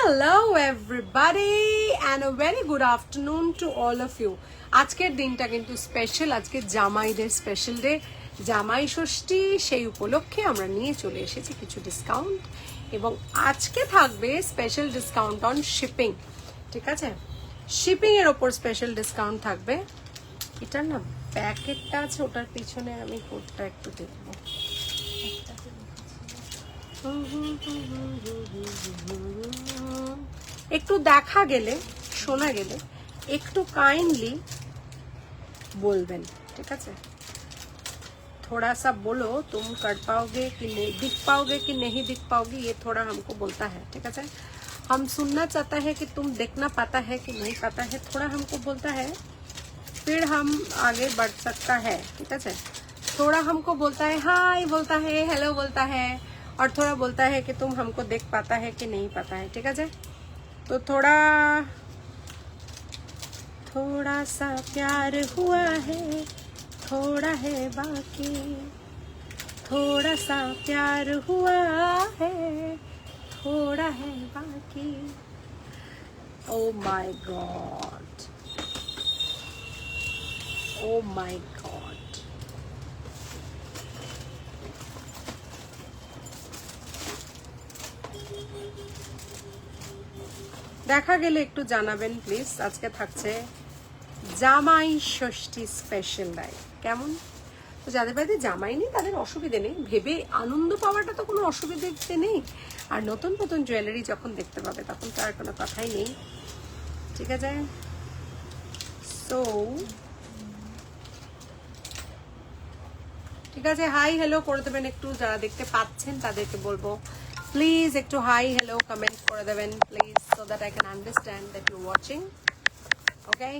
Hello everybody and a very good afternoon to all of you. আজকের দিনটা কিন্তু special, আজকে জামাইদের স্পেশাল ডে, জামাই ষষ্ঠী। সেই উপলক্ষে আমরা নিয়ে চলে এসেছি কিছু ডিসকাউন্ট এবং আজকে থাকবে স্পেশাল ডিসকাউন্ট অন শিপিং। ঠিক আছে, শিপিং এর ওপর স্পেশাল ডিসকাউন্ট থাকবে। এটার না প্যাকেটটা আছে, ওটার পিছনে আমি কোডটা একটু দেখবো। একটু দেখা গেলে শোনা গেলে একটু কাइंडली बोलबेन, ठीक है? थोड़ा सा बोलो, तुम कर पाओगे कि नहीं, दिख पाओगे कि नहीं दिख पाओगे, ये थोड़ा हमको बोलता है। ठीक है, हम सुनना चाहता है कि तुम देखना पाता है कि नहीं पाता है, थोड़ा हमको बोलता है, फिर हम आगे बढ़ सकता है। ठीक है, थोड़ा हमको बोलता है हाय, बोलता है हेलो, बोलता है, और थोड़ा बोलता है कि तुम हमको देख पाता है कि नहीं पाता है। ठीक है, तो थोड़ा सा प्यार हुआ है, थोड़ा है बाकी, थोड़ा सा प्यार हुआ है, थोड़ा है बाकी। Oh my God, oh my God. দেখা গেলে একটু জানাবেন প্লিজ। আজকে থাকছে জামাই ষষ্ঠী স্পেশাল লাইভ, কেমন? তো যাদের বাড়িতে জামাই নেই তাদের অসুবিধে নেই, ভেবে আনন্দ পাওয়াটা তো কোনো অসুবিধে নেই। আর নতুন নতুন জুয়েলারি যখন দেখতে পাবে তখন তো আর কোনো কথাই নেই। ঠিক আছে, সো ঠিক আছে, হাই হ্যালো করে দেবেন একটু, যারা দেখতে পাচ্ছেন তাদেরকে বলবো প্লিজ একটু হাই হ্যালো কমেন্ট করে দেবেন please, so that I can understand that you watching. Okay,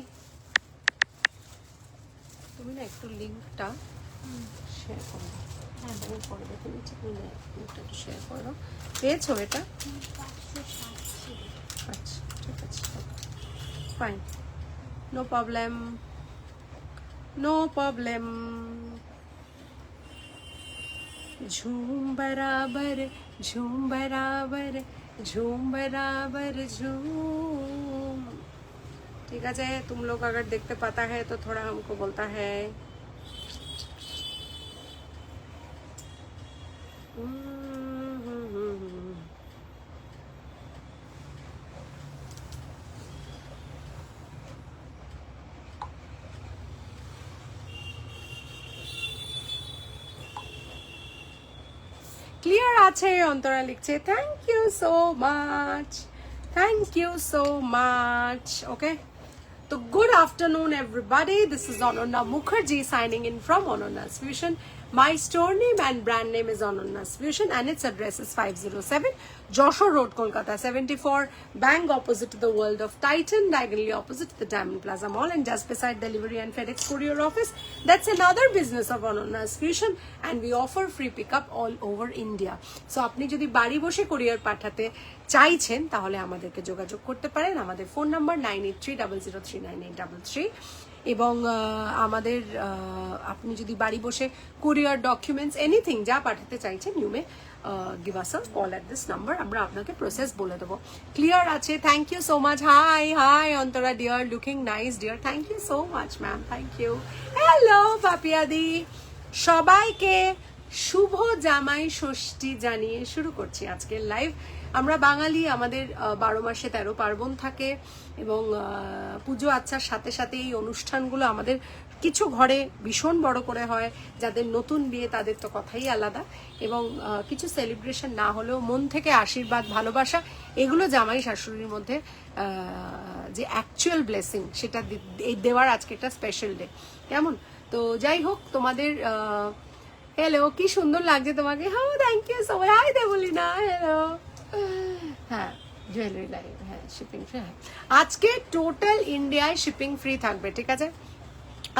তুমি না একটু লিঙ্কটা শেয়ার করো। হ্যাঁ, আমি পরে দেখে নিচ্ছি, তুমি না লিঙ্কটা একটু শেয়ার করো। পেয়েছো এটা? আচ্ছা, ঠিক আছে, fine, no problem, no problem. झूम बराबर, झूम बराबर, झूम बराबर झूम। ठीक है, तुम लोग अगर देखते पाता है तो थोड़ा हमको बोलता है। ক্লিয়ার আছে? অন্তরা লিখছে thank you so much, thank you so much. Okay, তো good afternoon everybody, this is Ananya Mukherjee signing in from Anonna's Fusion. My store name and brand name is Anonna's Fusion and its address is 507 Joshua Road, Kolkata 74, bang opposite to the World of Titan, diagonally opposite to the Diamond Plaza Mall, and just beside Delivery and FedEx Courier Office. That's another business of Anonna's Fusion, and we offer free pickup all over India. So আপনি যদি বাড়ি বসে courier পাঠাতে চাইছেন তাহলে আমাদেরকে যোগাযোগ করতে পারেন। আমাদের ফোন নাম্বার 9830039833, এবং আমাদের আপনি যদি বাড়ি বসে কুরিয়ার ডকুমেন্টস এনিথিং যা পাঠাতে চাইছেন, you may give us a call at this number, আমরা আপনাকে প্রসেস বলে দেবো। ক্লিয়ার আছে? Thank you so much. Hi hi Antara dear, looking nice dear, thank you so much ma'am, thank you. Hello পাপিয়াদি, সবাইকে শুভ জামাই ষষ্ঠী জানিয়ে শুরু করছি আজকের লাইভ। আমরা বাঙালি, আমাদের 12 মাসে 13 পার্বণ থাকে এবং পুজো আচ্ছার সাথে সাথে এই অনুষ্ঠানগুলো আমাদের কিছু ঘরে ভীষণ বড় করে হয়। যাদের নতুন বিয়ে তাদের তো কথাই আলাদা, এবং কিছু সেলিব্রেশন না হলেও মন থেকে আশীর্বাদ, ভালোবাসা, এগুলো জামাই শাশুড়ির মধ্যে যে অ্যাকচুয়াল ব্লেসিং সেটা দেওয়ার আজকে একটা স্পেশাল ডে, কেমন? তো যাই হোক, তোমাদের হ্যালো, কি সুন্দর লাগছে তোমাকে। হ্যাঁ, thank you so much. Hi দে বলি না, হ্যালো। হ্যাঁ, জুয়েলারি লাইভ, হ্যাঁ, শিপিং ফ্রি। হ্যাঁ, আজকে টোটাল ইন্ডিয়ায় শিপিং ফ্রি থাকবে। ঠিক আছে,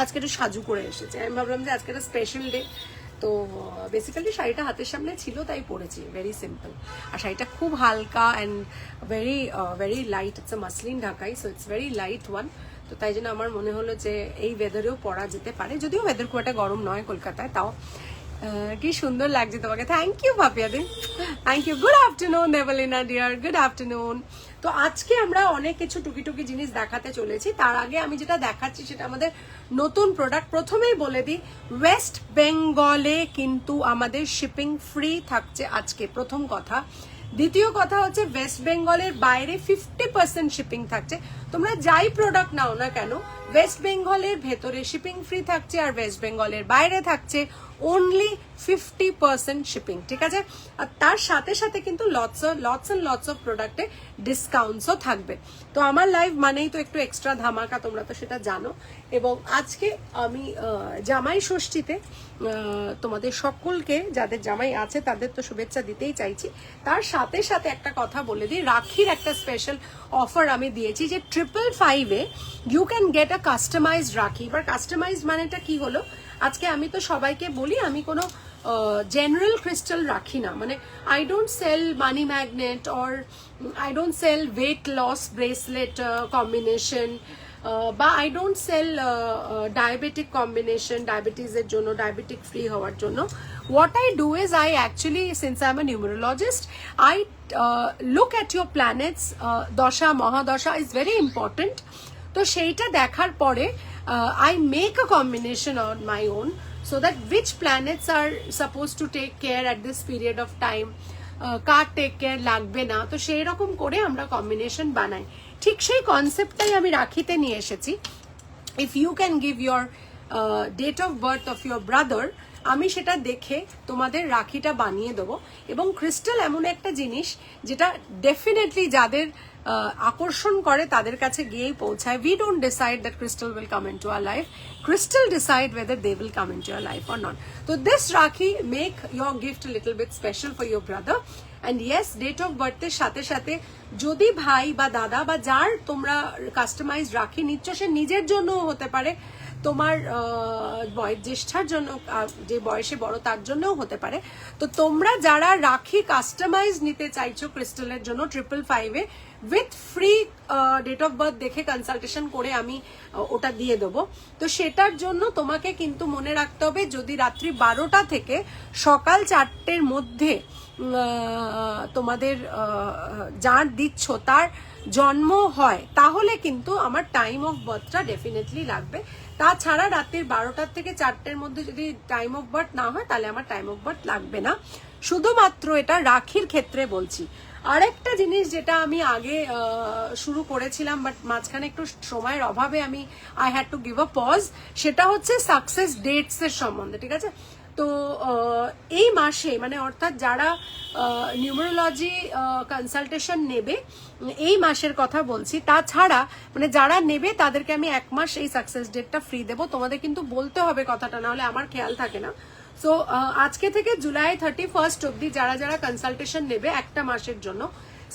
আজকে একটু সাজু করে এসেছে, আমি ভাবলাম যে আজকে একটা স্পেশাল ডে, তো বেসিক্যালি শাড়িটা হাতের সামনে ছিল তাই পরেছি, ভেরি সিম্পল। আর শাড়িটা খুব হালকা and very light, it's a muslin Dhakai, so it's very light one. তো তাই জন্য আমার মনে হলো যে এই ওয়েদারেও পরা যেতে পারে, যদিও ওয়েদার খুব একটা গরম নয় কলকাতায়, তাও কি সুন্দর লাগছে তোমাকে, থ্যাংক ইউ পাপিয়াদি, thank you. Good afternoon Debolina dear, good afternoon. তো আজকে আমরা অনেক কিছু টুকি জিনিস দেখাতে চলেছি। তার আগে আমি যেটা দেখাচ্ছি সেটা আমাদের নতুন প্রোডাক্ট। প্রথমেই বলে দিই, ওয়েস্ট বেঙ্গলে কিন্তু আমাদের শিপিং ফ্রি থাকছে আজকে, প্রথম কথা। দ্বিতীয় কথা হচ্ছে ওয়েস্ট বেঙ্গলের বাইরে 50% শিপিং থাকছে। তোমরা যাই প্রোডাক্ট নাও না কেন, ওয়েস্ট বেঙ্গলের ভেতরে শিপিং ফ্রি থাকছে, আর ওয়েস্ট বেঙ্গলের বাইরে থাকছে অনলি 50% শিপিং, ঠিক আছে? আর তার সাথে সাথে কিন্তু লটস অফ প্রোডাক্টে ডিসকাউন্টসও থাকবে। তো আমার লাইভ মানেই তো একটু এক্সট্রা ধামাকা, তোমরা তো সেটা জানো। এবং আজকে আমি জামাই ষষ্ঠীতে তোমাদের সকলকে, যাদের জামাই আছে তাদের তো শুভেচ্ছা দিতেই চাইছি। তার সাথে সাথে একটা কথা বলে দিই, রাখির একটা স্পেশাল অফার আমি দিয়েছি যে 555-এ you can get a customised rakhi. এবার কাস্টমাইজড মানেটা কি হলো, আজকে আমি তো সবাইকে বলি আমি কোনো জেনারেল ক্রিস্টাল রাখি না, মানে I don't sell money magnet or I don't sell weight loss bracelet combination, বা I don't sell diabetic combination, ডায়াবেটিসের জন্য, ডায়াবেটিক ফ্রি হওয়ার জন্য। What I do is I actually, since I am a numerologist, I look at your planets, dasha mahadasha is very important. তো সেইটা দেখার পরে I make a combination on my own so that which planets are supposed to take care at this period of time, কার take care লাগবে না, তো সেই রকম করে আমরা কম্বিনেশন বানাই। ঠিক সেই কনসেপ্টটাই আমি রাখিতে নিয়ে এসেছি। If you can give your date of birth of your brother, আমি সেটা দেখে তোমাদের রাখিটা বানিয়ে দেবো। এবং ক্রিস্টাল এমন একটা জিনিস যেটা ডেফিনেটলি যাদের আকর্ষণ করে তাদের কাছে গিয়েই পৌঁছায়। We don't decide that crystal will come into our life, crystal decide whether they will come into your life or not. So this Rakhi make your gift a little bit special for your brother. And yes, date of birth এর সাথে সাথে যদি ভাই বা দাদা বা যার তোমরা কাস্টমাইজ রাখি নিচ্ছ, সে নিজের জন্য হতে পারে, তোমার জ্যেষ্ঠার জন্য, যে বয়সে বড় তার জন্যও হতে পারে। তো তোমরা যারা রাখি কাস্টমাইজ নিতে চাইছো ক্রিস্টালের জন্য 555-এ with free date of birth দেখে কনসালটেশন করে আমি ওটা দিয়ে দেবো। তো সেটার জন্য তোমাকে কিন্তু মনে রাখতে হবে, যদি রাত্রি 12টা থেকে সকাল 4টের মধ্যে তোমাদের যার দিচ্ছ তার জন্ম হয়, তাহলে কিন্তু আমার টাইম অফ বার্থটা ডেফিনেটলি লাগবে। তাছাড়া রাত্রির 12টার থেকে 4টের মধ্যে যদি টাইম অফ বার্থ না হয়, তাহলে আমার টাইম অফ বার্থ লাগবে না। শুধুমাত্র এটা রাখির ক্ষেত্রে বলছি। আরেকটা জিনিস যেটা আমি আগে শুরু করেছিলাম, বাট মাঝখানে একটু সময়ের অভাবে আমি I had to give a pause, সেটা হচ্ছে সাকসেস ডেটস এর সম্বন্ধে, ঠিক আছে? তো এই মাসে, মানে অর্থাৎ যারা নিউমেরোলজি কনসালটেশন নেবে এই মাসের কথা বলছি, তাছাড়া মানে যারা নেবে তাদেরকে আমি 1 মাস এই সাকসেস ডেটটা ফ্রি দেবো। তোমাদের কিন্তু বলতে হবে কথাটা, না হলে আমার খেয়াল থাকে না। সো আজকে থেকে জুলাই 31 অব্দি যারা যারা কনসালটেশন নেবে একটা মাসের জন্য,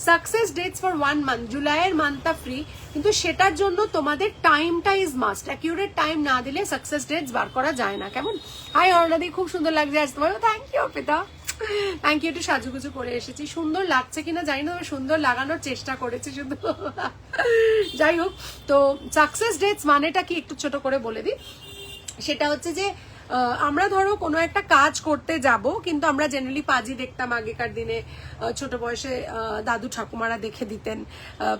সাকসেস ডেটস ফর 1 মান্থ, জুলাইয়ের মান্থটা ফ্রি, কিন্তু সেটার জন্য তোমাদের টাইমটা ইজ মাস্ট। অ্যাকিউরেট টাইম না দিলে সাকসেস ডেটস বার করা যায় না। কেমন? হাই অর্ণাদি, খুব সুন্দর লাগছে আজ তোমার। Thank you Arpita, thank you. একটু সাজুগুজু করে এসেছি, সুন্দর লাগছে কিনা জানি না, সুন্দর লাগানোর চেষ্টা করেছি শুধু। যাই হোক, তো সাকসেস ডেটস মানেটা কি একটু ছোট করে বলে দিই। সেটা হচ্ছে যে আমরা ধরো কোনো একটা কাজ করতে যাব, কিন্তু আমরা জেনারেলি পাজি দেখতাম আগেকার দিনে, ছোট বয়সে দাদু ঠাকুমারা দেখে দিতেন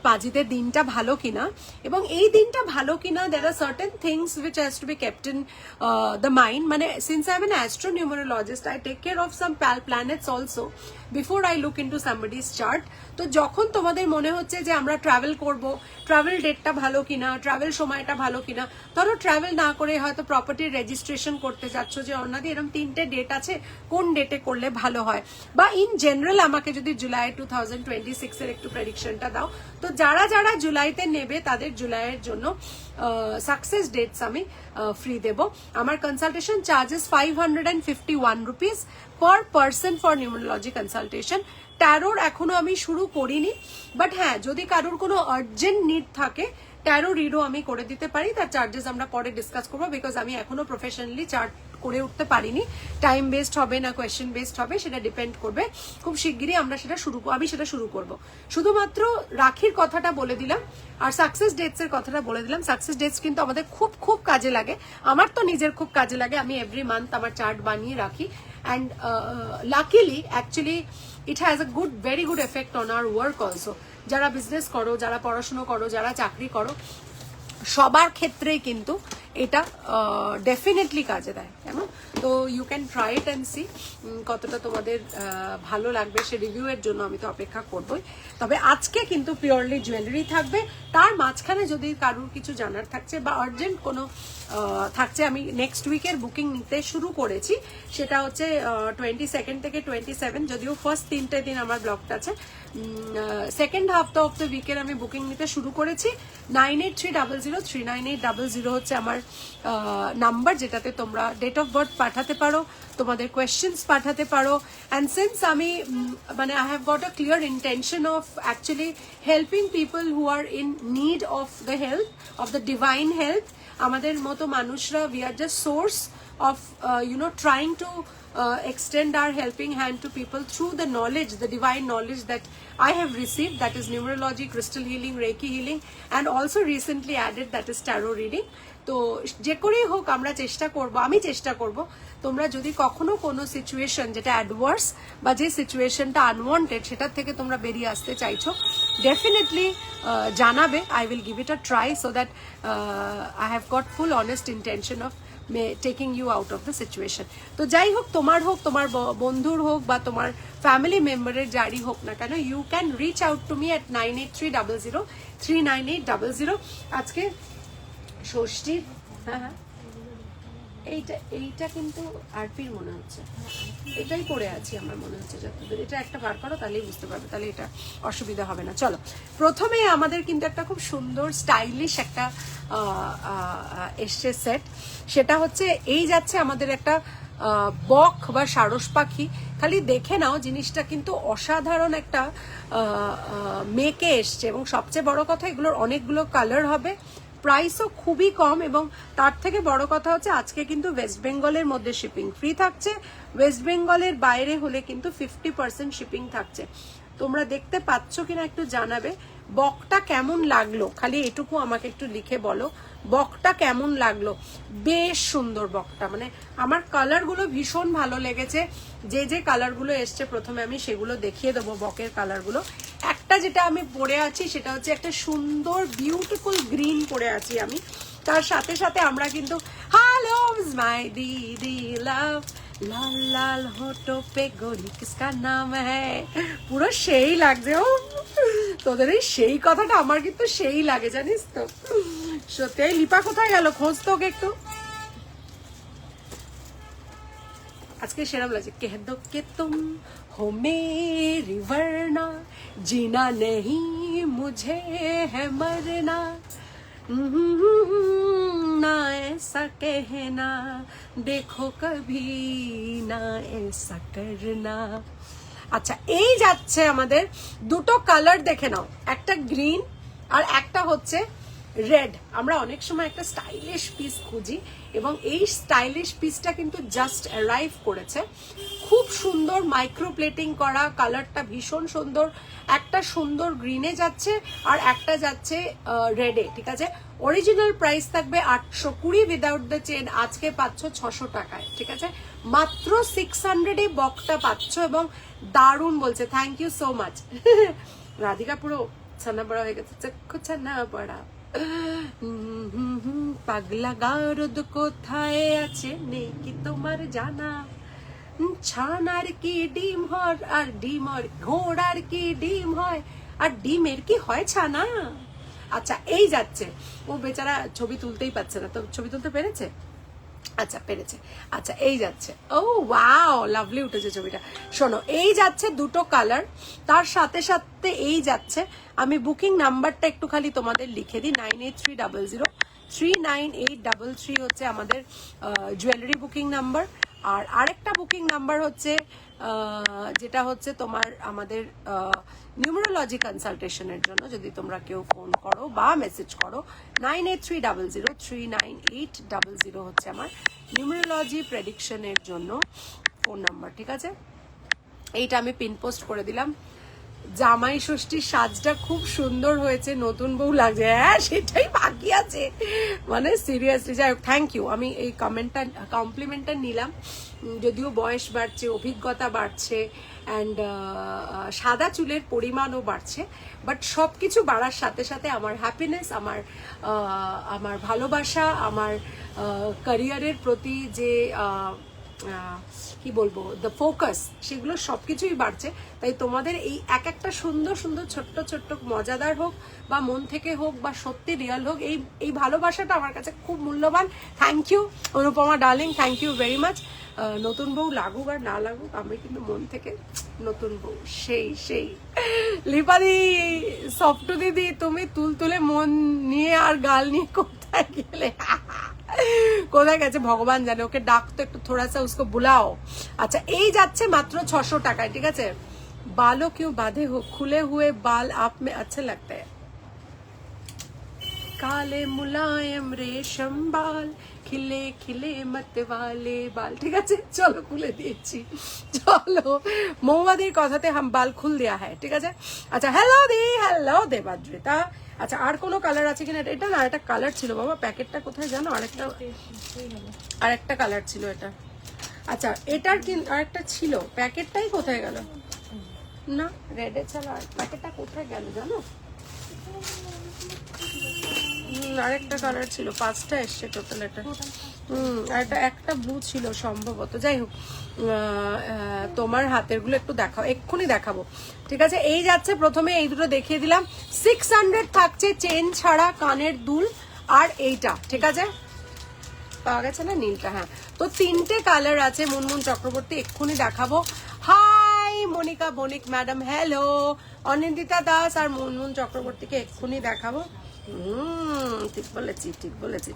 পাজিতে দিনটা ভালো কিনা, এবং এই দিনটা ভালো কিনা there are certain things which has to be kept in the mind. মানে since I am an astronumerologist, I take care of some planets also before I look into somebody's chart. তো যখন তোমাদের মনে হচ্ছে যে আমরা ট্রাভেল করব, travel ডেটটা ভালো কিনা, ট্রাভেল সময়টা ভালো কিনা, ধরো ট্রাভেল না করে হয়তো প্রপার্টির রেজিস্ট্রেশন করতে যাচ্ছ, যে অন্যদি এরকম 3টে ডেট আছে, কোন ডেটে করলে ভালো হয়, বা ইন জেনারেল আমাকে যদি জুলাই 2026 এর একটু প্রেডিকশনটা দাও। তো যারা যারা জুলাইতে নেবে তাদের জুলাইয়ের জন্য সাকসেস ডেটস আমি ফ্রি দেব। আমার consultation charges 551 rupees per person for numerology consultation. ট্যারোর এখনো আমি শুরু করিনি, বাট হ্যাঁ, যদি কারোর কোনো আর্জেন্ট নিড থাকে ট্যারো রিডও আমি করে দিতে পারি। তার চার্জেস আমরা পরে ডিসকাস করবো, বিকজ আমি এখনো প্রফেশনালি চার্ট করে উঠতে পারিনি। টাইম বেসড হবে না কোয়েশ্চেন বেসড হবে সেটা ডিপেন্ড করবে। খুব শিগগিরই আমি সেটা শুরু করব। শুধুমাত্র রাখির কথাটা বলে দিলাম, আর সাকসেস ডেটস এর কথাটা বলে দিলাম। সাকসেস ডেটস কিন্তু আমাদের খুব খুব কাজে লাগে, আমার তো নিজের খুব কাজে লাগে। আমি এভরি মান্থ আমার চার্ট বানিয়ে রাখি, and luckily actually it has a good very good effect on our work also. যারা বিজনেস করো, যারা পড়াশুনো করো, যারা চাকরি করো, সবার ক্ষেত্রেই কিন্তু এটা ডেফিনেটলি কাজে দেয়, কেমন? তো you can try it and see কতটা তোমাদের ভালো লাগবে। সে রিভিউয়ের জন্য আমি তো অপেক্ষা করবই। তবে আজকে কিন্তু পিওরলি জুয়েলারি থাকবে। তার মাঝখানে যদি কারোর কিছু জানার থাকছে বা আর্জেন্ট কোনো থাকছে, আমি নেক্সট উইকের বুকিং নিতে শুরু করেছি। সেটা হচ্ছে 22 থেকে 27, যদিও ফার্স্ট 3টে দিন আমার ব্লকটা আছে। সেকেন্ড হাফ অফ দ্য উইকের আমি বুকিং নিতে শুরু করেছি। 9830039800 হচ্ছে আমার নাম্বার, যেটাতে তোমরা ডেট অফ বার্থ পাঠাতে পারো, তোমাদের কোয়েশ্চেন্স পাঠাতে পারো। অ্যান্ড সিন্স আমি মানে I have got a clear intention of actually helping people who are in need of the help, of the divine help. আমাদের মতো মানুষরা, we are just source of trying to extend our helping hand to people through the knowledge, the divine knowledge that I have received, that is numerology, crystal healing, reiki healing, and also recently added that is tarot reading. তো যে করেই হোক আমরা চেষ্টা করব, আমি চেষ্টা করব, তোমরা যদি কখনো কোনো সিচুয়েশন যেটা অ্যাডভার্স বা যে সিচুয়েশনটা আনওয়ান্টেড সেটার থেকে তোমরা বেরিয়ে আসতে চাইছো, ডেফিনেটলি জানাবে। I will give it a try so that I have got full honest intention of taking you out of the situation. তো যাই হোক, তোমার হোক, তোমার বন্ধুর হোক বা তোমার ফ্যামিলি মেম্বারের যারই হোক না কেন, you can reach out to me at 9830039800। আজকে ষষ্ঠী, হ্যাঁ এইটা কিন্তু আরপির মনে হচ্ছে, এটাই পড়ে আছি আমার মনে হচ্ছে যতদূর। এটা একটা বার করো তাহলেই বুঝতে পারবে, তাহলে এটা অসুবিধা হবে না। চলো, প্রথমে আমাদের কিন্তু একটা খুব সুন্দর স্টাইলিশ একটা এসছে সেট। সেটা হচ্ছে এই যাচ্ছে আমাদের একটা বক বা সারস পাখি। খালি দেখে নাও, জিনিসটা কিন্তু অসাধারণ একটা মেকে এসছে। এবং সবচেয়ে বড় কথা, এগুলোর অনেকগুলো কালার হবে, প্রাইসও খুবই কম। এবং তার থেকে বড় কথা হচ্ছে আজকে কিন্তু ওয়েস্ট বেঙ্গলের মধ্যে শিপিং ফ্রি থাকছে, ওয়েস্ট বেঙ্গলের বাইরে হলে কিন্তু 50% শিপিং থাকছে। তোমরা দেখতে পাচ্ছ কিনা একটু জানাবে। বকটা কেমন লাগলো খালি এটুকু আমাকে একটু লিখে বলো, বকটা কেমন লাগলো। বেশ সুন্দর বকটা, মানে আমার কালারগুলো ভীষণ ভালো লেগেছে। যে যে কালারগুলো এসছে প্রথমে আমি সেগুলো দেখিয়ে দেবো, বকের কালারগুলো। একটা যেটা আমি পরে আছি সেটা হচ্ছে একটা সুন্দর বিউটিফুল গ্রিন পরে আছি আমি। তার সাথে সাথে আমরা কিন্তু হ্যালো মাই দিদি লাভ লাল লাল হোটো পে গোরি কিসকা নাম হ্যায়, পুরো সেই লাগছে। ও তোদের এই সেই কথাটা আমার কিন্তু সেই লাগে, জানিস তো। সত্যি। লিপা কোথায় গেল, খোঁজ তো ওকে একটু। আজকে সেরকম লাগছে। কহ দো কে তুম हो मेरी वरना जीना नहीं मुझे है मरना ना ऐसा कहना देखो कभी ना ऐसा करना। আচ্ছা, এই যাচ্ছে আমাদের দুটো কালার, দেখে নাও, একটা গ্রিন আর একটা হচ্ছে রেড। আমরা অনেক সময় একটা স্টাইলিশ পিস খুঁজি এবং এই স্টাইলিশ পিসটা কিন্তু জাস্ট অ্যারাইভ করেছে। খুব সুন্দর মাইক্রো প্লেটিং করা, কালারটা ভীষণ সুন্দর। একটা সুন্দর গ্রিনে যাচ্ছে আর একটা যাচ্ছে রেডে, ঠিক আছে। অরিজিনাল প্রাইস থাকবে 820 উইদাউট দ্য চেন, আজকে পাচ্ছ 600 টাকায়, ঠিক আছে। মাত্র 600 বকটা পাচ্ছ এবং দারুণ বলছে। Thank you so much. Radhika পুরো ছানা বড়া হয়ে গেছে, চক্ষু ছানা বড়া। পাগলা গারদ কোথায় আছে নেই কি তোমার জানা, ছানার কি ডিম হয় আর ডিমের, ঘোড়ার কি ডিম হয় আর ডিমের কি হয় ছানা। আচ্ছা, এই যাচ্ছে, ও বেচারা ছবি তুলতেই পারছে না, তো ছবি তুলতে পেরেছে? আচ্ছা, পেরেছে। আচ্ছা, এই যাচ্ছে। ও ওয়াও, লাভলি উঠেছে ছবিটা। শোনো, এই যাচ্ছে দুটো কালার, তার সাথে সাথে এই যাচ্ছে। আমি বুকিং নাম্বারটা একটু খালি তোমাদের লিখে দিই, 9830039833 হচ্ছে আমাদের জুয়েলারি বুকিং নাম্বার। আর আরেকটা বুকিং নাম্বার হচ্ছে যেটা হচ্ছে তোমার আমাদের নিউমেরোলজি কনসালটেশনের জন্য যদি তোমরা কেউ ফোন করো বা মেসেজ করো, 9830039800 হচ্ছে আমার নিউমেরোলজি প্রেডিকশনের জন্য ফোন নাম্বার, ঠিক আছে। এইটা আমি পিন পোস্ট করে দিলাম। জামাই ষষ্ঠীর সাজটা খুব সুন্দর হয়েছে, নতুন বউ লাগছে। হ্যাঁ, সেটাই বাকি আছে, মানে সিরিয়াসলি। যাই হোক, থ্যাংক ইউ। আমি এই কমেন্টটা, কমপ্লিমেন্টটা নিলাম। যদিও বয়স বাড়ছে, অভিজ্ঞতা বাড়ছে, অ্যান্ড সাদা চুলের পরিমাণও বাড়ছে, বাট সব কিছু বাড়ার সাথে সাথে আমার হ্যাপিনেস, আমার ভালোবাসা, আমার ক্যারিয়ারের প্রতি যে কি বলবো দ্য ফোকাস, সেগুলো সব কিছুই বাড়ছে। তাই তোমাদের এই এক একটা সুন্দর সুন্দর ছোট্ট ছোট্ট মজাদার হোক বা মন থেকে হোক বা সত্যি রিয়াল হোক, এই ভালোবাসাটা আমার কাছে খুব মূল্যবান। Thank you Anupama darling, thank you very much. নতুন বউ লাগুক আর না লাগুক, আমি কিন্তু মন থেকে নতুন বউ, সেই লিপাদি, সফটু দিদি, তুমি তুলতুলে মন নিয়ে আর গাল নিয়ে কোথায় গেলে? কোথায় গেছে ভগবান জানে, ওকে ডাকতো একটু, থোড়া সা উসকো বুলাও। আচ্ছা, এই যাচ্ছে মাত্র 600 টাকায়, ঠিক আছে। बालों क्यों बांधे हो, खुले हुए बाल आप में अच्छे लगते हैं। काले मुलायम रेशम बाल, खिले खिले मत वाले बाल, ঠিক আছে চলো খুলে দিয়েছি। চলো, মৌমাদির কথাতে হাম বাল খুল দেয়া হ্যায়, ঠিক আছে। আচ্ছা, হ্যালো দেবাদ্রিতা। আচ্ছা, আর কোনো কালার আছে কিনা? এটা না, একটা কালার ছিল বাবা, প্যাকেটটা কোথায় জানো? আরেকটা কালার ছিল এটা। আচ্ছা, এটার আরেকটা ছিল, প্যাকেটটাই কোথায় গেল? না, রেডে ছাড়া প্যাকেটটা কোথায় গেল জানো? আরেকটা কালার ছিল, 5টা এসছে টোটাল এটা। আর এটা একটা ব্লু ছিল সম্ভবত। যাই হোক, তোমার হাতের গুলো একটু দেখাও, এক্ষুনি দেখাবো, ঠিক আছে। এই যাচ্ছে প্রথমে, এই দুটো দেখিয়ে দিলাম, 600 থাকছে চেন ছাড়া, কানের দুল আর এইটা, ঠিক আছে। পাওয়া গেছে না নীলটা? হ্যাঁ, তো 3টে কালার আছে। মুনমুন চক্রবর্তী এক্ষুনি দেখাবো। হাই মনিকা বণিক ম্যাডাম, হ্যালো। অনিন্দিতা দাস আর মুনমুন চক্রবর্তীকে এক্ষুনি দেখাবো। ঠিক বলেছি,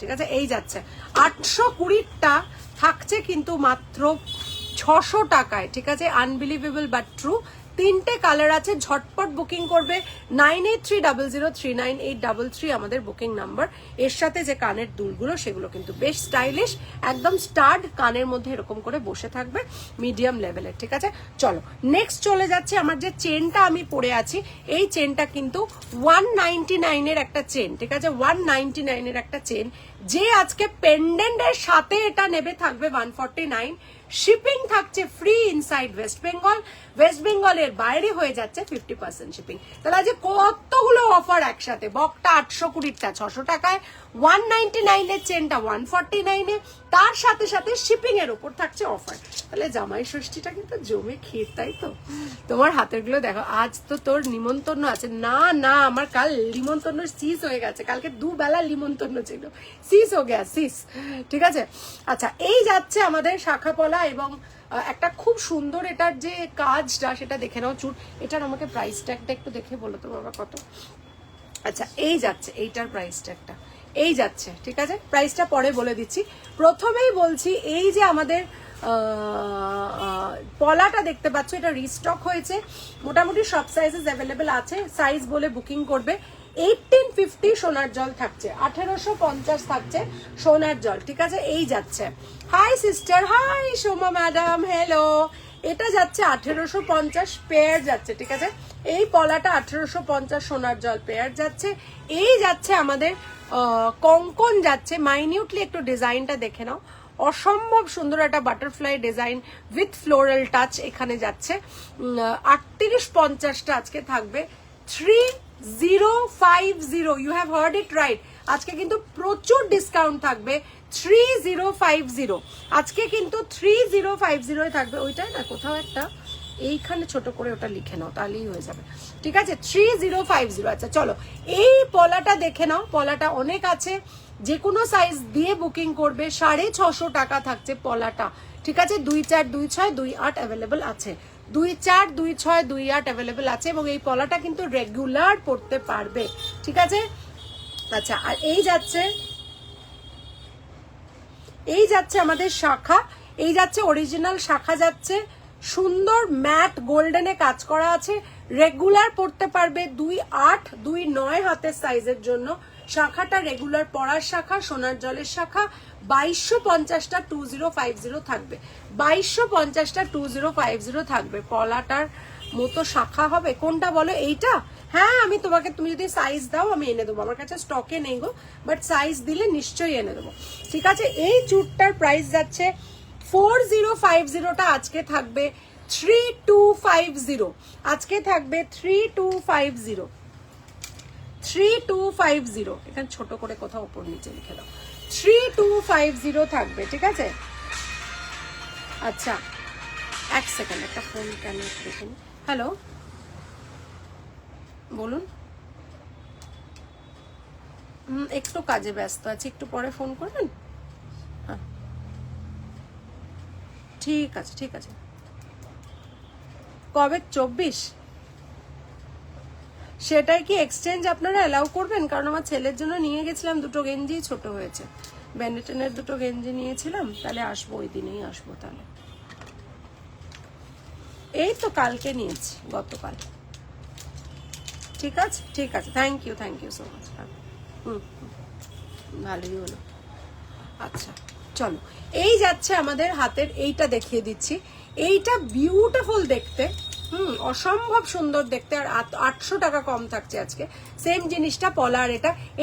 ঠিক আছে। এই যাচ্ছে 820টা থাকছে কিন্তু মাত্র 600 টাকায়, ঠিক আছে। Unbelievable but true. 3টে কালার আছে, ঝটপট বুকিং করবে। 9830039833 আমাদের বুকিং নাম্বার। এর সাথে যে কানের দুলগুলো, সেগুলো কিন্তু বেশ স্টাইলিশ, একদম স্টাড, কানের মধ্যে এরকম করে বসে থাকবে, মিডিয়াম লেভেলের, ঠিক আছে। চলো নেক্সট চলে যাচ্ছে। আমার যে চেনটা আমি পরে আছি, এই চেনটা কিন্তু 199 এর একটা চেন, ঠিক আছে। 199 এর একটা চেন, যে আজকে পেন্ডেন্টের সাথে এটা নেবে থাকবে 149। শিপিং থাকছে free inside West Bengal, West বেঙ্গলের বাইরে হয়ে যাচ্ছে 50% শিপিং। তাহলে আজ কতগুলো অফার একসাথে, বকটা 820টা 600 টাকায়, 199 এর চেনটা 149 এ, তার সাথে সাথে শিপিং এর উপর থাকছে অফার। তাহলে জামাই ষষ্ঠীটা কিন্তু জমে ক্ষীর, তাই তো। তোমার হাতের গুলো দেখো, আজ তো তোর নিমন্ত্রণ আছে। না, আমার কাল নিমন্ত্রণ সিস হয়ে গেছে, কালকে দুবেলা নিমন্ত্রণ ছিল, সিস হয়ে গেছে, সিস, ঠিক আছে। আচ্ছা, এই যাচ্ছে আমাদের শাখাপলা, এবং একটা খুব সুন্দর এটার যে কাজটা, সেটা দেখে নাও চুট। এটার আমাকে প্রাইস ট্যাগটা একটু দেখে বলো তো বাবা কত। আচ্ছা, এই যাচ্ছে, এইটার প্রাইস ট্যাগটা এই যাচ্ছে, ঠিক আছে। প্রাইসটা পরে বলে দিচ্ছি। প্রথমেই বলছি, এই যে আমাদের পলাটা দেখতে পাচ্ছ, এটা রিস্টক হয়েছে, মোটামুটি সব সাইজেস অ্যাভেলেবেল আছে। সাইজ বলে বুকিং করবে। 1850 সোনার জল থাকছে, 1850 থাকছে সোনার জল, ঠিক আছে। এই যাচ্ছে। Hi sister, hi Soma madam, hello. এটা যাচ্ছে 1850 পেয়ার যাচ্ছে, ঠিক আছে। এই পলাটা 1850 সোনার জল পেয়ার যাচ্ছে। এই যাচ্ছে আমাদের কঙ্কন যাচ্ছে, মাইনিউটলি একটু ডিজাইনটা দেখে নাও, অসম্ভব সুন্দর একটা butterfly design with floral touch এখানে যাচ্ছে। 3850টা আজকে থাকবে 3050। You have heard it right, আজকে কিন্তু প্রচুর ডিসকাউন্ট থাকবে। 3050 আজকে কিন্তু 3050 থাকবে। ওইটাই না কোথাও একটা, এইখানে ছোট করে ওটা লিখে নাও, তাহলেই হয়ে যাবে, ঠিক আছে। 3050। আচ্ছা চলো, এই পলাটা দেখে নাও, পলাটা অনেক আছে, যে কোনো সাইজ দিয়ে বুকিং করবে। 650 টাকা থাকছে পলাটা, ঠিক আছে। 24, 26, 28 অ্যাভেলেবেল আছে, 24, 26, 28 অ্যাভেলেবেল আছে, এবং এই পলাটা কিন্তু রেগুলার পড়তে পারবে, ঠিক আছে। আচ্ছা, আর এই যাচ্ছে আমাদের শাখা, এই যাচ্ছে অরিজিনাল শাখা যাচ্ছে, সুন্দর ম্যাট গোল্ডেনে কাজ করা আছে, রেগুলার পড়তে পারবে। 28, 29 হাতের সাইজের জন্য শাখাটা রেগুলার পরার শাখা, সোনার জলের শাখা। 2250টা 2050 থাকবে, 2250টা 2050 থাকবে। পলাটার মতো শাখা হবে কোনটা বলো? এইটা? হ্যাঁ, আমি তোমাকে, তুমি যদি সাইজ দাও আমি এনে দেবো, আমার কাছে স্টকে নেই গো, বাট সাইজ দিলে নিশ্চয়ই এনে দেবো, ঠিক আছে। এই চুটটার প্রাইস যাচ্ছে 4050টা আজকে থাকবে 3250, আজকে থাকবে 3250, 3250, এখানে ছোট করে কোথাও উপর নিচে লিখে দাও, 3250 থাকবে, ঠিক আছে? আচ্ছা এক সেকেন্ড, একটা ফোন কেন দেখুন। হ্যালো, বলুন। একটু কাজে ব্যস্ত আছি, একটু পরে ফোন করবেন। হ্যাঁ ঠিক আছে, ঠিক আছে। কবে? 24? সেটাই কি এক্সচেঞ্জ আপনারা অ্যালাউ করবেন? কারণ আমার ছেলের জন্য নিয়ে গেছিলাম দুটো গেঞ্জি, ছোট হয়েছে, ব্যান্ডেটনের দুটো গেঞ্জি নিয়েছিলাম, তাহলে আসবো, ওই দিনেই আসবো তাহলে। এই তো কালকে নিয়েছি, গতকাল। ঠিক আছে, ঠিক আছে, থ্যাংক ইউ সো মাচ। হুম, ভালোই হলো। আচ্ছা চলো, এই যাচ্ছে আমাদের হাতের, এইটা দেখিয়ে দিচ্ছি। এইটা বিউটিফুল দেখতে, অসম্ভব সুন্দর দেখতে, আর 800 টাকা কম থাকছে আজকে। সেম জিনিসটা পলার,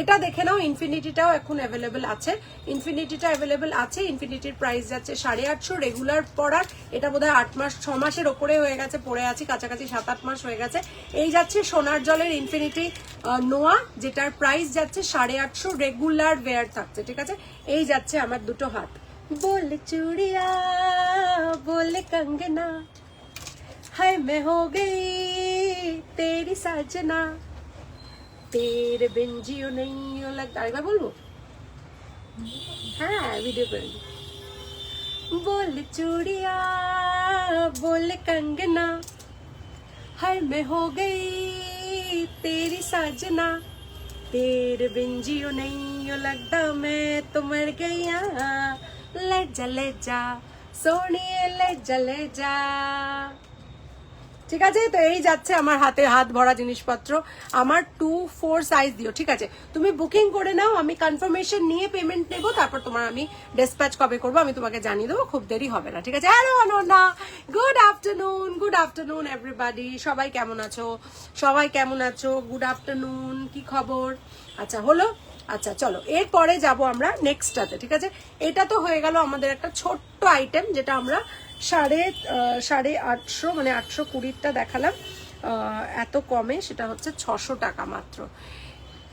এটা দেখে নাও। ইনফিনিটিটাও এখন অ্যাভেলেবেল আছে, ইনফিনিটিটা অ্যাভেলেবেল আছে। ইনফিনিটির প্রাইস যাচ্ছে 850 রেগুলার পরার। এটা বোধহয় 8 মাস 6 মাসের ওপরে হয়ে গেছে, পরে আছি কাছাকাছি 7-8 মাস হয়ে গেছে। এই যাচ্ছে সোনার জলের ইনফিনিটি নোয়া, যেটার প্রাইস যাচ্ছে 850, রেগুলার ওয়্যার থাকছে, ঠিক আছে? এই যাচ্ছে আমার দুটো হাত। बोल चूड़िया बोल कंगना हाय मैं हो गई तेरी साजना तेरे बिन जियो नहीं लगता। আরেকবার বলবো? হ্যাঁ ভিডিও করে। बोल चूड़िया बोल कंगना हाय मैं हो गई तेरी साजना तेरे बिन जियो नहीं लगता मैं तो मर गया ले जा सोनिए ले जा। ঠিক আছে, তো এই যাচ্ছে আমার হাতে হাত ভরা জিনিসপত্র। আমার 2-4 সাইজ দিও, ঠিক আছে? তুমি বুকিং করে নাও, আমি কনফার্মেশন নিয়ে পেমেন্ট নেব, তারপর তোমার আমি ডিসপ্যাচ কবে করবো আমি তোমাকে জানিয়ে দেবো, খুব দেরি হবে না, ঠিক আছে? Hello Ananya, good afternoon everybody. সবাই কেমন আছো? সবাই কেমন আছো? গুড আফটারনুন, কি খবর? আচ্ছা হলো, আচ্ছা চলো এরপরে যাব আমরা নেক্সটটাতে, ঠিক আছে? এটা তো হয়ে গেল আমাদের একটা ছোট্ট আইটেম, যেটা আমরা 850 মানে 820টা দেখালাম এত কমে, সেটা হচ্ছে 600 টাকা মাত্র।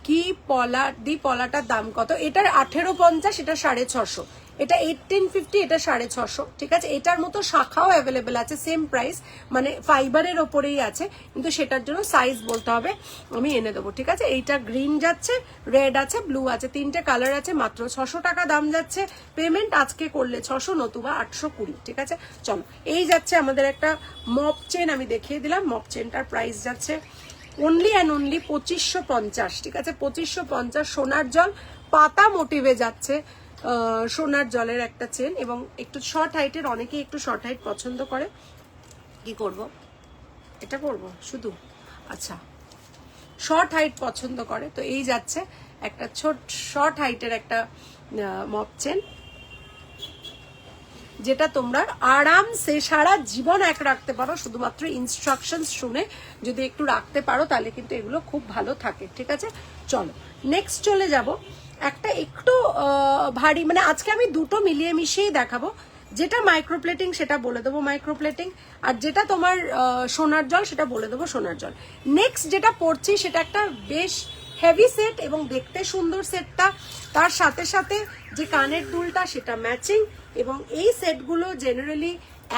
কি পলা দি, পলাটার দাম কত? এটার 1850, এটা 650, এটা 1850, এটা 650, ঠিক আছে? এটার মতো শাখাও অ্যাভেলেবেল আছে, সেম প্রাইস, মানে ফাইবারের ওপরেই আছে, কিন্তু সেটার জন্য সাইজ বলতে হবে, আমি এনে দেবো, ঠিক আছে? এইটা গ্রিন যাচ্ছে, রেড আছে, ব্লু আছে, 3টে কালার আছে, মাত্র 600 টাকা দাম যাচ্ছে। পেমেন্ট আজকে করলে 600, নতুবা 820, ঠিক আছে? চলো, এই যাচ্ছে আমাদের একটা মপ চেন, আমি দেখিয়ে দিলাম। মপ চেনটার প্রাইস যাচ্ছে অনলি অ্যান্ড অনলি 2550, ঠিক আছে? 2550, সোনার জল পাতা মোটিভে যাচ্ছে, সোনার জলের একটা চেন, এবং একটু শর্ট হাইটের, অনেকেই একটু শর্ট হাইট পছন্দ করে। কি করব, এটা করব শুধু? আচ্ছা, শর্ট হাইট পছন্দ করে, তো এই যাচ্ছে একটা শর্ট হাইটের একটা মপ চেন, যেটা তোমরা আরামসে সারা জীবন এক রাখতে পারো, শুধুমাত্র ইনস্ট্রাকশনস শুনে যদি একটু রাখতে পারো, তাহলে কিন্তু এগুলো খুব ভালো থাকে, ঠিক আছে? চলো নেক্সট চলে যাব একটা একটু ভারী, মানে আজকে আমি দুটো মিলিয়ে মিশিয়েই দেখাবো। যেটা মাইক্রোপ্লেটিং সেটা বলে দেবো মাইক্রোপ্লেটিং, আর যেটা তোমার সোনার জল সেটা বলে দেবো সোনার জল। নেক্সট যেটা পড়ছি সেটা একটা বেশ হেভি সেট, এবং দেখতে সুন্দর সেটটা, তার সাথে সাথে যে কানের দুলটা সেটা ম্যাচিং, এবং এই সেটগুলো জেনারেলি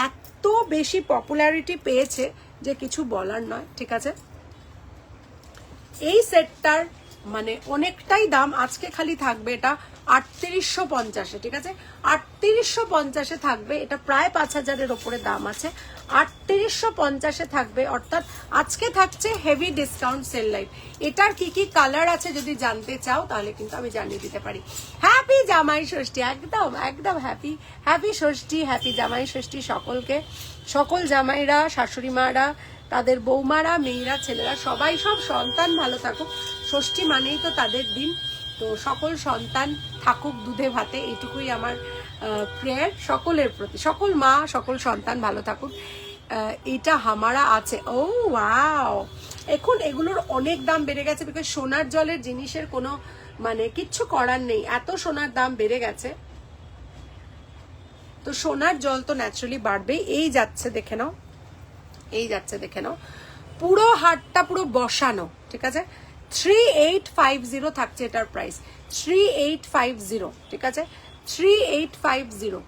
এত বেশি পপুলারিটি পেয়েছে যে কিছু বলার নয়, ঠিক আছে? এই সেটটার মানে অনেকটাই দাম, আজকে খালি থাকবে এটা 3850, ঠিক আছে? 3850 থাকবে, এটা প্রায় 5000-এর ওপরে দাম আছে। 3850 থাকবে, অর্থাৎ আজকে থাকছে হেভি ডিসকাউন্ট সেল লাইভ। এটার কি কি কালার আছে যদি জানতে চাও, তাহলে কিন্তু আমি জানিয়ে দিতে পারি। হ্যাপি জামাই ষষ্ঠী, একদম একদম হ্যাপি ষষ্ঠী, হ্যাপি জামাই ষষ্ঠী সকলকে, সকল জামাইরা, শাশুড়ি মারা, তাদের বৌমারা, মেয়েরা, ছেলেরা, সবাই, সব সন্তান ভালো থাকুক। ষষ্ঠী মানেই তো তাদের দিন, তো সকল সন্তান থাকুক দুধে ভাতে, এইটুকুই আমার প্রেয়ার সকলের প্রতি, সকল মা, সকল সন্তান ভালো থাকুক। এটা হামারা আছে, ও ওয়াও! এখন এগুলোর অনেক দাম বেড়ে গেছে, বিকজ সোনার জলের জিনিসের কোনো মানে কিচ্ছু করার নেই, এত সোনার দাম বেড়ে গেছে। তো তো সোনার জল তো ন্যাচারালি বাড়বেই। এই যাচ্ছে দেখে নাও, এই যাচ্ছে দেখে নাও, পুরো হারটা পুরো বসানো, ঠিক আছে। 3850 থাকছে এটার প্রাইস, 3850, ঠিক আছে, 3850।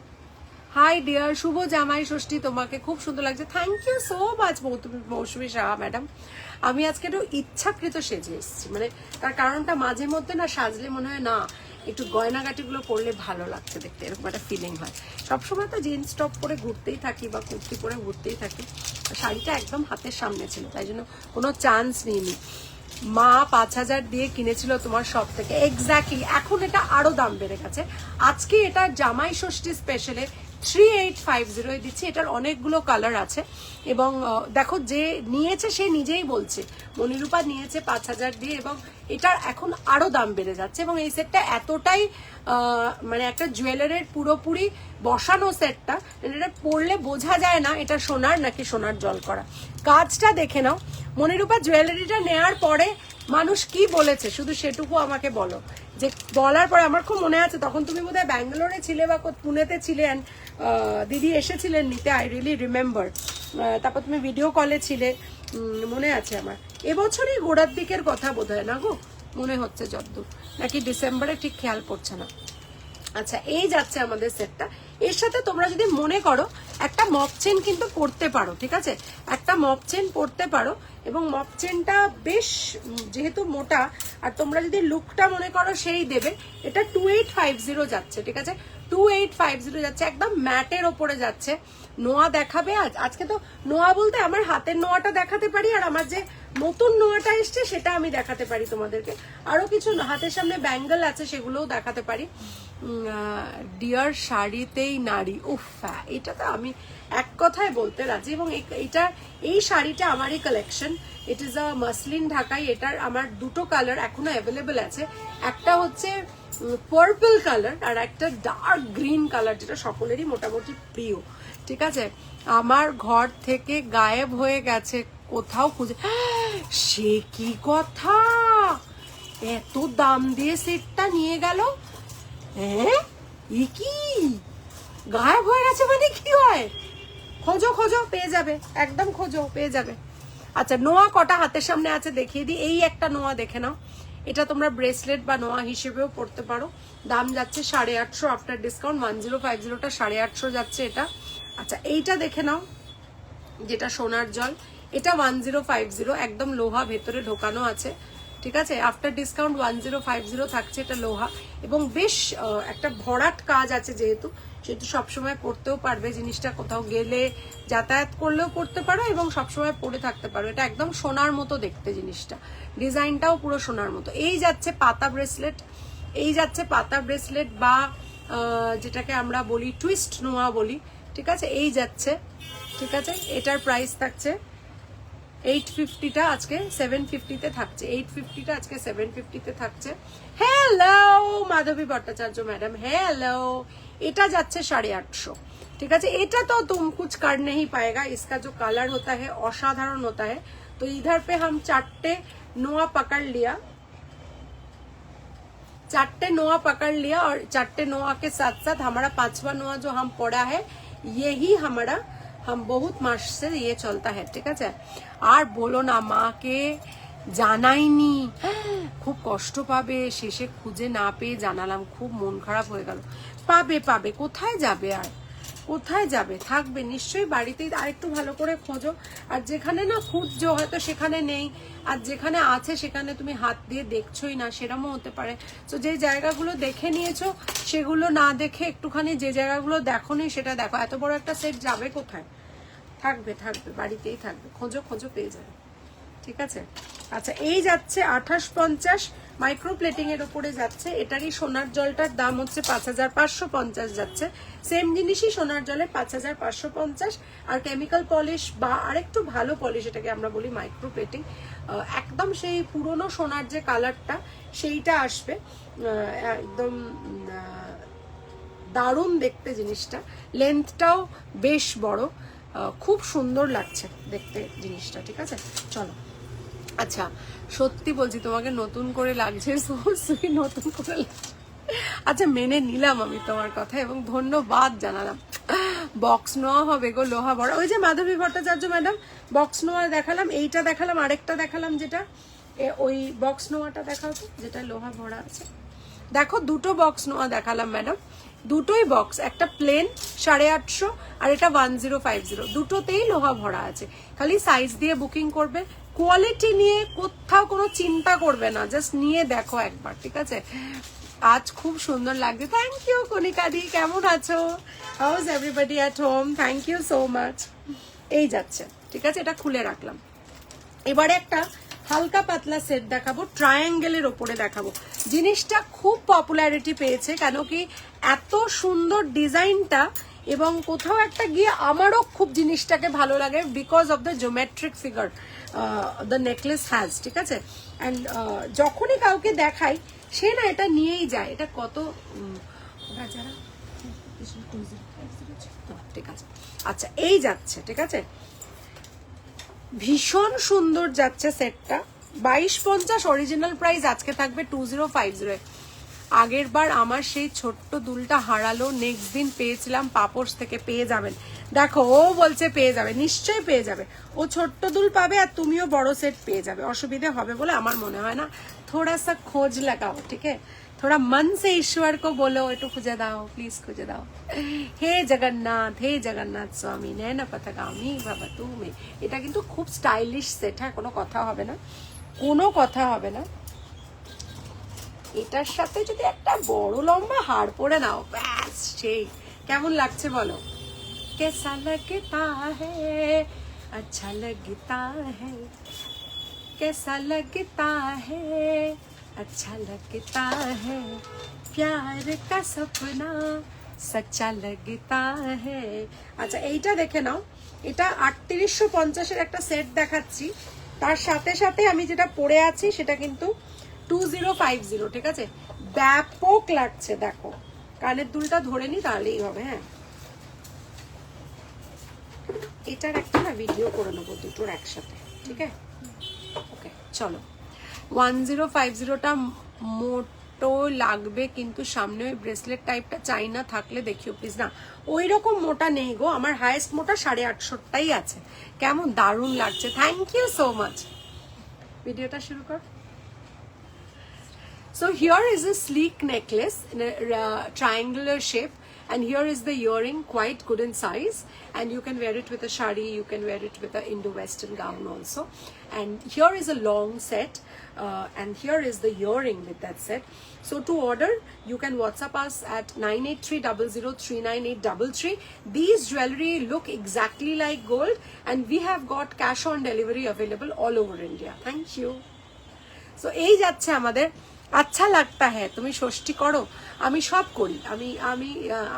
হাই ডিয়ার, শুভ জামাই ষষ্ঠী, তোমাকে খুব সুন্দর লাগছে, thank you so much Mousumi Saha madam. আমি আজকে একটু ইচ্ছাকৃত সেজে এসেছি, মানে তার কারণটা মাঝে মধ্যে না সাজলে মনে হয় না একটু গয়নাগাটিগুলো পরলে ভালো লাগছে দেখতে, এরকম একটা ফিলিং হয়। সবসময় তো জিন্স টপ পরে ঘুরতেই থাকি বা কুর্তি পরে ঘুরতেই থাকি, শাড়িটা একদম হাতের সামনে ছিল, তাই জন্য কোনো চান্স নিইনি। মা 5000 দিয়ে কিনেছিল তোমার সব থেকে, এক্স্যাক্টলি। এখন এটা আরো দাম বেড়ে গেছে। আজকে এটা জামাই ষষ্ঠী স্পেশালে 3850 দিচ্ছি। এটার অনেকগুলো কালার আছে এবং দেখো যে নিয়েছে সে নিজেই বলছে মনিরূপা নিয়েছে 5000 দিয়ে, এবং এটার এখন আরো দাম বেড়ে যাচ্ছে। এবং এই সেটটা এতটাই মানে একটা জুয়েলারির পুরোপুরি বসানো সেটটা, এটা পরলে বোঝা যায় না এটা সোনার নাকি সোনার জল করা। কাজটা দেখে নাও। মনিরূপা জুয়েলারিটা নেয়ার পরে মানুষ কি বলেছে শুধু সেটুকু আমাকে বলো, যে বলার পরে আমার খুব মনে আছে তখন তুমি বোধহয় ব্যাঙ্গালোরে ছিলে বা পুনেতে ছিলেন, দিদি এসেছিলেন নিতে, আই রিয়েলি রিমেম্বার। তারপর তুমি ভিডিও কলে ছিলে, মনে আছে আমার। এবছরই গোড়ার দিকের কথা বোধহয় না গো, মনে হচ্ছে যতদূর, নাকি ডিসেম্বরে ঠিক খেয়াল পড়ছে না। আচ্ছা, এই যাচ্ছে আমাদের সেটটা। এর সাথে তোমরা যদি মনে করো একটা মপ চেন কিন্তু পরতে পারো, ঠিক আছে, একটা মপ চেন পরতে পারো। এবং মপ চেনটা বেশ যেহেতু মোটা, আর তোমরা যদি লুকটা মনে করো সেই দেবে, এটা 2850 যাচ্ছে, ঠিক আছে, 2850 যাচ্ছে, একদম ম্যাটের ওপরে যাচ্ছে। নোয়া দেখাবে আজকে তো নোয়া বলতে আমার হাতের নোয়াটা দেখাতে পারি, আর আমার যে নতুন নোয়াটা এসছে সেটা আমি দেখাতে পারি তোমাদেরকে। আরো কিছু হাতের সামনে ব্যাঙ্গেল আছে সেগুলোও দেখাতে পারি। ডিয়ার শাড়িতেই নারী, উফ, এটা তো আমি এক কথায় বলতে রাজি। এবং এটা এই শাড়িটা আমারই collection, it is a muslin ঢাকাই। এটার আমার দুটো কালার এখনো অ্যাভেলেবেল আছে, একটা হচ্ছে পার্পল কালার আর একটা ডার্ক গ্রিন কালার, যেটা সকলেরই মোটামুটি প্রিয়, ঠিক আছে। আমার ঘর থেকে গায়েব হয়ে গেছে, কোথাও খুঁজে, সে কি কথা, এত দাম দিয়ে সেটটা নিয়ে গেল, হ্যাঁ কি গায়েব হয়ে গেছে মানে কি হয়? খোঁজো খোঁজো, পেয়ে যাবে, একদম খোঁজো, পেয়ে যাবে। আচ্ছা, নোয়া কটা হাতের সামনে আছে দেখিয়ে দিই। এই একটা নোয়া দেখে নাও, এটা তোমরা ব্রেসলেট বা নোয়া হিসেবেও পড়তে পারো। দাম যাচ্ছে 850 আফটার ডিসকাউন্ট, 1050টা 850 যাচ্ছে এটা। আচ্ছা, এইটা দেখে নাও, যেটা সোনার জল, এটা 1050, একদম লোহা ভেতরে ঢোকানো আছে, ঠিক আছে। আফটার ডিসকাউন্ট 1050 থাকছে, এটা লোহা এবং বেশ একটা ভরাট কাজ আছে, যেহেতু সেহেতু সবসময় পরতেও পারবে জিনিসটা, কোথাও গেলে যাতায়াত করলেও পরতে পারো এবং সবসময় পরে থাকতে পারো। এটা একদম সোনার মতো দেখতে জিনিসটা, ডিজাইনটাও পুরো সোনার মতো। এই যাচ্ছে পাতা ব্রেসলেট, এই যাচ্ছে পাতা ব্রেসলেট বা যেটাকে আমরা বলি টুইস্ট নোয়া বলি, ঠিক আছে, এই যাচ্ছে, ঠিক আছে। এটার প্রাইস থাকছে 850টা, আজকে 750-তে থাকছে, 850টা আজকে 750-তে থাকছে। হ্যালো মাধবী ভট্টাচার্য ম্যাডাম, হ্যালো। এটা যাচ্ছে 850, ঠিক আছে। এটা তো तुम कुछ कर नहीं पाएगा, इसका जो कलर होता है असाधारण होता है। तो इधर पे हम 4 नोआ पकड़ लिया, 4 नोआ पकड़ लिया, और 4 नोआ के साथ साथ हमारा 5वां नोआ जो हम पढ़ा है, यही हमारा हम बहुत मास से ये चलता है, ঠিক আছে। আর বলো না, মাকে জানাইনি, খুব কষ্ট পাবে, শেষে খুঁজে না পেয়ে জানালাম, খুব মন খারাপ হয়ে গেল। পাবে পাবে, কোথায় যাবে, আর কোথায় যাবে, থাকবে নিশ্চয়ই বাড়িতেই। আর একটু ভালো করে খোঁজো, আর যেখানে না খুঁজছো হয়তো সেখানে নেই, আর যেখানে আছে সেখানে তুমি হাত দিয়ে দেখছোই না, সেরকমও হতে পারে। তো যে জায়গাগুলো দেখে নিয়েছো সেগুলো না দেখে একটুখানি যে জায়গাগুলো দেখোনি সেটা দেখো। এত বড় একটা সেট যাবে কোথায়, থাকবে থাকবে, বাড়িতেই থাকবে, খোঁজো খোঁজো, পেয়ে যাবে, ঠিক আছে। আচ্ছা, এই যাচ্ছে 2850 মাইক্রো প্লেটিং এর উপরে যাচ্ছে। এটারই সোনার জলটার দাম হচ্ছে 5550 যাচ্ছে। সেম জিনিসই সোনার জলে 5550, আর কেমিক্যাল পলিশ বা আরেকটু ভালো পলিশ, এটাকে আমরা বলি মাইক্রো প্লেটিং, একদম সেই পুরনো সোনার যে কালারটা সেইটা আসবে, একদম দারুণ দেখতে জিনিসটা, লেন্থটাও বেশ বড়, খুব সুন্দর লাগছে দেখতে জিনিসটা, ঠিক আছে। চলো, আচ্ছা সত্যি বলছি তোমাকে নতুন করে লাগছে, নতুন করে লাগছে। আচ্ছা, মেনে নিলাম আমি তোমার কথা এবং ধন্যবাদ জানালাম। বক্স নোয়া হবে গো, লোহা ভরা। ওই যে মাধবী ভট্টাচার্য ম্যাডাম বক্স নোয়া দেখালাম, এইটা দেখালাম, আরেকটা দেখালাম যেটা ওই বক্স নোয়াটা দেখাও তো যেটা লোহা ভরা আছে। দেখো দুটো বক্স নোয়া দেখালাম ম্যাডাম, দুটোই বক্স, একটা প্লেন 850 আর এটা 1050, দুটোতেই লোহা ভরা আছে। খালি সাইজ দিয়ে বুকিং করবে, কোয়ালিটি নিয়ে কোথাও কোনো চিন্তা করবে না, জাস্ট নিয়ে দেখো একবার, ঠিক আছে? আজ খুব সুন্দর লাগছে। থ্যাংক ইউ কনিকা দি, কেমন আছো? How is everybody at home? Thank you so much. এই যাচ্ছে, ঠিক আছে, এটা খুলে রাখলাম। এবারে একটা হালকা পাতলা সেট দেখাবো, ট্রায়াঙ্গেলের ওপরে দেখাবো। জিনিসটা খুব পপুলারিটি পেয়েছে, কেন কি এত সুন্দর ডিজাইনটা, এবং কোথাও একটা গিয়ে আমারও খুব জিনিসটাকে ভালো লাগে because of the geometric figure the necklace has, ঠিক আছে? অ্যান্ড যখনই কাউকে দেখাই সে না এটা নিয়েই যায়। এটা কত যারা ঠিক আছে, আচ্ছা এই যাচ্ছে, ঠিক আছে, ভীষণ সুন্দর যাচ্ছে সেটটা। 2250 অরিজিনাল প্রাইস, আজকে থাকবে 2050। আগের বার আমার সেই ছোট্ট দুলটা হারালো, নেক্সট দিন পেয়েছিলাম পাপোশ থেকে, পেয়ে যাবেন। দেখো ও বলছে পেয়ে যাবে, নিশ্চয়ই পেয়ে যাবে। ও ছোট্ট দুল পাবে আর তুমিও বড় সেট পেয়ে যাবে, অসুবিধে হবে বলে আমার মনে হয় না। থোড়া সা খোঁজ লাগাও, ঠিক আছে? थोड़ा मन से ईश्वर को बोलो একটু খুঁজে দাও, প্লিজ খুঁজে দাও। হে জগন্নাথ স্বামী নয়ন পথগামী বাবা তুমি। এটা কিন্তু খুব স্টাইলিশ সেট, হ্যাঁ, কোনো কথা হবে না, কোনো কথা হবে না। এটার সাথে যদি একটা বড় লম্বা হার পরে নাও, ব্যাস সেই কেমন লাগছে বলো? কেসা লগতা হ্যায়, আচ্ছা লগতা হ্যায়, কেসা লগতা হ্যায়, अच्छा लगता है, प्यार का सपना सच्चा लगता है। আচ্ছা এইটা দেখে নাও, এটা 3850 একটা সেট দেখাচ্ছি, তার সাথে সাথে আমি যেটা পরে আছি সেটা কিন্তু 2050, ঠিক আছে? ব্যাপক লাগছে, দেখো কানের দুলটা ধরে নি তাহলেই হবে। হ্যাঁ, এটার একটা না ভিডিও করে নেবো দুটোর একসাথে, ঠিক আছে? ওকে চলো। 1050টা মোটো লাগবে, কিন্তু সামনে ওই ব্রেসলেট টাইপটা চাই না, থাকলে দেখিও প্লিজ। না ওই রকম মোটা নেই গো, আমার হাইয়েস্ট মোটা 850টাই আছে। কেমন দারুণ লাগছে, থ্যাংক ইউ সো মাচ। ভিডিওটা শুরু কর। So here is a sleek necklace in a triangular shape, and here is the earring, quite good in size, and you can wear it with a shari, you can wear it with a Indo-Western gown also. And here is a long set, and here is the earring with that set. So to order, you can WhatsApp us at 9830039833. These jewelry look exactly like gold, and we have got cash on delivery available all over India. Thank you. So এই যাচ্ছে আমাদের। আচ্ছা লাগতা হ্যাঁ, তুমি ষষ্ঠী করো, আমি সব করি, আমি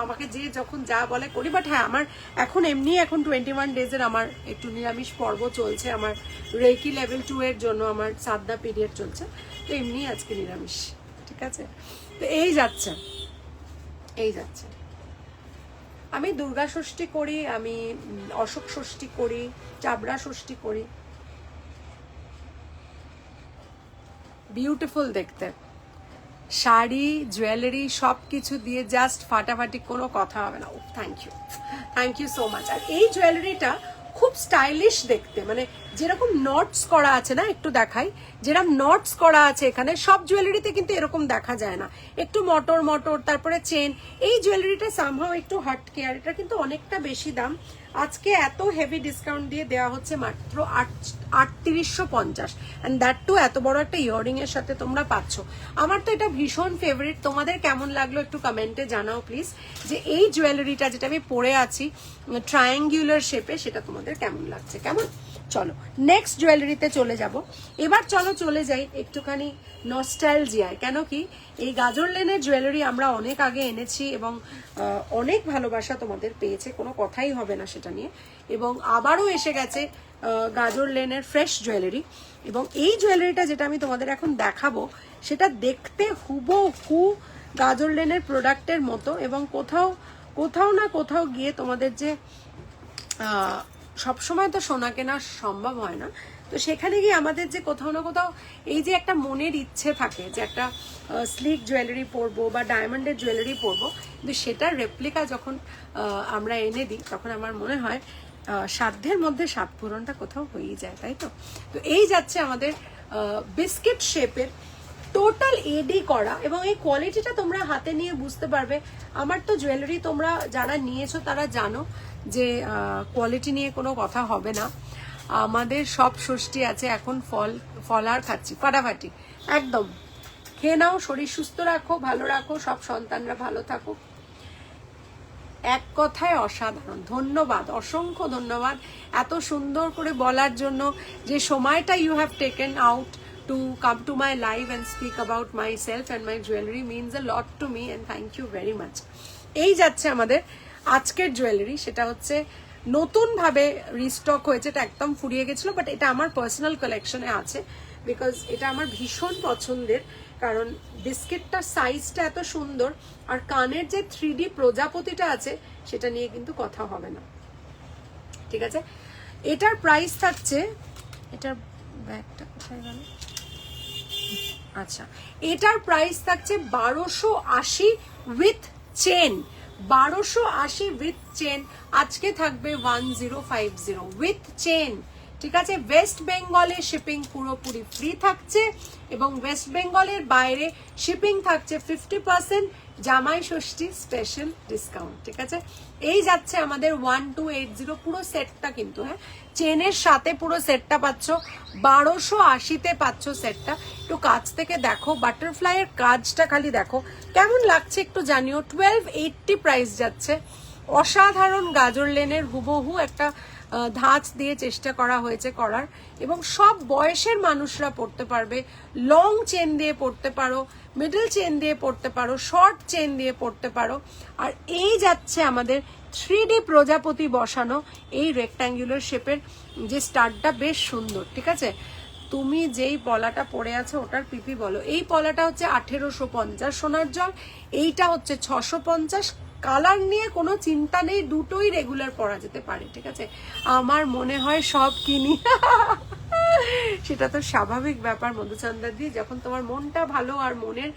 আমাকে যে যখন যা বলে করি। বাট হ্যাঁ, আমার এখন এমনি এখন 21 ডেজের আমার একটু নিরামিষ পর্ব চলছে, আমার রেকি লেভেল 2 এর জন্য আমার সাদা পিরিয়ড চলছে, তো এমনি আজকে নিরামিষ, ঠিক আছে? তো এই যাচ্ছে, এই যাচ্ছে। আমি দুর্গা ষষ্ঠী করি, আমি অশোক ষষ্ঠী করি, চাবড়া ষষ্ঠী করি। বিউটিফুল দেখতে, শাড়ি জুয়েলারি সব কিছু দিয়ে জাস্ট ফাটাফাটি, কোনো কথা হবে না। Thank you so much. আর এই জুয়েলারিটা খুব স্টাইলিশ দেখতে, মানে যেরকম নটস করা আছে না, একটু দেখাই, যেরকম নটস করা আছে এখানে, সব জুয়েলারিতে কিন্তু এরকম দেখা যায় না, একটু মটর মটর, তারপরে চেন। এই জুয়েলারিটা সামহাও একটু হাটকে, আর এটা কিন্তু অনেকটা বেশি দাম। আজকে এত হেভি ডিসকাউন্ট দিয়ে দেওয়া হচ্ছে মাত্র 3850, অ্যান্ড দ্যাট টু এত বড় একটা ইয়ারিং এর সাথে তোমরা পাচ্ছ। আমার তো এটা ভীষণ ফেভারিট। তোমাদের কেমন লাগলো একটু কমেন্টে জানাও প্লিজ, যে এই জুয়েলারিটা যেটা আমি পরে আছি ট্রায়াঙ্গুলার শেপে, সেটা তোমাদের কেমন লাগছে। কেমন? চলো নেক্সট জুয়েলারিতে চলে যাব। এবার চলে যাই একটুখানি নস্টালজিয়ায়। কেন কি এই গাজর লেনের জুয়েলারি আমরা অনেক আগে এনেছি, এবং অনেক ভালোবাসা তোমাদের পেয়েছে, কোনো কথাই হবে না সেটা নিয়ে। এবং আবারও এসে গেছে গাজর লেনের ফ্রেশ জুয়েলারি, এবং এই জুয়েলারিটা যেটা আমি তোমাদের এখন দেখাবো সেটা দেখতে হুবহু গাজর লেনের প্রোডাক্টের মতো, এবং কোথাও না কোথাও গিয়ে তোমাদের যে সবসময় তো সোনা কেনা সম্ভব হয় না, তো সেখানে গিয়ে আমাদের যে কোথাও না কোথাও এই যে একটা মনের ইচ্ছে থাকে যে একটা স্লিক জুয়েলারি পরবো বা ডায়মন্ডের জুয়েলারি পরবো, কিন্তু সেটার রেপ্লিকা যখন আমরা এনে দিই তখন আমার মনে হয় সাধ্যের মধ্যে স্বাদ পূরণটা কোথাও হয়েই যায়, তাই তো? তো এই যাচ্ছে আমাদের বিস্কিট শেপের টোটাল এডি করা, এবং এই কোয়ালিটিটা তোমরা হাতে নিয়ে বুঝতে পারবে। আমার তো জুয়েলারি তোমরা যারা নিয়েছো তারা জানো যে কোয়ালিটি নিয়ে কোনো কথা হবে না। আমাদের সব ষষ্ঠী আছে এখন, ফলার খাচ্ছি ফাটাফাটি, একদম খেয়ে নাও, শরীর সুস্থ রাখো, ভালো রাখো, সব সন্তানরা ভালো থাকুক। এক কথায় অসাধারণ। ধন্যবাদ, অসংখ্য ধন্যবাদ এত সুন্দর করে বলার জন্য, যে সময়টা you have taken out to come to my live and speak about myself and my jewelry means a lot to me and thank you very much. এই যাচ্ছে আমাদের আজকের জুয়েলারি, সেটা হচ্ছে নতুন ভাবে রিস্টক হয়েছে, এটা একদম ফুরিয়ে গেছিল, বাট এটা আমার পার্সোনাল কালেকশনে আছে বিকজ এটা আমার ভীষণ পছন্দের, কারণ বিস্কিটটার সাইজটা এত সুন্দর আর কানের যে 3D প্রজাপতিটা আছে সেটা নিয়ে কিন্তু কথা হবে না, ঠিক আছে? এটার প্রাইস থাকছে, এটার ব্যাগটা কোথায় গেল, আচ্ছা, এটার প্রাইস থাকছে 1280 উইথ চেন, 1280 উইথ চেন। আজকে থাকবে 1050 উইথ চেন, ঠিক আছে? ওয়েস্ট বেঙ্গলে শিপিং পুরোপুরি ফ্রি থাকছে এবং ওয়েস্ট বেঙ্গলের বাইরে শিপিং থাকছে 50%, জামাই ষষ্ঠী স্পেশাল ডিসকাউন্ট, ঠিক আছে? এই যাচ্ছে আমাদের 1280 পুরো সেটটা, কিন্তু হ্যাঁ চেনের সাথে পুরো সেটটা পাচ্ছ, 1280-তে পাচ্ছ সেটটা। একটু কাছ থেকে দেখো, বাটারফ্লাইয়ের কাজটা খালি দেখো কেমন লাগছে একটু জানিও। 1280 প্রাইস যাচ্ছে। অসাধারণ গাজর লেনের হুবহু একটা ধাঁচ দিয়ে চেষ্টা করা হয়েছে করার, এবং সব বয়সের মানুষরা পড়তে পারবে। লং চেন দিয়ে পড়তে পারো, মিডল চেন দিয়ে পড়তে পারো, শর্ট চেন দিয়ে পড়তে পারো। আর এই যাচ্ছে আমাদের 3D প্রজাপতি বসানো এই রেক্ট্যাঙ্গুলার শেপের যে স্টারটা, বেশ সুন্দর, ঠিক আছে? তুমি যেই পলাটা পরে আছো ওটার পিপি বলো। এই পলাটা হচ্ছে 1850 সোনার জল, এইটা হচ্ছে 650। কালার নিয়ে কোনো চিন্তা নেই, দুটোই রেগুলার পরা যেতে পারে, ঠিক আছে? আমার মনে হয় সব কিনি সেটা তো স্বাভাবিক ব্যাপার মধুচন্দ্রা দি, যখন তোমার মনটা ভালো আর মনের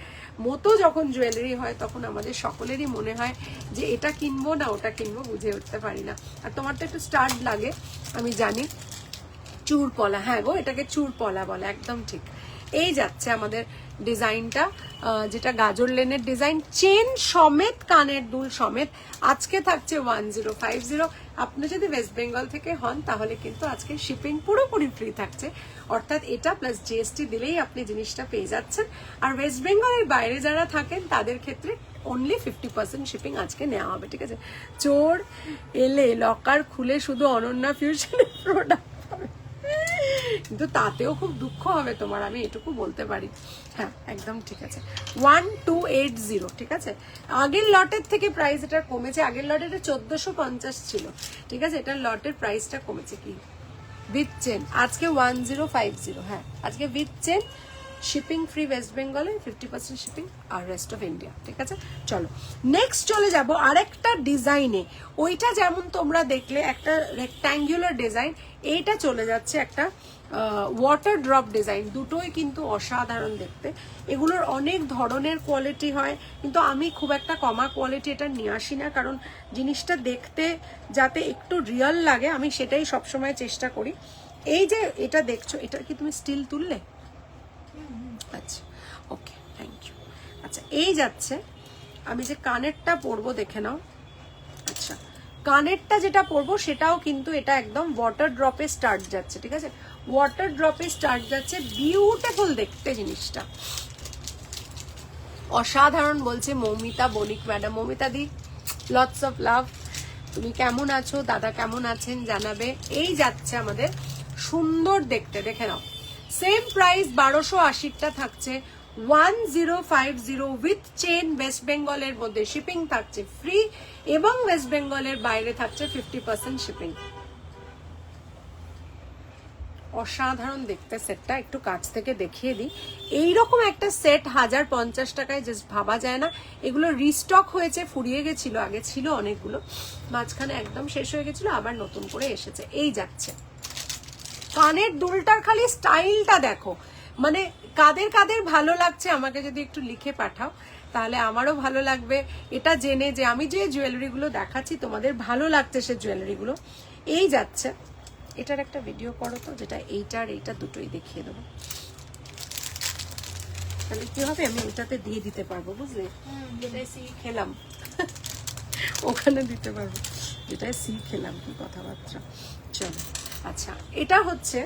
মতো যখন জুয়েলারি হয় তখন আমাদের সকলেরই মনে হয় যে এটা কিনবো না ওটা কিনবো, বুঝে উঠতে পারি না। আর তোমার তো একটু স্টার্ট লাগে আমি জানি, চুর পলা, হ্যাঁ গো এটাকে চুর পলা বলে, একদম ঠিক। এই যাচ্ছে আমাদের ডিজাইনটা, যেটা গাজর লেনের ডিজাইন, চেন সমেত, কানের দুল সমেত। আজকে থাকছে 1050। আপনি যদি ওয়েস্ট বেঙ্গল থেকে হন তাহলে কিন্তু আজকে শিপিং পুরোপুরি ফ্রি থাকছে, অর্থাৎ এটা প্লাস জিএসটি দিলেই আপনি জিনিসটা পেয়ে যাচ্ছেন। আর ওয়েস্ট বেঙ্গলের বাইরে যারা থাকেন তাদের ক্ষেত্রে অনলি 50% শিপিং আজকে নেওয়া হবে, ঠিক আছে? চোর এলে লকার খুলে শুধু অনন্যা ফিউশনের প্রোডাক্ট পাবে, কিন্তু তাতেও খুব দুঃখ হবে তোমার, আমি এটুকু বলতে পারি। হ্যাঁ একদম ঠিক আছে, 1280, ঠিক আছে? আগের লটের থেকে প্রাইস এটা কমেছে, আগের লটে এটা 1450 ছিল, ঠিক আছে? এটার লটের প্রাইসটা কমেছে কি উইথ চেন, আজকে 1050। হ্যাঁ আজকে with chain, shipping free West বেঙ্গলে, 50% শিপিং আর রেস্ট অফ ইন্ডিয়া, ঠিক আছে? চলো নেক্সট চলে যাব আরেকটা ডিজাইনে। ওইটা যেমন তোমরা দেখলে একটা রেক্ট্যাঙ্গুলার ডিজাইন, এইটা চলে যাচ্ছে একটা ওয়াটার ড্রপ ডিজাইন। দুটোই কিন্তু অসাধারণ দেখতে, এগুলোর অনেক ধরনের কোয়ালিটি হয়, কিন্তু আমি খুব একটা কমা কোয়ালিটি এটা নিয়ে আসি না, কারণ জিনিসটা দেখতে যাতে একটু রিয়েল লাগে আমি সেটাই সবসময় চেষ্টা করি। এই যে এটা দেখছো, এটা কি তুমি স্টিল তুললে? আচ্ছা ওকে, থ্যাংক ইউ। আচ্ছা এই যাচ্ছে, আমি যে কানেরটা পরবো দেখে নাও। আচ্ছা কানেরটা যেটা পরবো সেটাও কিন্তু এটা একদম ওয়াটার ড্রপে স্টার্ট যাচ্ছে, ঠিক আছে? ওয়াটার ড্রপে স্টার্ট যাচ্ছে, বিউটিফুল দেখতে জিনিসটা, অসাধারণ বলছে মৌমিতা বণিক ম্যাডাম। মৌমিতা দি লটস অফ লাভ, তুমি কেমন আছো, দাদা কেমন আছেন জানাবে। এই যাচ্ছে আমাদের সুন্দর দেখতে, দেখে নাও। সেম প্রাইস 1280টা থাকছে 1050 উইথ চেন। ওয়েস্ট বেঙ্গলের মধ্যে শিপিং থাকছে ফ্রি এবং ওয়েস্ট বেঙ্গলের বাইরে থাকছে 50% শিপিং। অসাধারণ দেখতে সেটটা, একটু কাছ থেকে দেখিয়ে দিই। এইরকম একটা সেট 1050 টাকায় জাস্ট ভাবা যায় না। এগুলো রিস্টক হয়েছে, ফুরিয়ে গেছিল, আগে ছিল অনেকগুলো, মাঝখানে একদম শেষ হয়ে গেছিল, আবার নতুন করে এসেছে। এই যাচ্ছে কানের দুলটার খালি স্টাইলটা দেখো, মানে কাদের কাদের ভালো লাগছে আমাকে যদি একটু লিখে পাঠাও তাহলে আমারও ভালো লাগবে এটা জেনে যে আমি যে জুয়েলারিগুলো দেখাচ্ছি তোমাদের ভালো লাগছে সে জুয়েলারিগুলো। এই যাচ্ছে, এটার একটা ভিডিও করো তো, যেটা এইটার এইটা দুটোই দেখিয়ে দেবো, তাহলে কি হবে আমি ওটাতে দিয়ে দিতে পারবো, বুঝলে? যেটাই সি খেলাম ওখানে দিতে পারবো, যেটাই সি খেলাম, কি কথাবার্তা। চলো, আচ্ছা এটা হচ্ছে,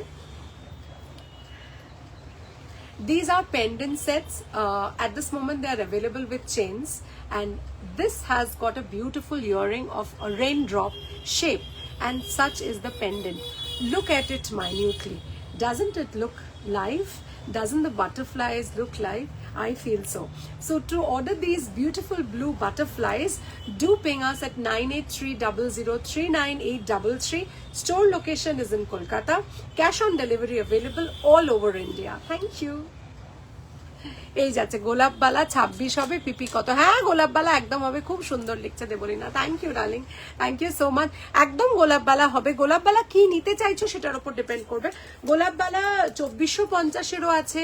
these are pendant sets. At this moment they are available with chains, and this has got a beautiful earring of a raindrop shape, and such is the pendant. Look at it minutely. Doesn't it look live? Doesn't the butterflies look live? I feel so. So to order these beautiful blue butterflies, do ping us at 9830039833. Store location is in Kolkata. Cash on delivery available all over India. Thank you. এই যাচ্ছে গোলাপবালা 26 হবে, পিপি কত? হ্যাঁ গোলাপবালা একদম হবে, খুব সুন্দর লিখছে Deblina, thank you darling, thank you so much. একদম গোলাপবালা হবে। গোলাপবালা কি নিতে চাইছো সেটার উপর ডিপেন্ড করবে। গোলাপবালা 2450-এরও আছে,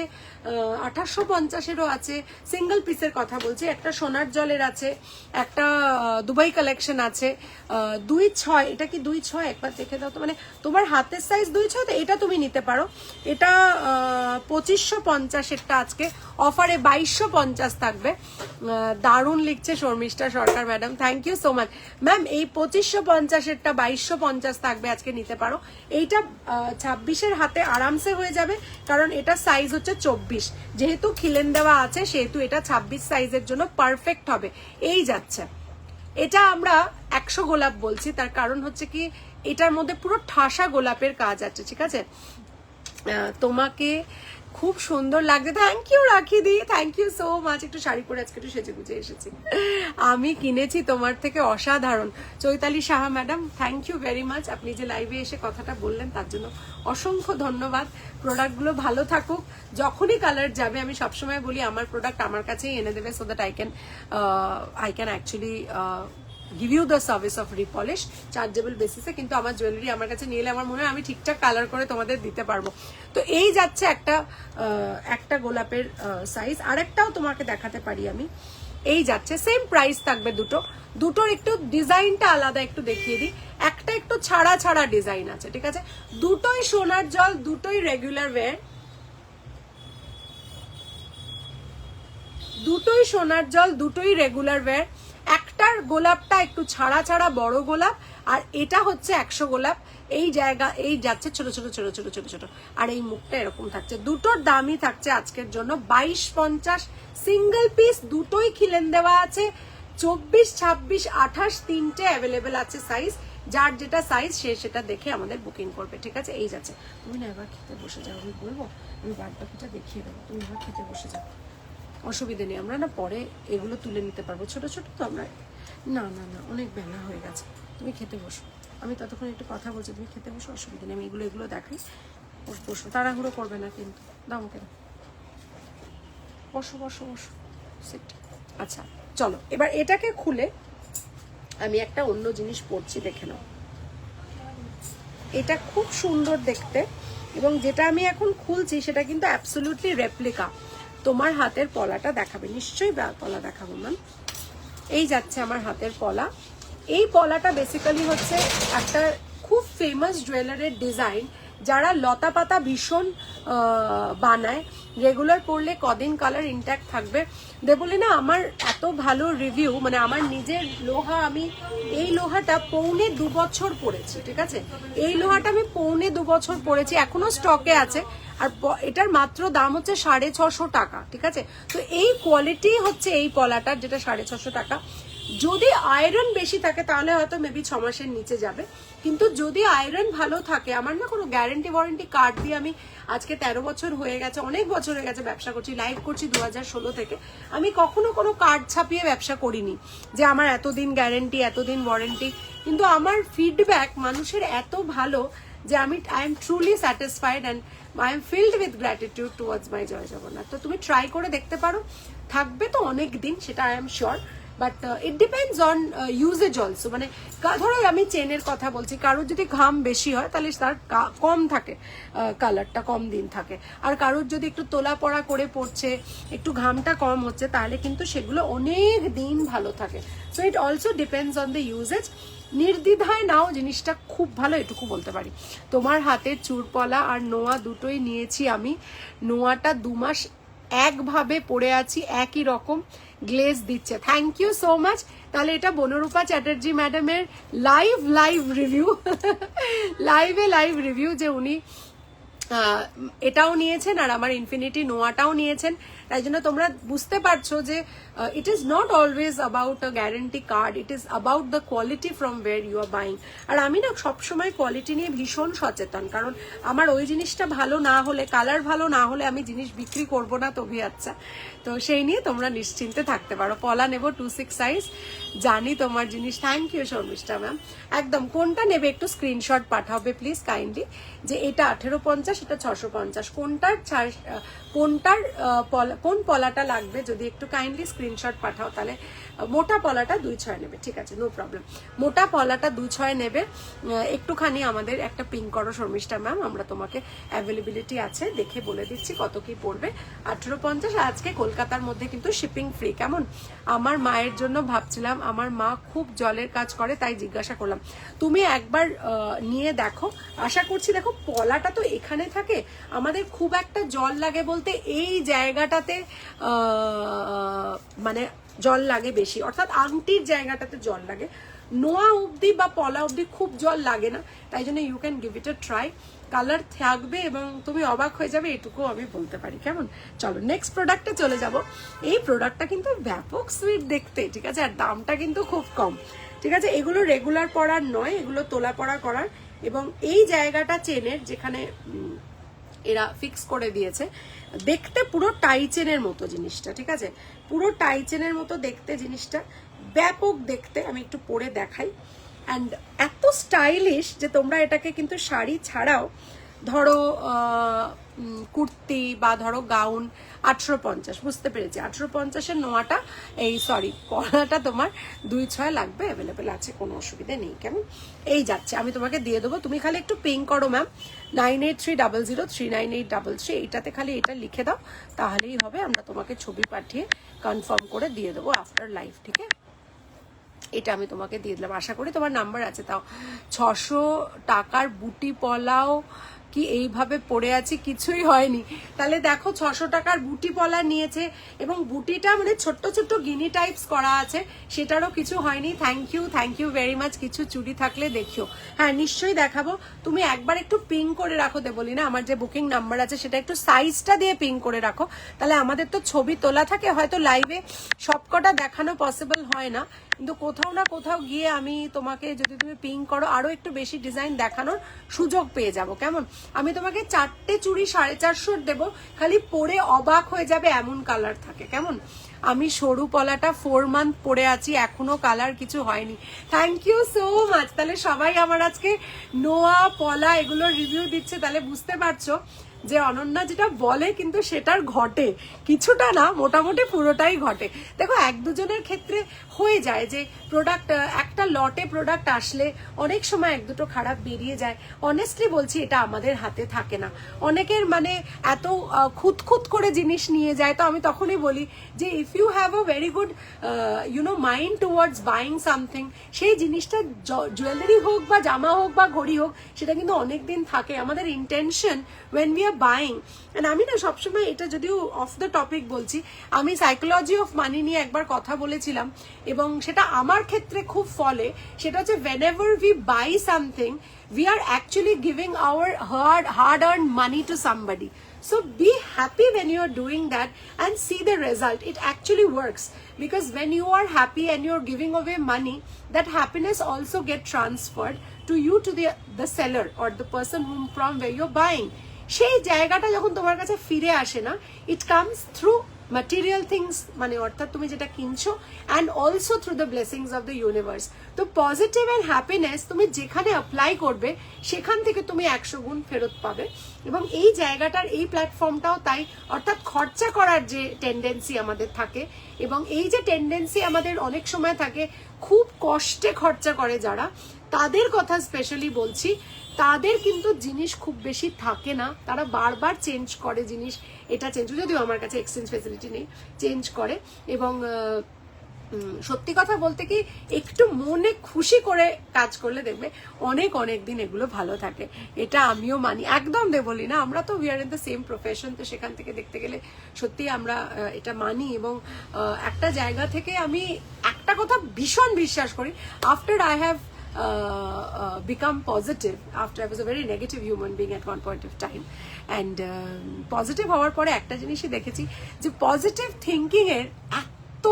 2850-এরও আছে, সিঙ্গেল পিসের কথা বলছি। একটা সোনার জলের আছে, একটা দুবাই কালেকশন আছে, 2.6, এটা কি 2.6 একবার দেখে দাও তো, মানে তোমার হাতের সাইজ 2.6, তো এটা তুমি নিতে পারো। এটা 2550-এরটা আজকে অফারে 2250 থাকবে। দারুণ লিখছে Sharmistha Sarkar madam, thank you so much ma'am. এই 2550-এরটা 2250 থাকবে, আজকে নিতে পারো। এইটা 26-এর হাতে আরামসে হয়ে যাবে, কারণ এটা সাইজ হচ্ছে 24, যেহেতু খিলেন দেওয়া আছে সেহেতু এটা 26 সাইজের জন্য পারফেক্ট হবে। এই যাচ্ছে, এটা আমরা 100 গোলাপ বলছি, তার কারণ হচ্ছে কি এটার মধ্যে পুরো ঠাসা গোলাপের কাজ আছে, ঠিক আছে? তোমাকে খুব সুন্দর লাগছে, থ্যাংক ইউ রাখি দি, থ্যাংক ইউ সো মাচ। একটু শাড়ি পরে আজকে একটু সেজে গুজে এসেছি। আমি কিনেছি তোমার থেকে অসাধারণ। Chaitali Saha madam, thank you very much. আপনি যে লাইভে এসে কথাটা বললেন তার জন্য অসংখ্য ধন্যবাদ। প্রোডাক্টগুলো ভালো থাকুক। যখনই কালার যাবে আমি সবসময় বলি আমার প্রোডাক্ট আমার কাছেই এনে দেবে, so that I can actually give you the service of repolish chargeable basis এ। কিন্তু আমার জুয়েলারি আমার কাছে নিয়ে এলে আমার মনে হয় আমি ঠিকঠাক কালার করে তোমাদের দিতে পারবো। তো এই যাচ্ছে একটা গোলাপের সাইজ। আরেকটাও তোমাকে দেখাতে পারি আমি। এই যাচ্ছে, সেম প্রাইস থাকবে দুটোর একটু ডিজাইনটা আলাদা, একটু দেখিয়ে দিই। একটা একটু ছাড়া ছাড়া ডিজাইন আছে, ঠিক আছে? দুটোই সোনার জল, দুটোই রেগুলার ওয়্যার, দুটোই সোনার জল, দুটোই রেগুলার ওয়্যার। একটার গোলাপটা একটু ছাড়া ছাড়া বড় গোলাপ, আর এটা হচ্ছে 100 গোলাপ। এই জায়গা এই যাচ্ছে ছোট ছোট ছোট ছোট ছোট ছোট, আর এই মুখটা এরকম থাকছে। দুটোর দামই থাকছে আজকের জন্য 2250 সিঙ্গেল পিস। দুটোই খিলেন দেওয়া আছে, 24, 26, 28 তিনটে অ্যাভেলেবেল আছে সাইজ। যার যেটা সাইজ সে সেটা দেখে আমাদের বুকিং করবে, ঠিক আছে? এই যাচ্ছে, তুমি না এবার খেতে বসে যাও, আমি বলবো, আমি বাদ বাকিটা দেখিয়ে দেবো, তুমি এবার খেতে বসে যাও, অসুবিধে নেই। আমরা না পরে এগুলো তুলে নিতে পারবো, ছোট ছোট তো আমরা। না না না, অনেক বেলা হয়ে গেছে, তুমি খেতে বসো। আমি ততক্ষণ একটু কথা বলছি, তুমি খেতে বসো, অসুবিধা নেই। আমি এগুলো দেখাই, বসো, তাড়াহুড়ো করবে না কিন্তু। দাও আমাকে দাও, বসো বসো বসো, সিট। আচ্ছা চলো, এবার এটাকে খুলে আমি একটা অন্য জিনিস পরছি, দেখে নাও। এটা খুব সুন্দর দেখতে, এবং যেটা আমি এখন খুলছি সেটা কিন্তু অ্যাবসলিউটলি রেপ্লিকা। তোমার হাতের পলাটা দেখাবে, নিশ্চয়ই পলা দেখাবো ম্যাম। এই যাচ্ছে আমার হাতের পলা। এই পলাটা বেসিক্যালি হচ্ছে একটা খুব ফেমাস জুয়েলারের ডিজাইন, যারা লতা পাতা ভীষণ বানায়, রেগুলার পরলে কদিন কালার ইনট্যাক্ট থাকবে। বলি না আমার এত ভালো রিভিউ, মানে আমার নিজের লোহা, আমি এই লোহাটা 1.25 বছর পরেছি, ঠিক আছে? এই লোহাটা আমি 1.25 বছর পরেছি, এখনো স্টকে আছে। আর এটার মাত্র দাম হচ্ছে 650 টাকা, ঠিক আছে? তো এই কোয়ালিটি হচ্ছে এই পলাটার, যেটা 650 টাকা। যদি আয়রন বেশি থাকে তাহলে হয়তো মেবি 6 মাসের নিচে যাবে, কিন্তু যদি আয়রন ভালো থাকে, আমার না কোনো গ্যারেন্টি ওয়ারেন্টি কার্ড দিয়ে আমি আজকে 13 বছর হয়ে গেছে, অনেক বছর হয়ে গেছে ব্যবসা করছি, লাইভ করছি 2016 থেকে। আমি কখনো কোনো কার্ড ছাপিয়ে ব্যবসা করিনি যে আমার এতদিন গ্যারেন্টি, এতদিন ওয়ারেন্টি। কিন্তু আমার ফিডব্যাক মানুষের এত ভালো যে I am truly satisfied and I am filled with gratitude towards my জয় জগন্নাথ। তো তুমি ট্রাই করে দেখতে পারো, থাকবে তো অনেক দিন, সেটা I am sure. But it depends on uses also. মানে ধরো আমি চেনের কথা বলছি, কারোর যদি ঘাম বেশি হয় তাহলে তার কম থাকে, কালারটা কম দিন থাকে। আর কারোর যদি একটু তোলা পড়া করে পড়ছে, একটু ঘামটা কম হচ্ছে, তাহলে কিন্তু সেগুলো অনেক দিন ভালো থাকে। So it also depends on the uses. নির্দ্বিধায় নাও, জিনিসটা খুব ভালো, এটুকু বলতে পারি। তোমার হাতের চুরপলা আর নোয়া দুটোই নিয়েছি আমি। নোয়াটা 2 মাস একভাবে পড়ে আছি, একই রকম গ্লেজ দিচ্ছে। Thank you so much. তাহলে এটা বনরূপা চ্যাটার্জি ম্যাডামের লাইভ রিভিউ, লাইভ রিভিউ যে উনি এটাও নিয়েছেন আর আমার ইনফিনিটি নোয়াটাও নিয়েছেন। তাই জন্য তোমরা বুঝতে পারছো যে it is not always about a guarantee card, it is about the quality from where you are buying. আর আমি না সবসময় কোয়ালিটি নিয়ে ভীষণ সচেতন, কারণ আমার ওই জিনিসটা ভালো না হলে, কালার ভালো না হলে আমি জিনিস বিক্রি করব না, তবে আচ্ছা। তো সেই নিয়ে তোমরা নিশ্চিন্তে থাকতে পারো। পলা নেব 2-6 সাইজ, জানি তোমার জিনিস। Thank you Sharmistha ma'am. একদম কোনটা নেবে একটু স্ক্রিনশট পাঠাবে প্লিজ কাইন্ডলি, যে এটা 1850, এটা 650, কোনটার কোন পলাটা লাগবে যদি একটু কাইন্ডলি স্ক্রিনশট পাঠাও। তাহলে মোটা পলাটা 2-6 নেবে, ঠিক আছে, নো প্রবলেম। মোটা পলাটা 2-6 নেবে। একটুখানি আমাদের একটা পিং করো শর্মিষ্ঠা ম্যাম, আমরা তোমাকে অ্যাভেলেবিলিটি আছে দেখে বলে দিচ্ছি কত কি পড়বে। 1850। আজকে কলকাতার মধ্যে কিন্তু শিপিং ফ্রি। কেমন? আমার মায়ের জন্য ভাবছিলাম, আমার মা খুব জলের কাজ করে, তাই জিজ্ঞাসা করলাম। তুমি একবার নিয়ে দেখো, আশা করছি। দেখো পলাটা তো এখানে থাকে, আমাদের খুব একটা জল লাগে বলতে এই জায়গাটাতে মানে জল লাগে বেশি, অর্থাৎ আংটির জায়গাটাতে জল লাগে। নোয়া অবধি বা পলা অবধি খুব জল লাগে না, তাই জন্য you can give it a try. Colour থাকবে এবং তুমি অবাক হয়ে যাবে, এটুকু আমি বলতে পারি। কেমন? চলো নেক্সট প্রোডাক্টে চলে যাব। এই প্রোডাক্টটা কিন্তু ব্যাপক সুইট দেখতে, ঠিক আছে, আর দামটা কিন্তু খুব কম, ঠিক আছে। এগুলো রেগুলার পরার নয়, এগুলো তোলা পড়া করার। এবং এই জায়গাটা চেনের যেখানে এরা ফিক্স করে দিয়েছে, দেখতে পুরো টাই চেনের মতো জিনিসটা, ঠিক আছে, পুরো টাই চেনের মতো দেখতে জিনিসটা, ব্যাপক দেখতে। আমি একটু পরে দেখাই। অ্যান্ড এত স্টাইলিশ যে তোমরা এটাকে কিন্তু শাড়ি ছাড়াও, ধরো কুর্তি বা ধরো গাউন, 1850, বুঝতে পেরেছি। 1850-এর নোয়াটা, এই সরি পলাটা তোমার 2-6 লাগবে, অ্যাভেলেবেল আছে, কোনো অসুবিধা নেই। কেমন? এই যাচ্ছে, আমি তোমাকে দিয়ে দেবো। তুমি খালি একটু পিং করো ম্যাম, 9830039833, এইটাতে খালি এটা লিখে দাও, তাহলেই হবে। আমরা তোমাকে ছবি পাঠিয়ে কনফার্ম করে দিয়ে দেবো আফটার লাইভ, ঠিক আছে। এটা আমি তোমাকে দিয়ে দিলাম, আশা করি তোমার নাম্বার আছে। তাও 600 টাকার বুটি পলাও কি এইভাবে পড়ে আছি, কিছুই হয়নি। তাহলে দেখো 600 টাকার বুটি পলা নিয়েছে, এবং বুটিটা মানে ছোট্ট ছোট্ট গিনি টাইপস করা আছে, সেটারও কিছু হয়নি। Thank you very much. কিছু চুড়ি থাকলে দেখিও। হ্যাঁ নিশ্চয়ই দেখাবো। তুমি একবার একটু পিং করে রাখো দেবলি না, আমার যে বুকিং নাম্বার আছে সেটা একটু সাইজটা দিয়ে পিং করে রাখো, তাহলে আমাদের তো ছবি তোলা থাকে, হয়তো লাইভে সবকটা দেখানো পসিবল হয় না, কিন্তু কোথাও না কোথাও গিয়ে আমি তোমাকে, যদি তুমি পিং করো, আরো একটু বেশি ডিজাইন দেখানোর সুযোগ পেয়ে যাব। কেমন? আমি তোমাকে 4টে চুড়ি 450 দেবো, খালি পরে অবাক হয়ে যাবে এমন কালার থাকে। কেমন? আমি সরু পলাটা 4 মান্থ পরে আছি, এখনো কালার কিছু হয়নি। Thank you so much. তাহলে সবাই আমার আজকে নোয়া পলা এগুলোর রিভিউ দিচ্ছে, তাহলে বুঝতে পারছো যে অনন্যা যেটা বলে কিন্তু সেটার ঘটে, কিছুটা না, মোটামুটি পুরোটাই ঘটে। দেখো 1-2 জনের ক্ষেত্রে হয়ে যায় যে প্রোডাক্ট, একটা লটে প্রোডাক্ট আসলে অনেক সময় 1-2টো খারাপ বেরিয়ে যায়। অনেস্টলি বলছি, এটা আমাদের হাতে থাকে না। অনেকের মানে এত খুঁত করে জিনিস নিয়ে যায়, তো আমি তখনই বলি যে if you have a very good mind towards buying something, সেই জিনিসটা জুয়েলারি হোক বা জামা হোক বা ঘড়ি হোক, সেটা কিন্তু অনেকদিন থাকে। আমাদের intention when we are buying, and আমি না সবসময়, এটা যদিও অফ দ্য টপিক বলছি, আমি সাইকোলজি অফ মানি নিয়ে একবার কথা বলেছিলাম, এবং সেটা আমার ক্ষেত্রে খুব ফলে। সেটা হচ্ছে whenever we buy something, we are actually giving our hard earned money to somebody. So be happy when you are doing that and see the result. It actually works, because when you are happy and you're giving away money, that happiness also get transferred to you, to the seller or the person from where you're buying. সেই জায়গাটা যখন তোমার কাছে ফিরে আসে না, it comes through material things মানে অর্থাৎ তুমি যেটা কিনছো, and also through the blessings of the universe. তো পজিটিভ অ্যান্ড হ্যাপিনেস তুমি যেখানে অ্যাপ্লাই করবে সেখান থেকে তুমি 100 গুণ ফেরত পাবে। এবং এই জায়গাটার এই প্ল্যাটফর্মটাও তাই, অর্থাৎ খরচা করার যে টেন্ডেন্সি আমাদের থাকে, এবং এই যে টেন্ডেন্সি আমাদের অনেক সময় থাকে খুব কষ্টে খরচা করে যারা, তাদের কথা স্পেশালি বলছি, তাদের কিন্তু জিনিস খুব বেশি থাকে না, তারা বারবার চেঞ্জ করে জিনিস, এটা চেঞ্জ, যদিও আমার কাছে এক্সচেঞ্জ ফেসিলিটি নেই, চেঞ্জ করে। এবং সত্যি কথা বলতে কি একটু মনে খুশি করে কাজ করলে দেখবে অনেক অনেক দিন এগুলো ভালো থাকে, এটা আমিও মানি, একদম বলি না, আমরা তো we are in the same profession, তো সেখান থেকে দেখতে গেলে সত্যি আমরা এটা মানি। এবং একটা জায়গা থেকে আমি একটা কথা ভীষণ বিশ্বাস করি, after I have become positive, after I was a very negative human being at one point of time, and positive হওয়ার পরে একটা জিনিসই দেখেছি যে পজিটিভ থিঙ্কিং এর এত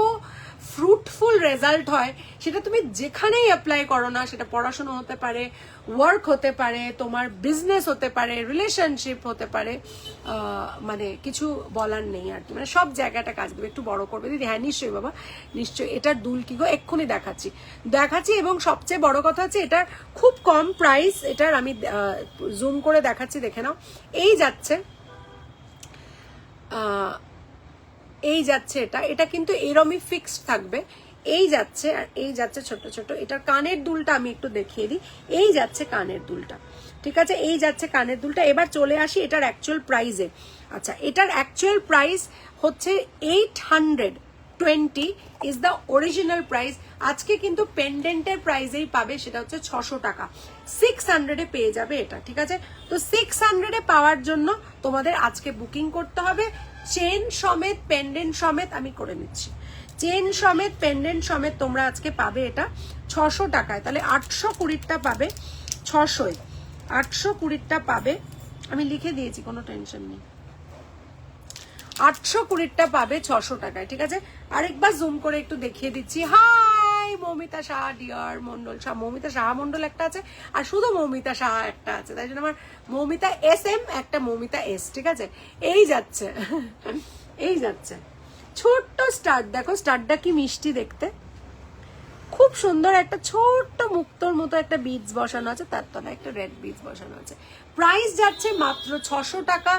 ফ্রুটফুল রেজাল্ট হয়, সেটা তুমি যেখানেই অ্যাপ্লাই করো না, সেটা পড়াশোনা হতে পারে, ওয়ার্ক হতে পারে, তোমার বিজনেস হতে পারে, রিলেশনশিপ হতে পারে, মানে কিছু বলার নেই আর কি, মানে সব জায়গাটা কাজ দেবে। একটু বড় করবে দিদি? হ্যাঁ নিশ্চয়ই বাবা, নিশ্চয়ই। এটার দুল কি গো? এক্ষুনি দেখাচ্ছি। এবং সবচেয়ে বড় কথা হচ্ছে এটার খুব কম প্রাইস, এটার আমি জুম করে দেখাচ্ছি, দেখে নাও। এই যাচ্ছে এটা কিন্তু এরমই ফিক্সড থাকবে, এই যাচ্ছে আর এই যাচ্ছে ছোট ছোট। এটার কানের দুলটা আমি একটু দেখিয়ে দিই, এই যাচ্ছে কানের দুলটা, ঠিক আছে, এই যাচ্ছে কানের দুলটা। এবার চলে আসি এটার অ্যাকচুয়াল প্রাইসে। আচ্ছা, এটার অ্যাকচুয়াল প্রাইস হচ্ছে 820 ইজ দ্য অরিজিনাল প্রাইস। আজকে কিন্তু পেন্ডেন্টের প্রাইসেই পাবে, সেটা হচ্ছে 600 টাকা, 600-এ পেয়ে যাবে এটা, ঠিক আছে। তো 600-এ পাওয়ার জন্য তোমাদের আজকে বুকিং করতে হবে, চেন সমেত পেন্ডেন্ট সমেত আমি করে নিচ্ছি, চেন সমেত পেন্ডেন্ট সমেত তোমরা আজকে পাবে এটা 600 টাকায়। তাহলে 820টা পাবে 600-এ, 820টা পাবে, আমি লিখে দিয়েছি, কোনো টেনশন নেই, 820টা পাবে 600 টাকায়, ঠিক আছে। আরেকবার জুম করে একটু দেখিয়ে দিচ্ছি। হাই মৌমিতা সাহা ডিয়ার মন্ডল, মৌমিতা সাহা মন্ডল একটা আছে, আর শুধু মৌমিতা সাহা একটা আছে, তাই জন্য আমার মৌমিতা SM একটা মৌমিতা S, ঠিক আছে। এই যাচ্ছে এই যাচ্ছে ছোট্ট স্টার্ট, দেখো স্টার্টটা কি মিষ্টি দেখতে, খুব সুন্দর একটা ছোট্ট মুক্তোর মতো একটা বিটস বসানো আছে, তার তলায় একটা রেড বিটস বসানো আছে। প্রাইস যাচ্ছে মাত্র 600 টাকা,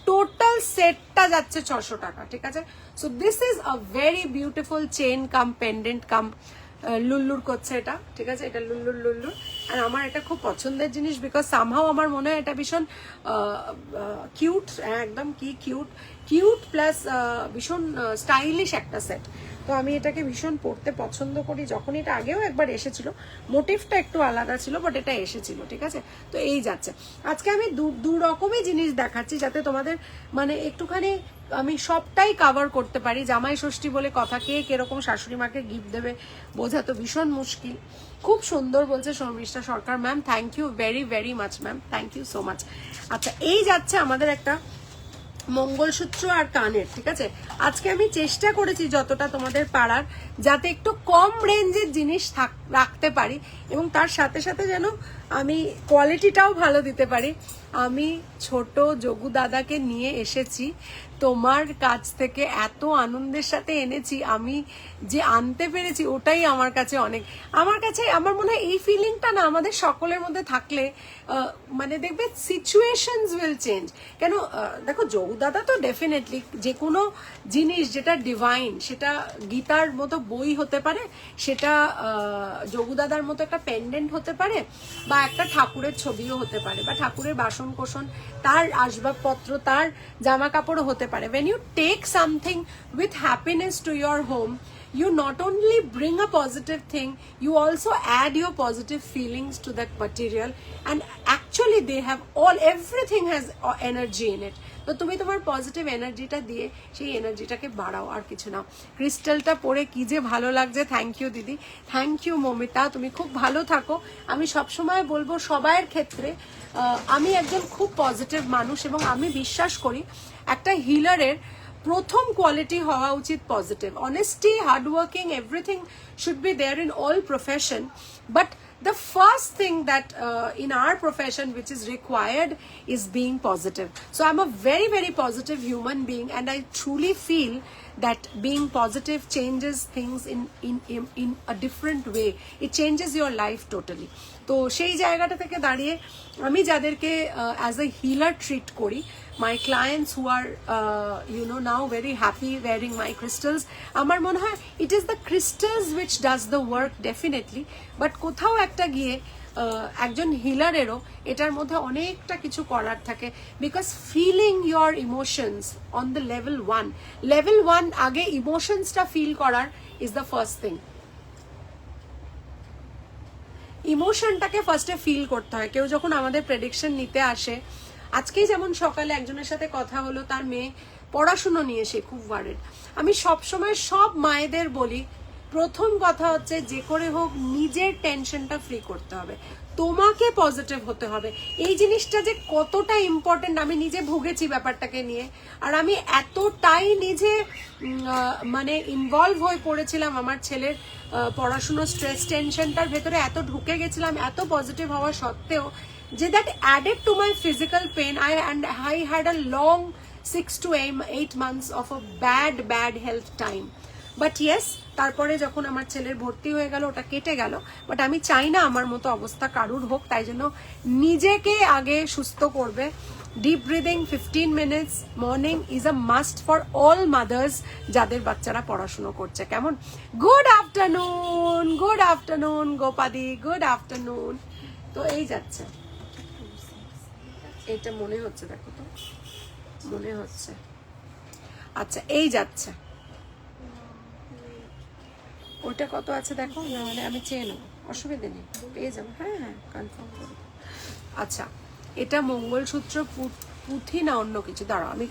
টোটাল সেটটা যাচ্ছে 600 টাকা, ঠিক আছে। So this is a very beautiful chain cum pendant cum লুল্লুর করছে এটা, ঠিক আছে, এটা লুল্লুর। আর আমার এটা খুব পছন্দের জিনিস, বিকজ সামহাও আমার মনে হয় এটা ভীষণ কিউট, একদম কি কিউট প্লাস ভীষণ স্টাইলিশ একটা সেট। তো আমি এটাকে ভীষণ পড়তে পছন্দ করি, যখন এটা আগেও একবার এসেছিল, মোটিভটা একটু আলাদা ছিল, বাট এটা এসেছিল, ঠিক আছে। তো এই যাচ্ছে, আজকে আমি দু রকমই জিনিস দেখাচ্ছি যাতে তোমাদের মানে একটুখানি আমি সবটাই কভার করতে পারি। জামাই ষষ্ঠী বলে কথা, কে কিরকম শাশুড়ি মাকে গিফট দেবে বোঝা তো ভীষণ মুশকিল। খুব সুন্দর বলছে Sharmistha Sarkar ma'am, thank you very very much ma'am, thank you so much. আচ্ছা, এই যাচ্ছে আমাদের একটা মঙ্গলসূত্র আর কানের, ঠিক আছে। আজকে আমি চেষ্টা করেছি যতটা তোমাদের পারার, যাতে একটু কম রেঞ্জের জিনিস রাখতে পারি, এবং তার সাথে সাথে যেন আমি কোয়ালিটিটাও ভালো দিতে পারি। আমি ছোট যোগু দাদাকে নিয়ে এসেছি তোমার কাছ থেকে, এত আনন্দের সাথে এনেছি, আমি যে আনতে পেরেছি ওটাই আমার কাছে অনেক। আমার মনে হয় এই ফিলিংটা না আমাদের সকলের মধ্যে থাকলে মানে দেখবে সিচুয়েশনস উইল চেঞ্জ। কেন দেখো, যোগু দাদা তো ডেফিনেটলি যে কোনো জিনিস যেটা ডিভাইন, সেটা গীতার মতো বই হতে পারে, সেটা যোগু দাদার মতো একটা পেন্ডেন্ট হতে পারে, বা একটা ঠাকুরের ছবিও হতে পারে, বা ঠাকুরের বাসন কোসন, তার আসবাবপত্র, তার জামা কাপড়ও হতে পারে। when you take something with happiness to your home, you not only bring a positive thing, you also add your positive feelings to that material, and actually they have everything has energy in it. তো তুমি তোমার positive এনার্জিটা দিয়ে সেই এনার্জিটাকে বাড়াও, আর কিছু না। ক্রিস্টালটা পরে কি যে ভালো লাগছে, থ্যাংক ইউ দিদি, থ্যাংক ইউ মমিতা, তুমি খুব ভালো থাকো। আমি সবসময় বলবো সবাইয়ের ক্ষেত্রে, আমি একজন খুব পজিটিভ মানুষ, এবং আমি বিশ্বাস করি একটা হিলারের প্রথম কোয়ালিটি হওয়া উচিত positive. Honesty, hardworking, everything should be there in all profession, but the first thing that in our profession which is required is being positive. So I'm a very, very positive human being, and I truly feel that being positive changes things in a different way. It changes your life totally. তো সেই জায়গাটা থেকে দাঁড়িয়ে আমি যাদেরকে as a Hilaire treat করি, my clients who are now very happy wearing my crystals, আমার মনে হয় it is the crystals which does the work definitely, but কোথাও একটা গিয়ে একজন হিলারেরও এটার মধ্যে অনেকটা কিছু করার থাকে, because feeling your emotions on the level one আগে ইমোশনসটা ফিল করার ইজ দ্য ফার্স্ট থিং। ইমোশনটাকে ফার্স্টে ফিল করতে হয়। কেউ যখন আমাদের প্রেডিকশন নিতে আসে, আজকেই যেমন সকালে একজনের সাথে কথা হলো, তার মেয়ে পড়াশুনো নিয়ে সে খুব ওয়ারিড। আমি সবসময় সব মায়েদের বলি, প্রথম কথা হচ্ছে যে করে হোক নিজের টেনশনটা ফ্রি করতে হবে, তোমাকে পজিটিভ হতে হবে। এই জিনিসটা যে কতটা ইম্পর্টেন্ট আমি নিজে ভুগেছি ব্যাপারটাকে নিয়ে, আর আমি এতটাই নিজে মানে ইনভলভ হয়ে পড়েছিলাম আমার ছেলের পড়াশুনোর স্ট্রেস টেনশনটার ভেতরে, এত ঢুকে গেছিলাম এত পজিটিভ হওয়া সত্ত্বেও, যে that added to my physical pain. I had a long 6 to 8 months of a bad health time. But yes, তারপরে যখন আমার ছেলের ভর্তি হয়ে গেল ওটা কেটে গেল। বাট আমি চাই না আমার মতো অবস্থা কারুর হোক, তাই জন্য নিজেকে আগে সুস্থ করবে। Deep breathing 15 minutes morning is a must for all mothers যাদের বাচ্চারা পড়াশুনো করছে। কেমন? গুড আফটারনুন গোপাদি, গুড আফটারনুন। তো এই যাচ্ছে, এটা মনে হচ্ছে, দেখো তো মনে হচ্ছে। আচ্ছা, এই যাচ্ছে, ওইটা কত আছে দেখো, নাহলে আমি চেয়ে নেবো, অসুবিধা নেই, পেয়ে যাবো। হ্যাঁ কনফার্ম করবো। আচ্ছা, এটা মঙ্গলসূত্র পুঁথি না অন্য কিছু? দাঁড়াও আমি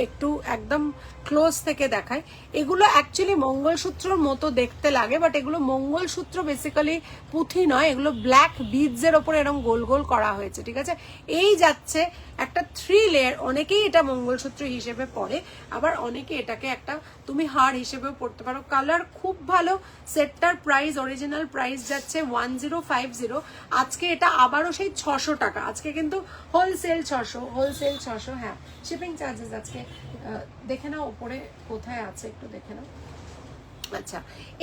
একটু একদম ক্লোজ থেকে দেখাই। এগুলো অ্যাকচুয়ালি মঙ্গলসূত্রর মতো দেখতে লাগে, বাট এগুলো মঙ্গলসূত্র বেসিক্যালি পুঁথি নয়, এগুলো ব্ল্যাক বিডসের ওপরে এরকম গোল গোল করা হয়েছে, ঠিক আছে? এই যাচ্ছে একটা 3 লেয়ার। অনেকেই এটা মঙ্গলসূত্র হিসেবে পরে, আবার অনেকে এটাকে একটা তুমি হার হিসেবেও পড়তে পারো। কালার খুব ভালো। সেটটার প্রাইস, অরিজিনাল প্রাইস যাচ্ছে 1050। আজকে এটা আবারও সেই 600 টাকা। আজকে কিন্তু হোলসেল 600, হ্যাঁ। শিপিং চার্জেস আজকে দেখে নাও ওপরে কোথায় আছে, একটু দেখে নাও। আচ্ছা,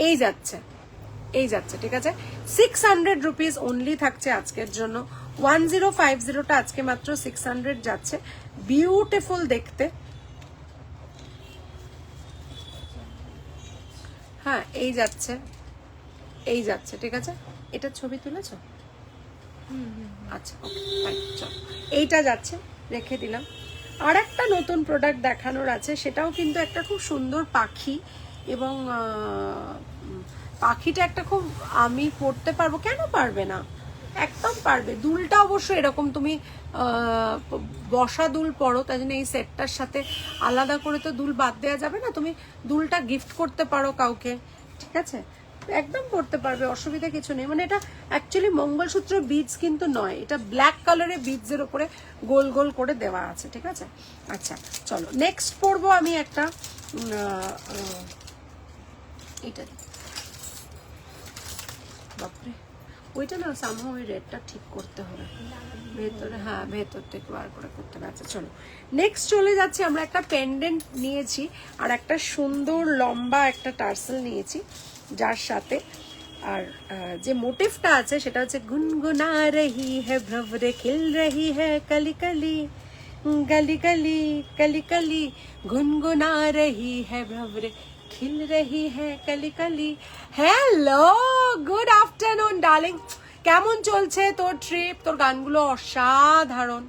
এই যাচ্ছে, ঠিক আছে? 600 রুপিস অনলি থাকছে আজকের জন্য। 1050টা আজকে মাত্র 600 যাচ্ছে। বিউটিফুল দেখতে। হ্যাঁ, এই যাচ্ছে, ঠিক আছে? এটা ছবি তুলেছো? আচ্ছা, ওকে, চলো। এইটা যাচ্ছে, রেখে দিলাম। আর একটা নতুন প্রোডাক্ট দেখানোর আছে, সেটাও কিন্তু একটা খুব সুন্দর পাখি, এবং পাখিটা একটা খুব, আমি পড়তে পারবো, কেন পারবে না, একদম পারবে। দুলটা অবশ্য এরকম তুমি বসা দুল পরো, তাই জন্য এই সেটটার সাথে আলাদা করে তো দুল বাদ দেওয়া যাবে না। তুমি দুলটা গিফট করতে পারো কাউকে, ঠিক আছে? একদম পড়তে পারবে, অসুবিধা কিছু নেই। মানে এটা অ্যাকচুয়ালি মঙ্গলসূত্র বিডস কিন্তু নয়, এটা ব্ল্যাক কালারের বিডসের উপরে গোল গোল করে দেওয়া আছে, ঠিক আছে? আচ্ছা, চলো নেক্সট পড়বো আমি একটা, এটা বাপরে, ওইটা না সামহাও ওই রেডটা ঠিক করতে হবে ভেতরে, হ্যাঁ ভেতর থেকে বার করে করতে হবে। আচ্ছা চলো নেক্সট চলে যাচ্ছে। আমরা একটা পেন্ডেন্ট নিয়েছি আর একটা সুন্দর লম্বা একটা টার্সেল নিয়েছি, যার সাথে আর যে মোটিভটা আছে সেটা হচ্ছে গুনগুনা রহি হ্যায় ভ্রবরে খিল রহি হ্যায় কলি কলি গলি গলি কলি কলি গুনগুনা রহি হ্যায় ভ্রবরে খিল রহি হ্যায় কলি কলি। হ্যালো, গুড আফটারনুন ডার্লিং, কেমন চলছে তোর ট্রিপ? তোর গানগুলো অসাধারণ,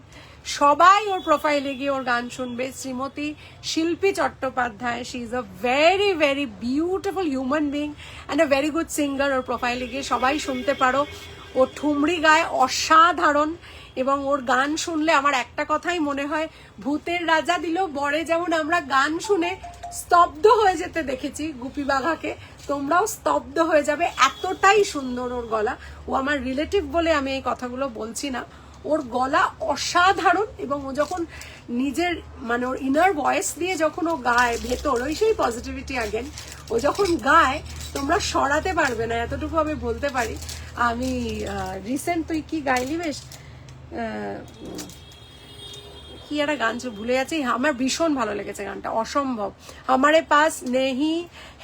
সবাই ওর প্রোফাইলে গিয়ে ওর গান শুনবে। Shrimati Shilpi Chattopadhyay, she is a very very beautiful human being and a very good singer. ওর প্রোফাইলে গিয়ে সবাই শুনতে পারো। ও ঠুমরি গায় অসাধারণ, এবং ওর গান শুনলে আমার একটা কথাই মনে হয়, ভূতের রাজা দিল বরে যেমন আমরা গান শুনে স্তব্ধ হয়ে যেতে দেখেছি গুপি বাঘাকে, তোমরাও স্তব্ধ হয়ে যাবে, এতটাই সুন্দর ওর গলা। ও আমার রিলেটিভ বলে আমি এই কথাগুলো বলছি না, ওর গলা অসাধারণ। এবং ও যখন নিজের মানে ওর ইনার ভয়েস দিয়ে যখন ও গায় ভেতর, ওই সেই পজিটিভিটি আগেন, ও যখন গায় তোমরা সরাতে পারবে না, এতটুকু আমি বলতে পারি। আমি রিসেন্ট তুই কি গাইলি বেশ কি একটা গান ভুলে যাচ্ছি, আমার ভীষণ ভালো লেগেছে গানটা, অসম্ভব। আমারে পাস নেহি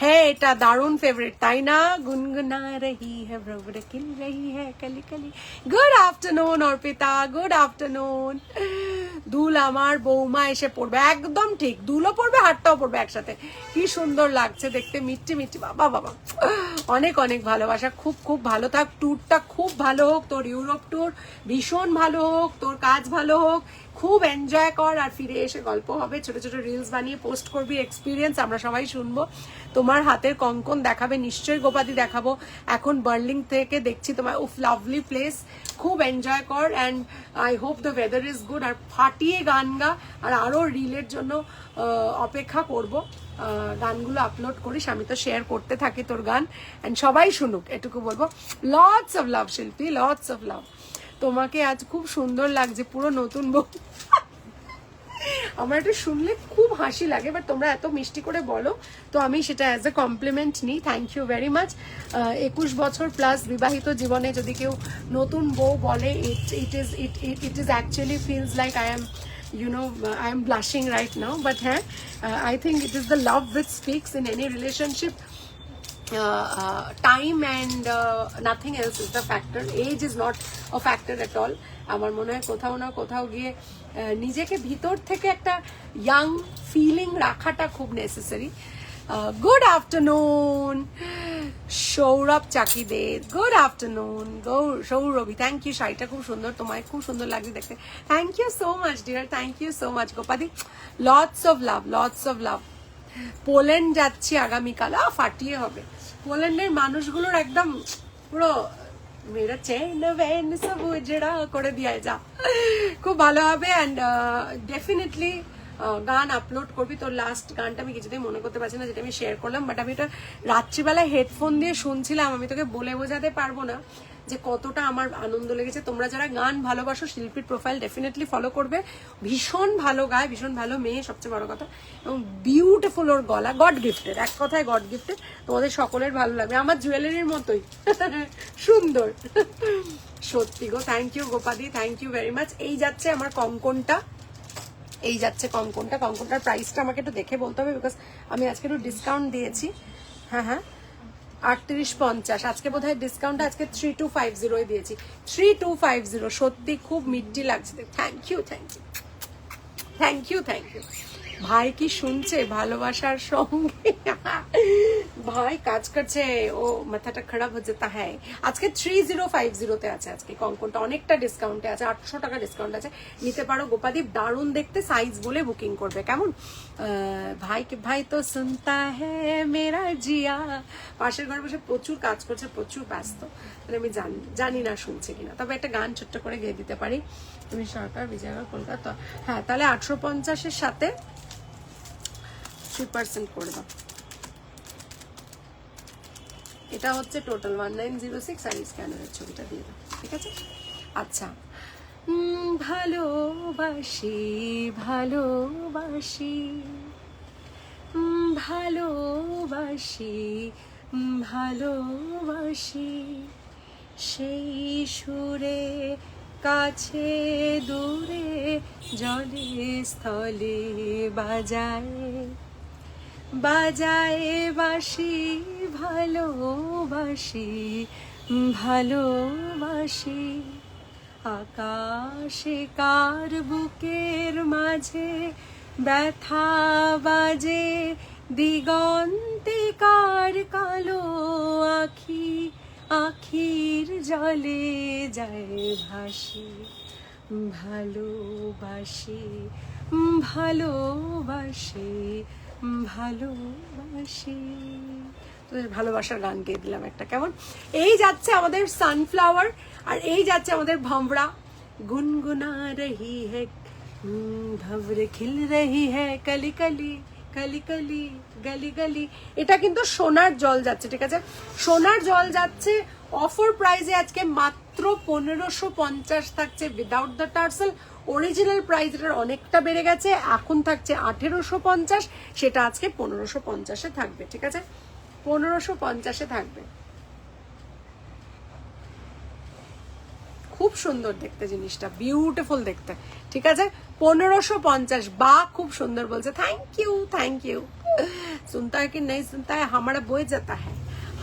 হ্যাঁ, এটা দারুণ ফেভারিট, তাই না? গুনগুনা রহি হ্যাঁ ব্রবরে কিল রহি হ্যাঁ কলি কলি। Good afternoon Arpita, good afternoon. দুল আমার বৌমা এসে পড়বে, একদম ঠিক, দুলও পড়বে হাটটাও পড়বে একসাথে। কি সুন্দর লাগছে দেখতে, মিষ্টি মিষ্টি, বাবা বাবা, অনেক অনেক ভালোবাসা। খুব খুব ভালো থাক, ট্যুরটা খুব ভালো হোক, তোর ইউরোপ ট্যুর ভীষণ ভালো হোক, তোর কাজ ভালো হোক, খুব এনজয় কর। আর ফিরে এসে গল্প হবে, ছোট ছোট রিলস বানিয়ে পোস্ট করবি, এক্সপিরিয়েন্স আমরা সবাই শুনবো। তোমার হাতের কঙ্কন দেখাবে নিশ্চয়ই গোপাদি, দেখাবো। এখন বার্লিং থেকে দেখছি তোমার, উফ লাভলি প্লেস, খুব এনজয় কর। And I hope the weather is good. আর ফাটিয়ে গান গা, আর আরও রিলের জন্য অপেক্ষা করব। গানগুলো আপলোড করিস, আমি তো শেয়ার করতে থাকি তোর গান, অ্যান্ড সবাই শুনুক, এটুকু বলবো। লটস অফ লাভ শিল্পী, লটস অফ লাভ। তোমাকে আজ খুব সুন্দর লাগছে, পুরো নতুন বউ। আমার এটা শুনলে খুব হাসি লাগে, বাট তোমরা এত মিষ্টি করে বলো, তো আমি সেটা অ্যাজ এ কমপ্লিমেন্ট নিই। Thank you very much. 21 বছর প্লাস বিবাহিত জীবনে যদি কেউ নতুন বউ বলে, it is actually feels like I am, you know, I am blushing right now, but I think it is the love which speaks in any relationship. Time and nothing else is the factor. Age is not a factor at all. আমার মনে হয় কোথাও না কোথাও গিয়ে নিজেকে ভিতর থেকে একটা ইয়াং ফিলিং রাখাটা খুব নেসেসারি। গুড আফটারনুন সৌরভ চাকিদের, good afternoon Sourabhi, thank you. শাড়িটা খুব সুন্দর, তোমায় খুব সুন্দর লাগছে দেখতে। Thank you so much dear, thank you so much গোপাদি। Lots of love, lots of love. Poland যাচ্ছি আগামীকাল, ফাটিয়ে হবে। পোল্যান্ডের মানুষগুলোর একদম পুরো মেরা চেন ভেন সব উজড়া করে দিয়ে যা, খুব ভালো হবে। অ্যান্ড ডেফিনেটলি গান আপলোড করবি। তোর লাস্ট গানটা আমি কিছুতেই মনে করতে পারছি না, যেটা আমি শেয়ার করলাম, বাট আমি এটা রাত্রিবেলায় হেডফোন দিয়ে শুনছিলাম। আমি তোকে বলে বোঝাতে পারবো না যে কতটা আমার আনন্দ লেগেছে। তোমরা যারা গান ভালোবাসো, শিল্পীর প্রোফাইল ডেফিনেটলি ফলো করবে। ভীষণ ভালো গায়, ভীষণ ভালো মেয়ে, সবচেয়ে বড় কথা, এবং বিউটিফুল ওর গলা, গড গিফটেড, এক কথায় গড গিফটেড। তোমাদের সকলের ভালো লাগবে, আমার জুয়েলারির মতোই সুন্দর। সত্যি গো, থ্যাংক ইউ গোপাদি, থ্যাংক ইউ ভেরি মাচ। এই যাচ্ছে আমার কঙ্কনটা, এই যাচ্ছে কঙ্কনটা। কঙ্কনটার প্রাইসটা আমাকে একটু দেখে বলতে হবে, বিকজ আমি আজকে একটু ডিসকাউন্ট দিয়েছি। হ্যাঁ হ্যাঁ, 3850 আজকে বোধ হয় ডিসকাউন্ট, আজকে 3250 দিয়েছি, 3250। সত্যি খুব মিষ্টি লাগছে। Thank you, thank you, thank you, thank you. ভাই কি শুনছে ভালোবাসার সঙ্গে? ভাই কাজ করছে, ও মাথাটা খারাপ হয়ে যেতে। হ্যাঁ, আজকে 3050 আছে। আজকে কঙ্কনটা অনেকটা ডিসকাউন্টে আছে, 800 টাকা ডিসকাউন্ট আছে, নিতে পারো। গোপাদীপ দারুণ দেখতে, সাইজ বলে বুকিং করবে, কেমন? ভাই তো শুনতা হ্যাঁ মেরা জিয়া, পাশের ঘরে বসে প্রচুর কাজ করছে, প্রচুর ব্যস্ত, আমি জানি না শুনছে কিনা। তবে একটা গান ছোট্ট করে গেয়ে দিতে পারি, তুমি সরকার বিজয়গড় কলকাতা। হ্যাঁ, তাহলে 850-এর সাথে 3% করে দাও। এটা হচ্ছে টোটাল 1906, আর স্ক্যানারের ছবিটা দিয়ে দাও, ঠিক আছে? আচ্ছা, ভালোবাসি ভালোবাসি ভালোবাসি ভালোবাসি, সেই সুরে কাছে দূরে জলে স্থলে বাজায় বাজায় বাঁশি, ভালোবাসি ভালোবাসি। আকাশে কার বুকের মাঝে ব্যথা বাজে, দিগন্তে কার কালো আখি আখির জলে যায় ভাসি, ভালোবাসি ভালোবাসি ভালোবাসি। তোদের ভালোবাসার গান গেয়ে দিলাম একটা, কেমন? এই যাচ্ছে আমাদের সানফ্লাওয়ার, আর এই যাচ্ছে আমাদের ভমরা। গুনগুনা রহি হ্যাঁ ভবরে খিল রহি হ্যাঁ কলি কলি কলি কলি গলি গলি। এটা কিন্তু সোনার জল যাচ্ছে, ঠিক আছে? সোনার জল যাচ্ছে অফার প্রাইসে আজকে মাত্র 1550 থাকছে without the tassel. Original price এটার অনেকটা বেড়ে গেছে, এখন থাকছে 1850, সেটা আজকে 1550-এ থাকবে, ঠিক আছে? 1550-এ থাকবে। খুব সুন্দর দেখতে জিনিসটা, বিউটিফুল দেখতে, ঠিক আছে। 1550, বা খুব সুন্দর বলছে, থ্যাংক ইউ থ্যাংক ইউ। सुनता है कि नहीं सुनता है, हमारा बोल जाता है,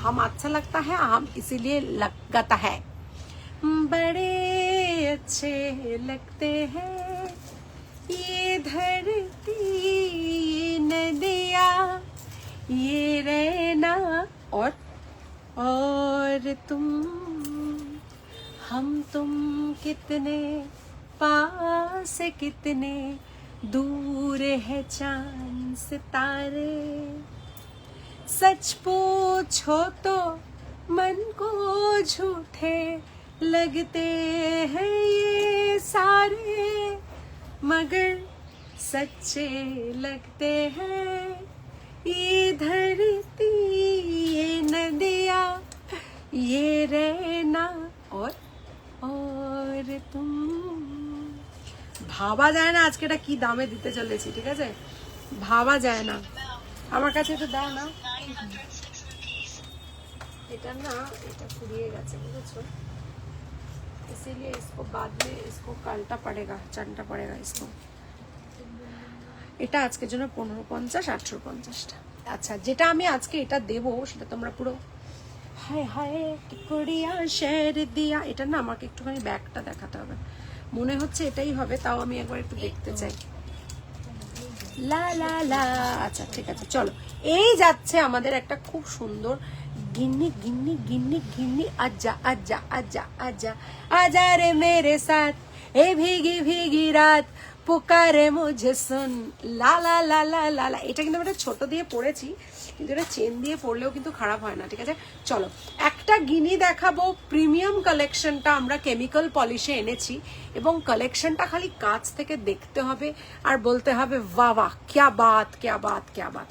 हम अच्छा लगता है, हम इसीलिए लगाता है। बड़े अच्छे लगते हैं ये धरती, ये नदिया, ये रहना और तुम, हम तुम कितने पास कितने दूर है चांद सितारे, सच पूछो तो मन को झूठे लगते हैं ये सारे, मगर सच्चे लगते हैं ये धरती, ये नदिया, ये रहना और तुम। ভাবা যায় না আজকে এটা কি দামে দিতে চলেছি, ঠিক আছে, ভাবা যায় না। আমার কাছে এটা দাও না, এটা না, এটা ফুরিয়ে গেছে বুঝেছো, इसीलिए इसको बाद में इसको काटना पड़ेगा, चाटना पड़ेगा इसको। এটা আজকের জন্য 1550, 1850টা। আচ্ছা, যেটা আমি আজকে এটা দেবো সেটা তোমরা পুরো হায় হায় কি করিয়া শের দিয়া, এটা না আমাকে একটুখানি ব্যাগটা দেখাতে হবে, মনে হচ্ছে এটাই হবে, তাও আমি একবার একটু দেখতে চাই। লা লা লা, আচ্ছা ঠিক আছে, চলো। এই যাচ্ছে আমাদের একটা খুব সুন্দর गिन्नी गिन्नी गिन्नी गिन्नी, आजा आजा आजा आजा आजा रे मेरे साथ, ए भीगी भीगी रात पुकारे मुझे सुन, ला ला ला ला ला ला। এটা কিন্তু আমরা ছোট দিয়ে পড়েছি, কিন্তু এটা চেন দিয়ে পড়লেও কিন্তু খারাপ হয় না, ঠিক আছে। চলো একটা গিনি দেখাবো, প্রিমিয়াম কালেকশনটা আমরা কেমিক্যাল পলিশে এনেছি, এবং কালেকশনটা খালি কাছ থেকে দেখতে হবে আর বলতে হবে বাহ বাহ ক্যা বাত ক্যা বাত ক্যা বাত।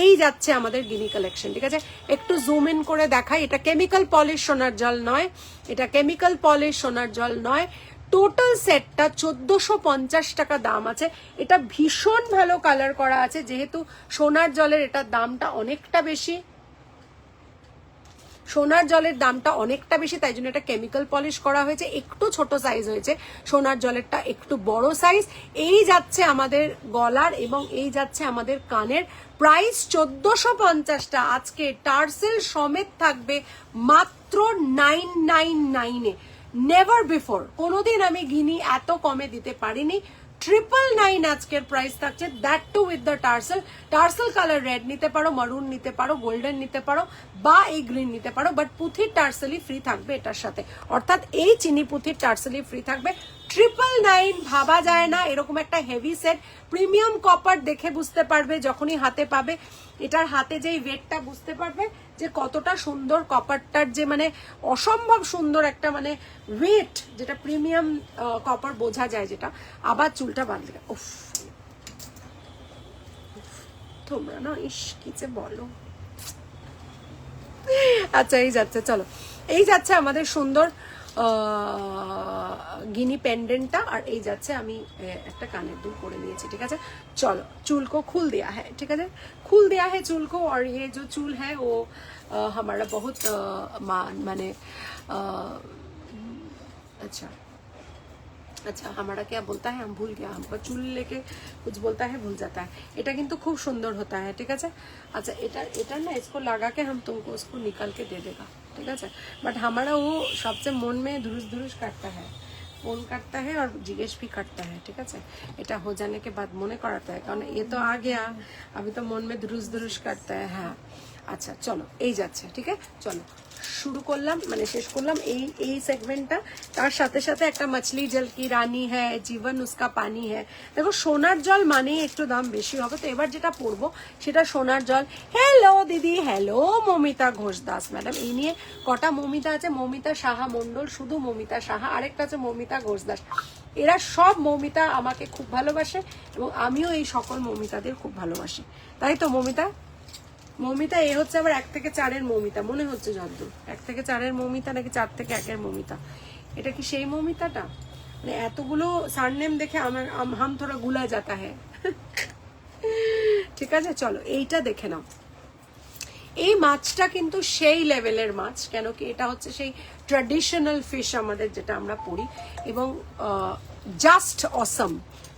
এই যাচ্ছে আমাদের গিনি কালেকশন, ঠিক আছে। একটু জুম ইন করে দেখাই, এটা কেমিক্যাল পলিশ সোনার জল নয়, এটা কেমিক্যাল পলিশ সোনার জল নয়। টোটাল সেটটা 1450 টাকা দাম আছে। এটা ভীষণ ভালো কালার করা আছে, যেহেতু সোনার জলের এটার দামটা অনেকটা বেশি, সোনার জলের দামটা অনেকটা বেশি, তাই জন্য এটা কেমিক্যাল পলিশ করা হয়েছে। একটু ছোট সাইজ হয়েছে, সোনার জলেরটা একটু বড় সাইজ। এই যাচ্ছে আমাদের গলার এবং এই যাচ্ছে আমাদের কানের। প্রাইস 1450টা আজকে টার্সেল সমেত থাকবে মাত্র 999-এ। নেভার বিফোর কোনোদিন আমি গিনি এত কমে দিতে পারিনি। 999 আজকের প্রাইস থাকছে, that too with the tassel. Tassel colour red নিতে পারো, মারুন নিতে পারো, গোল্ডেন নিতে পারো, বা এই গ্রিন নিতে পারো, বাট পুঁথির টার্সেলই ফ্রি থাকবে এটার সাথে, অর্থাৎ এই চিনি পুঁথির টার্সেলই ফ্রি থাকবে। 999 ভাবা যায় না এরকম একটা হেভি সেট। প্রিমিয়াম কপার দেখে বুঝতে পারবে যখনই হাতে পাবে, এটার হাতে যেই ওয়েটটা বুঝতে পারবে যে কতটা সুন্দর কপারটার, যে মানে অসম্ভব সুন্দর একটা মানে ওয়েট, যেটা প্রিমিয়াম কপার বোঝা যায় যেটা। আবার চুলটা বাঁধলে উফ, তোমরা না ইস কি যে বলো। আচ্ছা এই যাচ্ছে, চলো এই যাচ্ছে আমাদের সুন্দর गिनी पेंडेंटটা, আর এই যাচ্ছে আমি একটা कानेर दुल করে নিয়েছি, ঠিক আছে। चलो चूल को खुल दिया है, ठीक है, खुल दिया है चूल को। और ये जो चूल है वो हमारा बहुत माने अच्छा हमारा क्या बोलता है, हम भूल गया, हमको चूल लेके कुछ बोलता है भूल जाता है। এটা কিন্তু খুব সুন্দর होता है, ठीक है। अच्छा এটা ना इसको लगा के हम तुमको उसको निकाल के दे देगा, ठीक है। बट हमारा वो सबसे मन में धुरुस धुरुस काटता है, फोन काटता है और जिज्ञेस भी काटता है, ठीक है। এটা हो जाने के बाद মনে করাতে है, কারণ ये तो आ गया, अभी तो मन में धुरुस धुरुस काटता है। हाँ আচ্ছা চলো এই যাচ্ছে, ঠিক আছে। চলো শুরু করলাম, মানে শেষ করলাম এই সেগমেন্টটা। তার সাথে সাথে একটা মাছলি জল কি রানী হ্যাঁ, জীবন উসকা পানি হ্যাঁ। দেখো সোনার জল মানে একটু দাম বেশি হবে, তো এবার যেটা পড়বো সেটা সোনার জল। হ্যালো দিদি, হ্যালো মমিতা ঘোষ দাস ম্যাডাম। এই নিয়ে কটা মমিতা আছে, মমিতা সাহা মন্ডল, শুধু মমিতা সাহা, আরেকটা আছে মমিতা ঘোষ দাস। এরা সব মমিতা আমাকে খুব ভালোবাসে এবং আমিও এই সকল মমিতাদের খুব ভালোবাসি, তাই তো মমিতা। মমিতা এ হচ্ছে আবার 1 থেকে 4-এর মমিতা মনে হচ্ছে, যদ্দূর 1 থেকে 4-এর মমিতা নাকি 4 থেকে 1-এর মমিতা। এটা কি সেই মমিতাটা? মানে এতগুলো সারনেম দেখে আমার হাম থোড়া গুলা যাতা হ্যাঁ। ঠিক আছে চলো এইটা দেখে নাও। এই মাছটা কিন্তু সেই লেভেলের মাছ, কেন কি এটা হচ্ছে সেই ট্র্যাডিশনাল ফিশ আমাদের যেটা আমরা পড়ি, এবং জাস্ট অসম,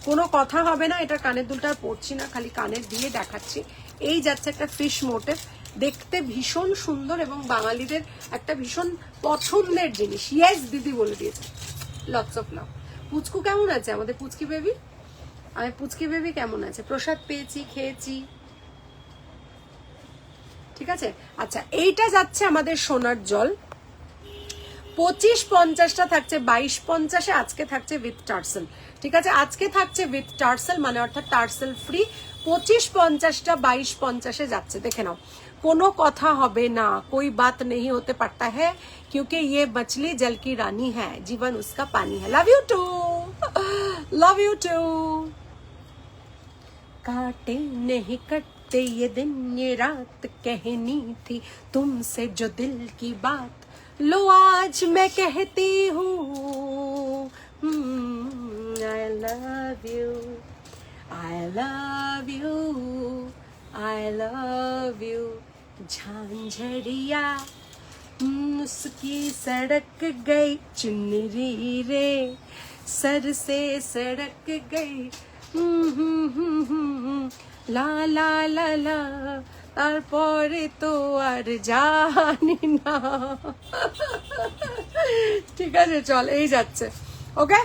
কোনো কথা হবে না। এটা কানের দুলটা পড়ছি না, খালি কানের দিয়ে দেখাচ্ছি। এই যাচ্ছে একটা ফিশ মোটিভ, দেখতে ভীষণ সুন্দর এবং বাঙালিদের একটা ভীষণ পছন্দের জিনিস। ইয়েস দিদি বলে দিয়েছে, লটস অফ লাভ। পুচকু কেমন আছে আমাদের পুচকি বেবি? আমি পুচকি বেবি কেমন আছে? প্রসাদ পেয়েছি, খেয়েছি, ঠিক আছে। আচ্ছা, এইটা যাচ্ছে আমাদের সোনার জল, 25-50টা থাকছে 22-50-এ, আজকে থাকছে উইথ টার্সেল, ঠিক আছে। আজকে থাকছে উইথ টার্সেল, মানে অর্থাৎ টার্সেল ফ্রি। 25-50টা 22-50-এ যাচ্ছে, দেখে নাও, কোনো কথা হবে না, कोई बात नहीं होते पड़ता है, क्योंकि ये मछली जल की रानी है, जीवन उसका पानी है। Love you too, love you too. काटे नहीं कटते ये दिन ये रात, कहनी थी तुमसे जो दिल की बात, लो आज मैं कहती हूँ, I love you, I love you, I love you। Jhajharia उसकी सड़क गई चुनरी रे, सर से सड़क गई, লা লা লা লা, তারপরে তো আর জানি না। ঠিক আছে, চল, এই যাচ্ছে। ওকে,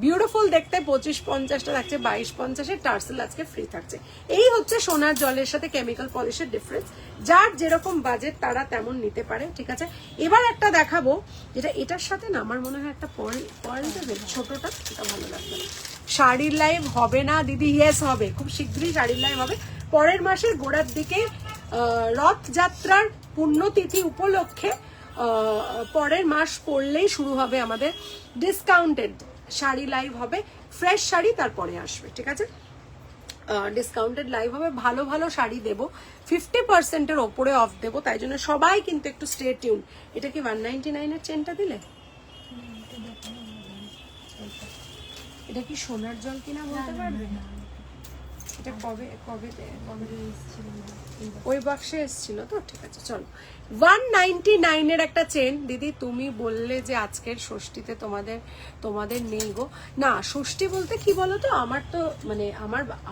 বিউটিফুল দেখতে। 25-50টা থাকছে 22-50-এ, টার্সেল আজকে ফ্রি থাকছে। এই হচ্ছে সোনার জলের সাথে কেমিক্যাল পলিশের ডিফারেন্স। যার যেরকম বাজেট তারা তেমন নিতে পারে, ঠিক আছে। এবার একটা দেখাবো যেটা এটার সাথে না আমার মনে হয় একটা পয়েল দেবে, ছোটটা, এটা ভালো লাগবে। শাড়ির লাইভ হবে না দিদি? ইয়েস হবে, খুব শীঘ্রই শাড়ির লাইভ হবে। পরের মাসের গোড়ার দিকে রথযাত্রার পুণ্যতিথি উপলক্ষে পরের মাস পড়লেই শুরু হবে আমাদের ডিসকাউন্টেড শাড়ি লাইভ হবে। ফ্রেশ শাড়ি তারপরে আসবে, ঠিক আছে। ডিসকাউন্টেড লাইভ হবে, ভালো ভালো শাড়ি দেবো, 50%-এর ওপরে অফ দেবো, তাই জন্য সবাই কিন্তু একটু স্টে টিউন। এটা কি 199-এর চেনটা দিলে? এটা কি সোনার জল কিনা বলতে পারবে? এটা কবে ওই বাক্সে এসেছিল তো, ঠিক আছে। চলো, 199-এর একটা চেন। দিদি তুমি বললে যে আজকের ষষ্ঠীতে তোমাদের নেই গো। না, ষষ্ঠী বলতে কি বলতো, আমার তো মানে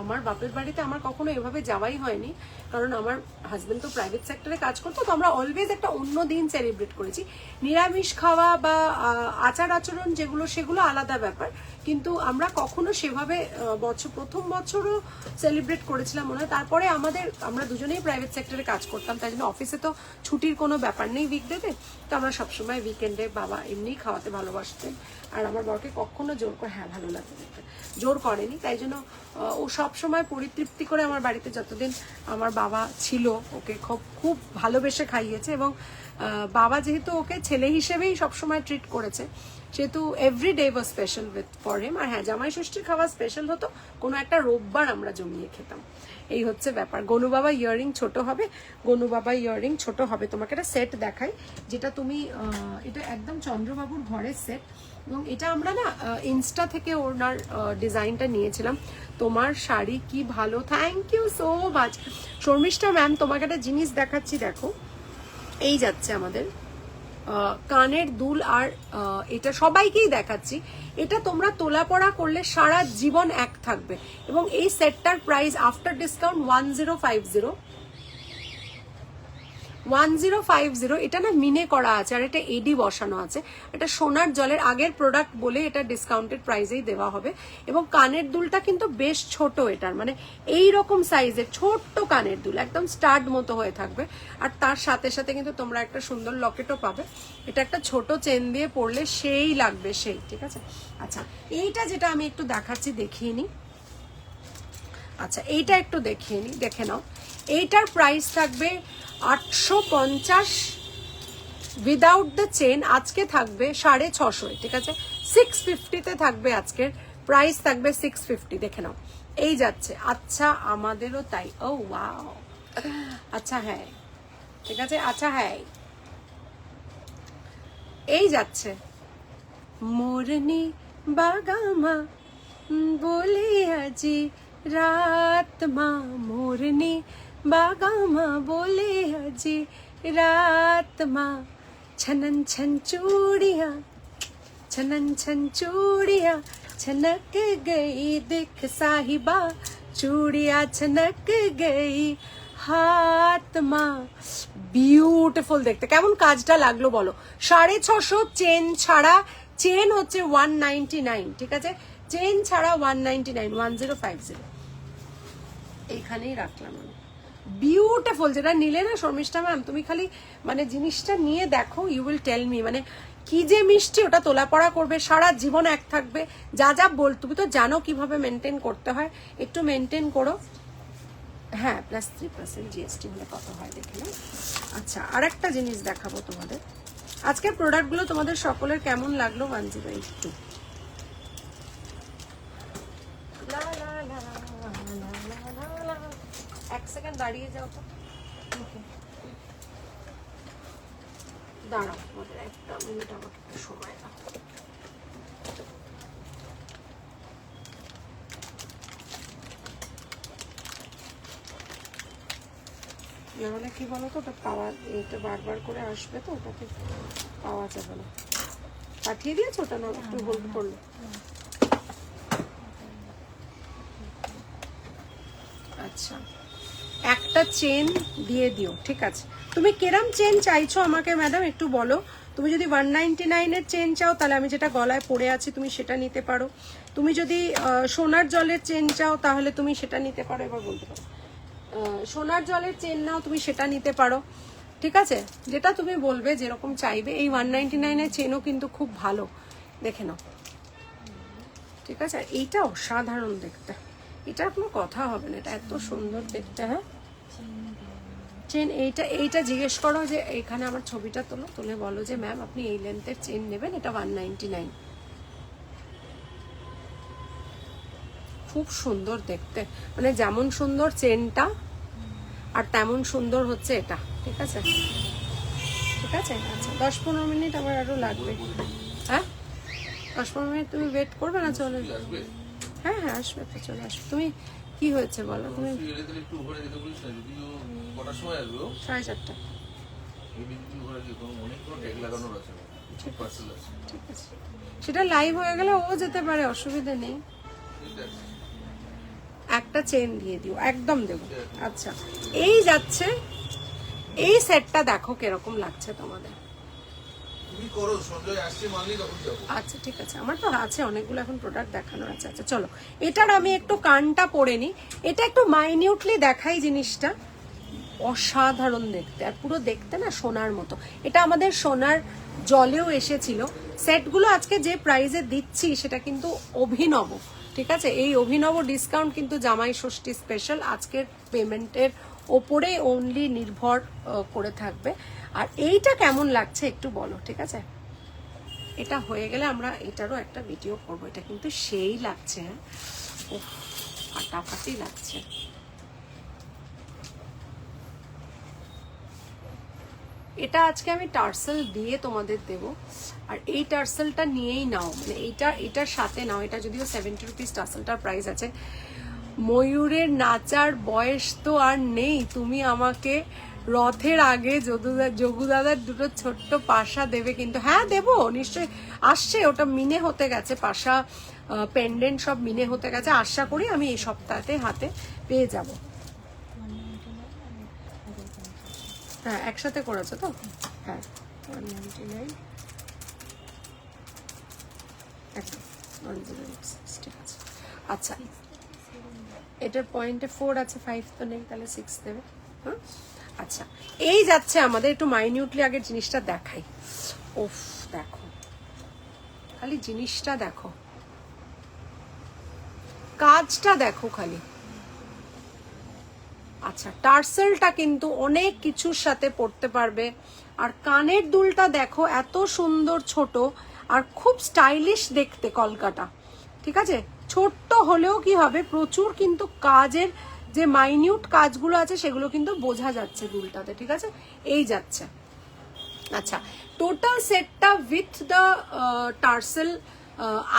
আমার বাপের বাড়িতে আমার কখনো এভাবে যাওয়াই হয়নি, কারণ আমার হাজবেন্ড তো প্রাইভেট সেক্টরে কাজ করতো, তো আমরা অলওয়েজ একটা অন্য দিন সেলিব্রেট করেছি। নিরামিষ খাওয়া বা আচার আচরণ যেগুলো, সেগুলো আলাদা ব্যাপার, কিন্তু আমরা কখনো সেভাবে প্রথম বছরও সেলিব্রেট করেছিলাম মনে হয়। তারপরে আমরা দুজনেই প্রাইভেট সেক্টরে কাজ করতাম, তাই জন্য অফিসে তো ছুটির কোনো ব্যাপার নেই উইকডেতে, তো আমরা সবসময় উইকেন্ডে, বাবা এমনিই খাওয়াতে ভালোবাসতেন, আর আমার বরকে কখনো জোর করে, হ্যাঁ ভালো লাগতো দেখতে, জোর করেনি, তাই জন্য ও সবসময় পরিতৃপ্তি করে আমার বাড়িতে যতদিন আমার বাবা ছিল ওকে খুব ভালোবেসে খাইয়েছে, এবং বাবা যেহেতু ওকে ছেলে হিসেবেই সবসময় ট্রিট করেছে, সেহেতু every day was special for him. আর হ্যাঁ, জামাই ষষ্ঠীর খাওয়া স্পেশাল হতো, কোনো একটা রোববার আমরা জমিয়ে খেতাম, এই হচ্ছে ব্যাপার। গনু বাবা ইয়াররিং ছোট হবে, গনু বাবা ইয়াররিং ছোট হবে। তোমাকে একটা সেট দেখাই, যেটা তুমি এটা একদম চন্দ্রবাবুর ঘরের সেট, এবং এটা আমরা না ইনস্টা থেকে ওনার ডিজাইনটা নিয়েছিলাম। তোমার শাড়ি কি ভালো, thank you so much Sharmistha ma'am. তোমাকে একটা জিনিস দেখাচ্ছি, দেখো, এই যাচ্ছে আমাদের কানের দুল, আর এটা সবাইকেই দেখাচ্ছি, এটা তোমরা তোলা পড়া করলে সারা জীবন এক থাকবে, এবং এই সেটটার প্রাইস আফটার ডিসকাউন্ট 1050। এটা না মিনে করা আছে, আর এটা এডি বসানো আছে। এটা সোনার জলের আগের প্রোডাক্ট বলে এটা ডিসকাউন্টেড প্রাইসেই দেওয়া হবে, এবং কানের দুলটা কিন্তু বেশ ছোট, এটার মানে এই রকম সাইজের ছোট্ট কানের দুল, একদম স্টাড মতো হয়ে থাকবে, আর তার সাথে সাথে কিন্তু তোমরা একটা সুন্দর লকেটও পাবে। এটা একটা ছোট চেন দিয়ে পরলে সেই লাগবে সেই, ঠিক আছে। আচ্ছা, এইটা যেটা আমি একটু দেখাচ্ছি, দেখিয়ে নি। আচ্ছা, এইটা একটু দেখিয়ে নি, দেখে নাও। এইটার প্রাইস থাকবে 850 উইদাউট দ্য চেন, আজকে থাকবে 650, ঠিক আছে। 650-তে থাকবে, আজকের প্রাইস থাকবে 650, দেখে নাও, এই যাচ্ছে। আচ্ছা, আমাদেরও তাই, ও ওয়াও, আচ্ছা হ্যাঁ, ঠিক আছে, আচ্ছা হ্যাঁ, এই যাচ্ছে। মোরনি বাগামা বলে আজি রাত মা, মোরনি বাগামা বলে सजी रात माँ छनन छन चूड़ियाँ छनन छन चूड़ियाँ छनक गई देख साहिबा चूड़ियाँ छनक गई हाथ माँ বিউটিফুল দেখতে কেমন কাজটা লাগলো বলো 650 চেন ছাড়া চেন হচ্ছে 199 ঠিক আছে চেন ছাড়া 199 1050 এইখানেই রাখলাম আমি বিউটিফুল যেটা নিলে না শর্মিষ্ঠা ম্যাম তুমি খালি মানে জিনিসটা নিয়ে দেখো ইউ উইল টেল মি মানে কি যে মিষ্টি ওটা তোলা পড়া করবে সারা জীবন এক থাকবে যা যা বল তুমি তো জানো কিভাবে মেনটেন করতে হয় একটু মেনটেন করো হ্যাঁ +3% জিএসটি হলে কত হয় দেখে নাও আচ্ছা আরেকটা জিনিস দেখাবো তোমাদের আজকের প্রোডাক্টগুলো তোমাদের সকলের কেমন লাগলো 1082 এক সেকেন্ড দাঁড়িয়ে যাও তো দাঁড়াও আমাদের একটা মিনিট আমাকে একটু সময় দাও নাহলে কি বলো তো ওটা পাওয়া এটা বারবার করে আসবে তো ওটাকে পাওয়া যাবে না পাঠিয়ে দিয়েছো ওটা না একটু হোল্ড করলো আচ্ছা একটা চেন দিয়ে দিও ঠিক আছে তুমি কিরম চেন চাইছো আমাকে ম্যাডাম একটু বলো তুমি যদি 199 এর চেন চাও তাহলে আমি যেটা গলায় পরে আছি তুমি সেটা নিতে পারো তুমি যদি সোনার জলের চেন চাও তাহলে তুমি সেটা নিতে পারো এবার বলতে পারো সোনার জলের চেন নাও তুমি সেটা নিতে পারো ঠিক আছে যেটা তুমি বলবে যেরকম চাইবে এই 199 এর চেনও কিন্তু খুব ভালো দেখে নাও ঠিক আছে আর এইটা অসাধারণ দেখতে এটার কোনো কথা হবে না এটা এত সুন্দর দেখতে হ্যাঁ চেন এইটা জিজ্ঞেস করো যে এখানে আমার ছবিটা তোলো তুলে বলো যে ম্যাম আপনি এই লেন্থের চেন নেবেন এটা 199 খুব সুন্দর দেখতে মানে যেমন সুন্দর চেনটা আর তেমন সুন্দর হচ্ছে এটা ঠিক আছে আচ্ছা 10-15 মিনিট আমার আরো লাগবে হ্যাঁ 10-15 মিনিট তুমি ওয়েট করবে না চলে হ্যাঁ আসবে তো চলে আসবে তুমি কি হয়েছে বলো তুমি 4:30 ঠিক আছে সেটা লাইভ হয়ে গেলে ও যেতে পারে অসুবিধা নেই একটা চেন দিয়ে দিও একদম দেবো আচ্ছা এই যাচ্ছে এই সেটটা দেখো কিরকম লাগছে তোমাদের আচ্ছা ঠিক আছে আমার তো আছে অনেকগুলো এখন প্রোডাক্ট দেখানোর আছে আচ্ছা চলো এটার আমি একটু কানটা পরে নি এটা একটু মাইনিউটলি দেখাই জিনিসটা অসাধারণ দেখতে আর পুরো দেখতে না সোনার মতো এটা আমাদের সোনার জলেও এসেছিল সেটগুলো আজকে যে প্রাইসে দিচ্ছি সেটা কিন্তু অভিনব ঠিক আছে এই অভিনব ডিসকাউন্ট কিন্তু জামাই ষষ্ঠী স্পেশাল আজকের পেমেন্টের ওপরে অনলি নির্ভর করে থাকবে আর এইটা কেমন লাগছে একটু বলো ঠিক আছে এটা হয়ে গেলে আমরা এটারও একটা ভিডিও করব এটা কিন্তু সেই লাগছে ওহ ফাটাফাটি লাগছে এটা আজকে আমি টার্সেল দিয়ে তোমাদের দেব আর এই টার্সেলটা নিয়েই নাও মানে এটার সাথে নাও এটা যদিও 70 রুপিস টার্সেলটার প্রাইস আছে ময়ূরের নাচার বয়স তো আর নেই তুমি আমাকে রথের আগে যোগু দাদার দুটো ছোট্ট পাশা দেবে কিন্তু হ্যাঁ দেবো নিশ্চয়ই আসছে ওটা মিনে হতে গেছে পাশা পেন্ডেন্ট সব মিনে হতে গেছে আশা করি আমি এই সপ্তাহে হাতে পেয়ে যাব হ্যাঁ একসাথে করেছো তো হ্যাঁ 199 একদম 106 ঠিক আছে আচ্ছা এটার পয়েন্টে 4 আছে 5 তো নেই তাহলে 6 দেবে হ্যাঁ আচ্ছা এই যাচ্ছে আমাদের একটু মাইনিউটলি আগে জিনিসটা দেখাই ওফ দেখো খালি জিনিসটা দেখো কাজটা দেখো খালি আচ্ছা টার্সেলটা কিন্তু অনেক কিছুর সাথে পড়তে পারবে আর কানের দুলটা দেখো এত সুন্দর ছোট আর খুব স্টাইলিশ দেখতে কলকাতা ঠিক আছে ছোট্ট হলেও কি হবে প্রচুর কিন্তু কাজের যে মাইনিউট কাজগুলো আছে সেগুলো কিন্তু বোঝা যাচ্ছে দুলটাতে ঠিক আছে এই যাচ্ছে আচ্ছা টোটাল সেটটা উইথ দ্য টার্সেল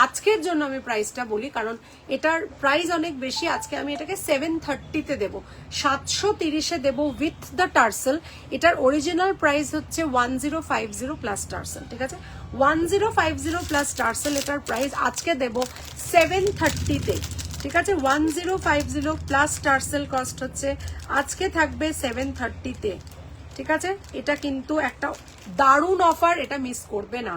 আজকের জন্য আমি প্রাইসটা বলি, কারণ এটার প্রাইস অনেক বেশি। আজকে আমি এটাকে 730-তে দেবো, 730-এ দেবো উইথ দ্য টার্সেল। এটার অরিজিনাল প্রাইস হচ্ছে 1050 প্লাস টার্সেল, ঠিক আছে? 1050 প্লাস টার্সেল এটার প্রাইস আজকে দেবো 730-তে, ঠিক আছে? 1050 প্লাস টার্সেল কস্ট হচ্ছে আজকে থাকবে 730-তে, ঠিক আছে? এটা কিন্তু একটা দারুণ অফার, এটা মিস করবে না।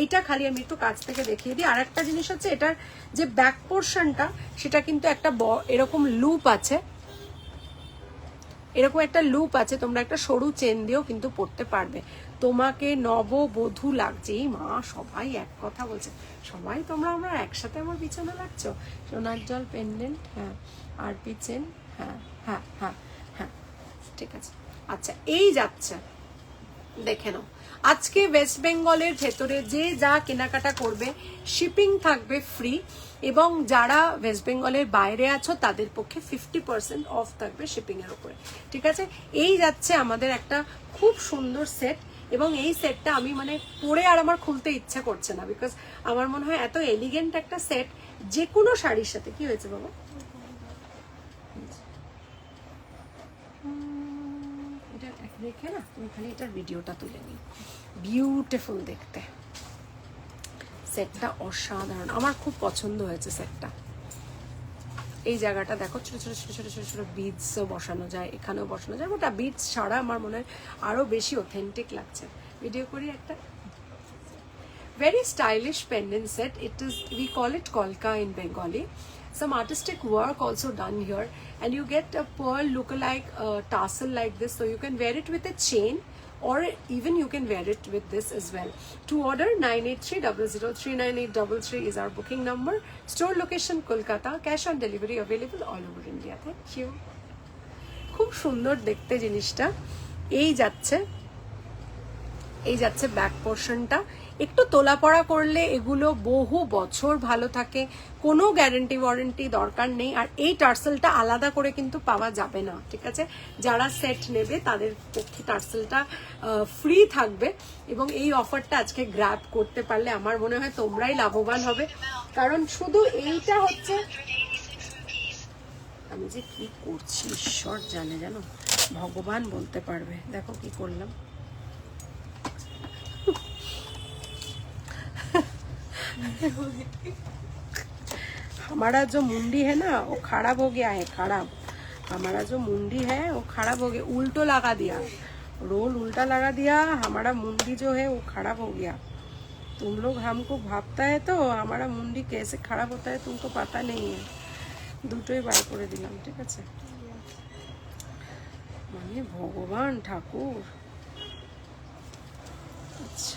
এইটা খালি আমি একটু কাছ থেকে দেখিয়ে দিই। আর একটা জিনিস হচ্ছে এটার যে ব্যাক পোর্শনটা, সেটা কিন্তু একটা এরকম লুপ আছে, এরকম একটা লুপ আছে, তোমরা একটা সরু চেন দিয়েও কিন্তু পড়তে পারবে। তোমাকে নববধূ লাগছে, এই মা সবাই এক কথা বলছে, সবাই তোমরা আমরা একসাথে আমার পিছনে লাগছো। সোনার জল পেন্ডেন্ট, হ্যাঁ, আর চেন, হ্যাঁ হ্যাঁ হ্যাঁ হ্যাঁ, ঠিক আছে। আচ্ছা, এই যাচ্ছে, দেখে নাও। আজকে ওয়েস্ট বেঙ্গলের ভেতরে যে যা কেনাকাটা করবে শিপিং থাকবে ফ্রি, এবং যারা ওয়েস্ট বেঙ্গলের বাইরে আছো তাদের পক্ষে 50% অফ থাকবে শিপিং এর উপরে, ঠিক আছে? এই যাচ্ছে আমাদের একটা খুব সুন্দর সেট, এবং এই সেটটা আমি মানে পরে আর আমার খুলতে ইচ্ছা করছে না, বিকজ আমার মনে হয় এত এলিগেন্ট একটা সেট যে কোনো শাড়ির সাথে। কি হয়েছে বাবা? দেখে না, তুমি খালি এটার ভিডিওটা তুলে নিই। বিউটিফুল দেখতে, সেটটা অসাধারণ, আমার খুব পছন্দ হয়েছে সেটটা। এই জায়গাটা দেখো, ছোট ছোট ছোট ছোট ছোট ছোট বিডসও বসানো যায়, এখানেও বসানো যায়, ওটা বিডস ছাড়া আমার মনে হয় আরো বেশি অথেন্টিক লাগছে। ভিডিও করি একটা। Very stylish pendant set. It is, we call it kolka in Bengali. Some artistic work also done here, and you get a pearl lookalike tassel like this, so you can wear it with a chain, or even you can wear it with this as well. To order 9830039833 is our booking number. Store location Kolkata. Cash on delivery available all over India. Thank you. খুব সুন্দর দেখতে জিনিসটা। এই যাচ্ছে back পোর্শনটা। একটু তোলা পড়া করলে এগুলো বহু বছর ভালো থাকে, কোনো গ্যারান্টি ওয়ারেন্টি দরকার নেই। আর এই টার্সেলটা আলাদা করে কিন্তু পাওয়া যাবে না, ঠিক আছে? যারা সেট নেবে তাদের পক্ষে টার্সেলটা ফ্রি থাকবে, এবং এই অফারটা আজকে গ্র্যাব করতে পারলে আমার মনে হয় তোমরাই লাভবান হবে। কারণ শুধু এইটা হচ্ছে, আমি যে কি করছি ঈশ্বর জানে, জানো, ভগবান বলতে পারবে। দেখো কি করলাম, हमारा जो मुंडी है ना वो खराब हो गया है, खराब। हमारा जो मुंडी है वो खराब हो गया, उल्टो लगा दिया, रोल उल्टा लगा दिया, हमारा मुंडी जो है वो खराब हो गया। तुम लोग हमको भापता है तो हमारा मुंडी कैसे खराब होता है तुमको पता नहीं है। দুটোই বার করে দিলাম, ঠিক আছে? মানে ভগবান ঠাকুর। আচ্ছা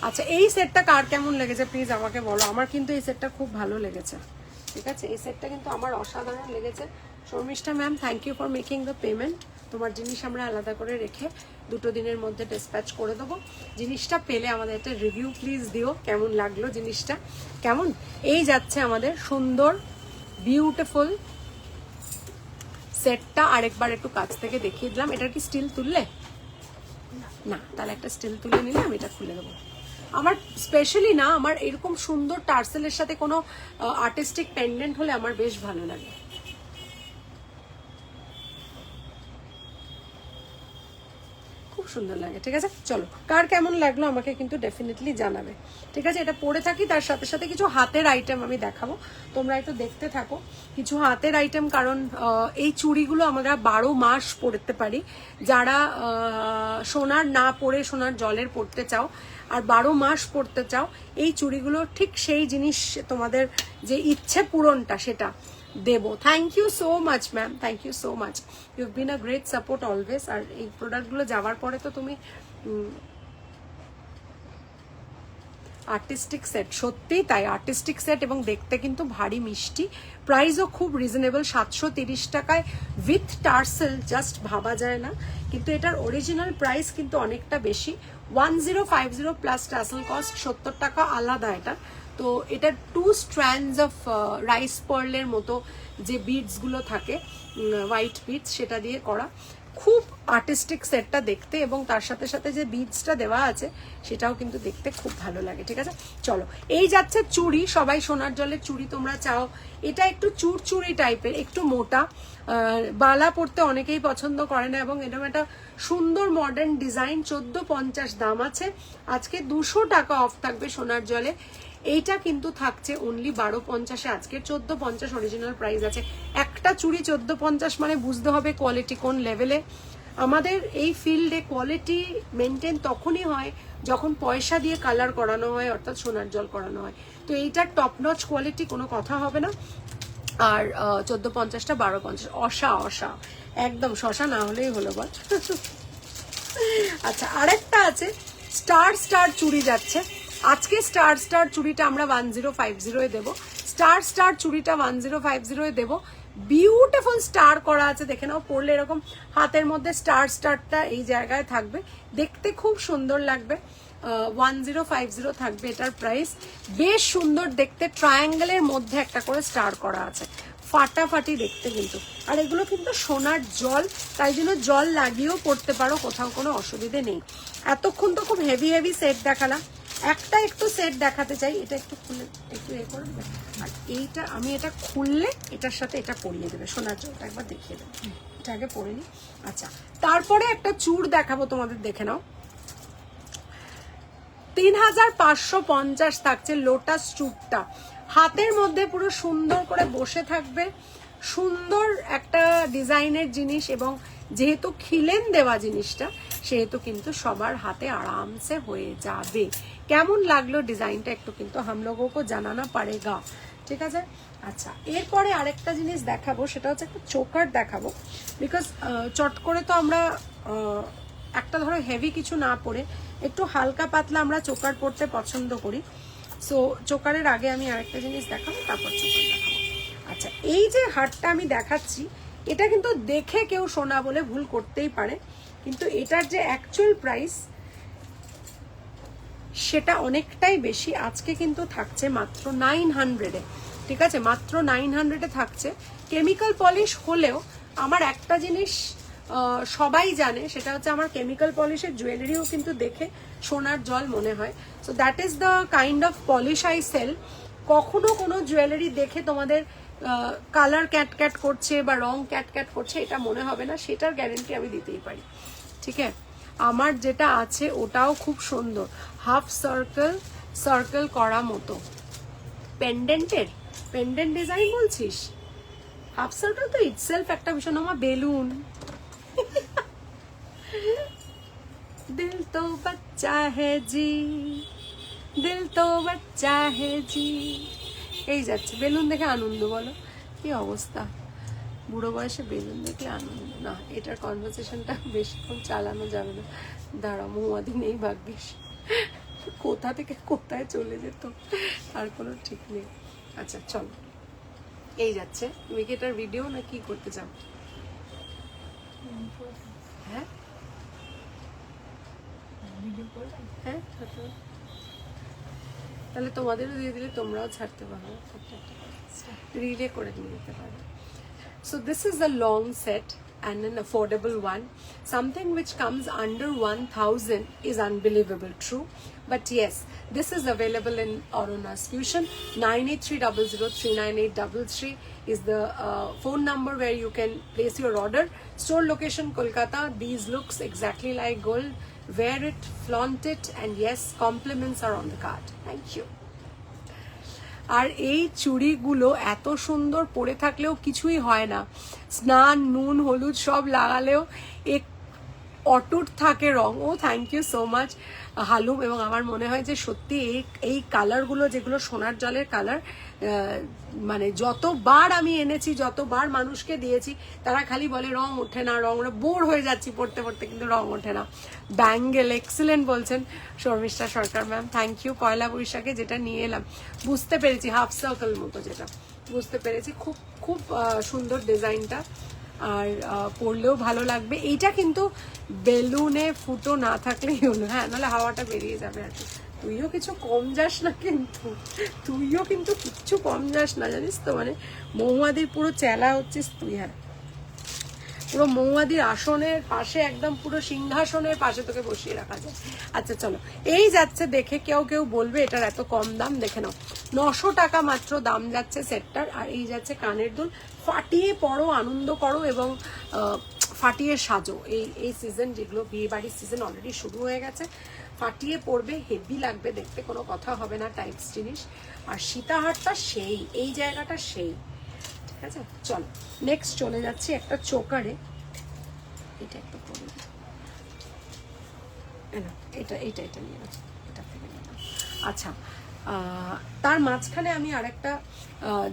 আচ্ছা, এই সেটটা কার কেমন লেগেছে প্লিজ আমাকে বলো। আমার কিন্তু এই সেটটা খুব ভালো লেগেছে, ঠিক আছে? এই সেটটা কিন্তু আমার অসাধারণ লেগেছে। Sharmistha ma'am, thank you for making the payment. তোমার জিনিস আমরা আলাদা করে রেখে 2 দিনের মধ্যে ডিসপ্যাচ করে দেবো। জিনিসটা পেলে আমাদের একটা রিভিউ প্লিজ দিও, কেমন লাগলো জিনিসটা, কেমন। এই যাচ্ছে আমাদের সুন্দর বিউটিফুল সেটটা। আরেকবার একটু কাছ থেকে দেখিয়ে দিলাম। এটার কি স্টিল তুললে? না, তাহলে একটা স্টিল তুলে নিলে আমি এটা খুলে দেবো। আমার স্পেশালি না, আমার এরকম সুন্দর টার্সেলের সাথে কোনো আর্টিস্টিক পেন্ডেন্ট হলে আমার বেশ ভালো লাগে। খুব সুন্দর লাগে, ঠিক আছে? চলো, কার কেমন লাগলো আমাকে কিন্তু ডেফিনেটলি জানাবে, ঠিক আছে? এটা পরে থাকি, তার সাথে সাথে কিছু হাতের আইটেম আমি দেখাবো, তোমরা একটু দেখতে থাকো। কিছু হাতের আইটেম, কারণ এই চুড়িগুলো আমরা 12 মাস পরতে পারি। যারা সোনার না পরে সোনার জলের পরতে চাও আর 12 মাস পরতে চাও, এই চুড়িগুলো ঠিক সেই জিনিস, তোমাদের যে ইচ্ছে পূরণটা সেটা দেবো। Thank you so much ma'am, thank you so much, you have been a great support always. আর এই প্রোডাক্টগুলো যাওয়ার পরে তো তুমি আর্টিস্টিক সেট, সত্যিই তাই, আর্টিস্টিক সেট, এবং দেখতে কিন্তু ভারী মিষ্টি। প্রাইসও খুব রিজনেবল, 730 টাকায় উইথ টার্সেল, জাস্ট ভাবা যায় না। কিন্তু এটার অরিজিনাল প্রাইস কিন্তু অনেকটা বেশি, 1050 প্লাস টার্সেল কস্ট 70 টাকা আলাদা এটা। তো এটা 2 স্ট্র্যান্ডস অফ রাইস পার্লের মতো যে বিডসগুলো থাকে, হোয়াইট বিডস, সেটা দিয়ে করা, খুব আর্টিস্টিক সেটটা দেখতে, এবং তার সাথে সাথে যে বিডসটা দেওয়া আছে সেটাও কিন্তু দেখতে খুব ভালো লাগে। ঠিক আছে, চলো এই যাচ্ছে চুড়ি। সবাই সোনার জলের চুড়ি তোমরা চাও, এটা একটু চুড়চুড়ি টাইপের, একটু মোটা, বালা পরতে অনেকেই পছন্দ করে না, এবং এরকম একটা সুন্দর মডার্ন ডিজাইন। 1450 দাম আছে, আজকে 200 টাকা অফ থাকবে সোনার জলে। এইটা কিন্তু থাকছে অনলি 1250-এ, আজকে 1450 অরিজিনাল প্রাইস আছে। একটা চুড়ি 1450 মানে বুঝতে হবে কোয়ালিটি কোন লেভেলে। আমাদের এই ফিল্ডে কোয়ালিটি মেনটেন তখনই হয় যখন পয়সা দিয়ে কালার করানো হয়, অর্থাৎ সোনার জল করানো হয়। তো এইটার টপ নচ কোয়ালিটি, কোনো কথা হবে না। আর 1450টা 1250, অসা একদম শশা না হলেই হলো বল। আচ্ছা, আরেকটা আছে স্টার চুড়ি যাচ্ছে আজকে। স্টার চুড়িটা আমরা 1050 দেবো। স্টার চুড়িটা 1050 দেবো। বিউটিফুল স্টার করা আছে, দেখে নাও। পরলে এরকম হাতের মধ্যে স্টারটা এই জায়গায় থাকবে, দেখতে খুব সুন্দর লাগবে। 1050 থাকবে এটার প্রাইস। বেশ সুন্দর দেখতে, ট্রায়াঙ্গেলের মধ্যে একটা করে স্টার করা আছে, ফাটাফাটি দেখতে কিন্তু। আর এগুলো কিন্তু সোনার জল, তাই জন্য জল লাগিয়েও পড়তে পারো, কোথাও কোনো অসুবিধে নেই। এতক্ষণ তো খুব হেভি সেট দেখালাম, একটা একটু সেট দেখাতে চাই। এটা একটু খুলে একটু এ করে দেবে। আর এইটা আমি এটা খুললে এটার সাথে এটা পরিয়ে দেবে, সোনার জলটা একবার দেখিয়ে দেবে। এটা আগে পরে নি। আচ্ছা, তারপরে একটা চূড় দেখাবো তোমাদের, দেখে নাও। 3550 থাকছে লোটাস চূড়টা। হাতের মধ্যে পুরো সুন্দর করে বসে থাকবে, সুন্দর একটা ডিজাইনের জিনিস, এবং যেহেতু খিলেন দেওয়া জিনিসটা, সেহেতু কিন্তু সবার হাতে আরামসে হয়ে যাবে। কেমন লাগলো ডিজাইনটা একটু কিন্তু হাম লোগোকে জানানা পারেগা। ঠিক আছে, আচ্ছা এরপরে আরেকটা জিনিস দেখাবো, সেটা হচ্ছে একটা চোকার দেখাবো। বিকজ চট করে তো আমরা একটা ধরো হেভি কিছু না পরে একটু হালকা পাতলা আমরা চোকার পরতে পছন্দ করি। সো চোকারের আগে আমি আরেকটা জিনিস দেখাবো, তারপর চোকার দেখাবো। আচ্ছা, এই যে হারটা আমি দেখাচ্ছি, এটা কিন্তু দেখে কেউ সোনা বলে ভুল করতেই পারে, কিন্তু এটার যে অ্যাকচুয়াল প্রাইস সেটা অনেকটাই বেশি। আজকে কিন্তু থাকছে মাত্র 900-এ। ঠিক আছে, মাত্র 900-এ থাকছে। কেমিক্যাল পলিশ হলেও আমার একটা জিনিস সবাই জানে, সেটা হচ্ছে আমার কেমিক্যাল পলিশের জুয়েলারিও কিন্তু দেখে সোনার জল মনে হয়। So that is the kind of polish I sell. কখনো কোনো জুয়েলারি দেখে তোমাদের কালার ক্যাট করছে বা রং ক্যাট করছে এটা মনে হবে না, সেটার গ্যারেন্টি আমি দিতেই পারি। ঠিক আছে, আমার যেটা আছে ওটাও খুব সুন্দর, হাফ সার্কেল করা মতো পেন্ডেন্ট ডিজাইন বলছিস। হাফ সার্কেল তো ইটসেলফ একটা ভীষণ আমার বেলুন। দিল তো বাচ্চা হে জি, দিল তো বাচ্চা হে জি। এই যাচ্ছে বেলুন দেখে আনন্দ, বলো কি অবস্থা। বুড়ো বয়সে বেলুন দেখলে আনন্দ না, এটার কনভারসেশনটা বেশিক্ষণ চালানো যাবে না। দাঁড়া, মৌয়াদি নেই ভাগ্যিস, কোথা থেকে কোথায় চলে যেত আর কোনো ঠিক নেই। আচ্ছা চলো, এই যাচ্ছে। তুমি কি এটার ভিডিও না কি করতে চাও? হ্যাঁ হ্যাঁ, তাহলে তোমাদেরও দিয়ে দিলে তোমরাও ছাড়তে পারো, রিলে করে নিয়ে যেতে পারো। So this is a long set and an affordable one. Something which comes under 1000 is unbelievable, true. But yes, this is available in Aruna's Fusion. 9830039833 is the phone number where you can place your order. Store location Kolkata. These looks exactly like gold. Wear it, flaunt it, and yes, compliments are on the card. Thank you. আর এই চুড়িগুলো এত সুন্দর পরে থাকলেও কিছুই হয় না, স্নান নুন হলুদ সব লাগালেও এক অটুট থাকে রং। ও থ্যাংক ইউ সো মাচ হালুম। এবং আমার মনে হয় যে সত্যি এই কালারগুলো, যেগুলো সোনার জলের কালার, মানে যতবার আমি এনেছি, যতবার মানুষকে দিয়েছি, তারা খালি বলে রং ওঠে না, ওরা বোর হয়ে যাচ্ছি পড়তে পড়তে, কিন্তু রং ওঠে না। ব্যাঙ্গেল এক্সেলেন্ট বলছেন Sharmistha Sarkar ma'am, thank you. পয়লা বৈশাখে যেটা নিয়ে এলাম, বুঝতে পেরেছি, হাফ সার্কেল মতো যেটা, বুঝতে পেরেছি। খুব খুব সুন্দর ডিজাইনটা, আর পরলেও ভালো লাগবে। এইটা কিন্তু বেলুনে ফুটো না থাকলেই হলো, হ্যাঁ, নাহলে হাওয়াটা বেরিয়ে যাবে আর কি। তুইও কিছু কম যাস না, কিন্তু তুইও কিন্তু কিচ্ছু কম যাস না, জানিস তো, মানে মহুয়াদির পুরো চেলা হচ্ছিস তুই। হ্যাঁ পুরো মৌয়াদির আসনের পাশে, একদম পুরো সিংহাসনের পাশে তোকে বসিয়ে রাখা যায়। আচ্ছা চলো, এই যাচ্ছে দেখে কেউ কেউ বলবে এটার এত কম দাম, দেখে নাও 900 টাকা মাত্র দাম যাচ্ছে সেটটার। আর এই যাচ্ছে কানের দুল, ফাটিয়ে পড়ো, আনন্দ করো এবং ফাটিয়ে সাজো। এই সিজন, যেগুলো বিয়ে বাড়ির সিজন অলরেডি শুরু হয়ে গেছে, ফাটিয়ে পড়বে, হেভি লাগবে দেখতে, কোনো কথা হবে না টাইপস জিনিস। আর সীতাহারটা সেই, এই জায়গাটা সেই, ঠিক আছে। চলো নেক্সট চলে যাচ্ছি একটা চোকারে, এটা একটু করে এটা এটা এটা নিয়ে নাও, এটা থেকে নিয়ে নাও। আচ্ছা, তার মাঝখানে আমি আরেকটা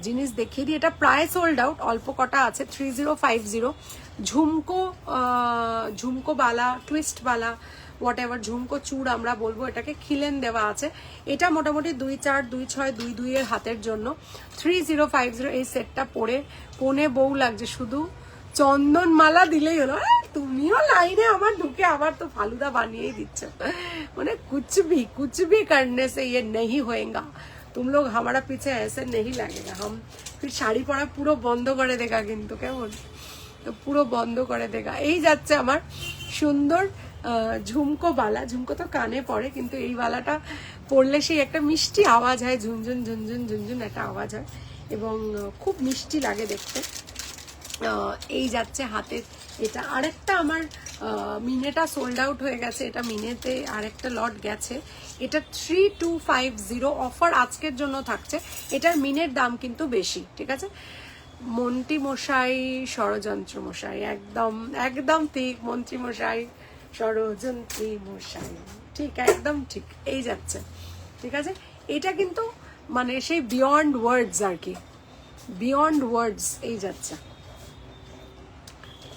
জিনিস দেখিয়ে দিই, এটা প্রায় সোল্ড আউট, অল্প কটা আছে। 3050 ঝুমকো বালা, টুইস্ট বালা, হোয়াট এভার, ঝুমকো চূড় আমরা বলবো এটাকে, খিলেন দেওয়া আছে। এটা মোটামুটি 24, 26, 22 এর হাতের জন্য। 3050 এই সেটটা পরে কোনে বউ লাগছে, শুধু চন্দন মালা দিলেই হলো। তুমিও লাইনে আমার ঢুকে আবার তো ফালুদা বানিয়েই দিচ্ছ, মানে कुछ भी करने से ये नहीं होएगा, तुम लोग हमारा पीछे ऐसे नहीं लगेगा, हम फिर শাড়ি পরা পুরো বন্ধ করে দেগা, কিন্তু কেমন, তো পুরো বন্ধ করে দেগা। এই যাচ্ছে আমার সুন্দর ঝুমকো বালা, ঝুমকো তো কানে পড়ে, কিন্তু এই বালাটা পরলে সেই একটা মিষ্টি আওয়াজ হয়, ঝুনঝুন ঝুনঝুন ঝুনঝুন একটা আওয়াজ হয় এবং খুব মিষ্টি লাগে দেখতে। এই যাচ্ছে হাতের এটা। আরেকটা আমার মিনেটা সোল্ড আউট হয়ে গেছে, এটা মিনেতে আরেকটা লট গেছে, এটা 3250 অফার আজকের জন্য থাকছে। এটার মিনের দাম কিন্তু বেশি, ঠিক আছে। মন্ত্রী মশাই, ষড়যন্ত্র মশাই, একদম একদম ঠিক, মন্ত্রী মশাই, ষড়যন্ত্রী মশাই, ঠিক, একদম ঠিক। এই যাচ্ছে, ঠিক আছে। এটা কিন্তু মানে সেই বিয়ন্ড ওয়ার্ডস আর কি, বিয়ন্ড ওয়ার্ডস। এই যাচ্ছে,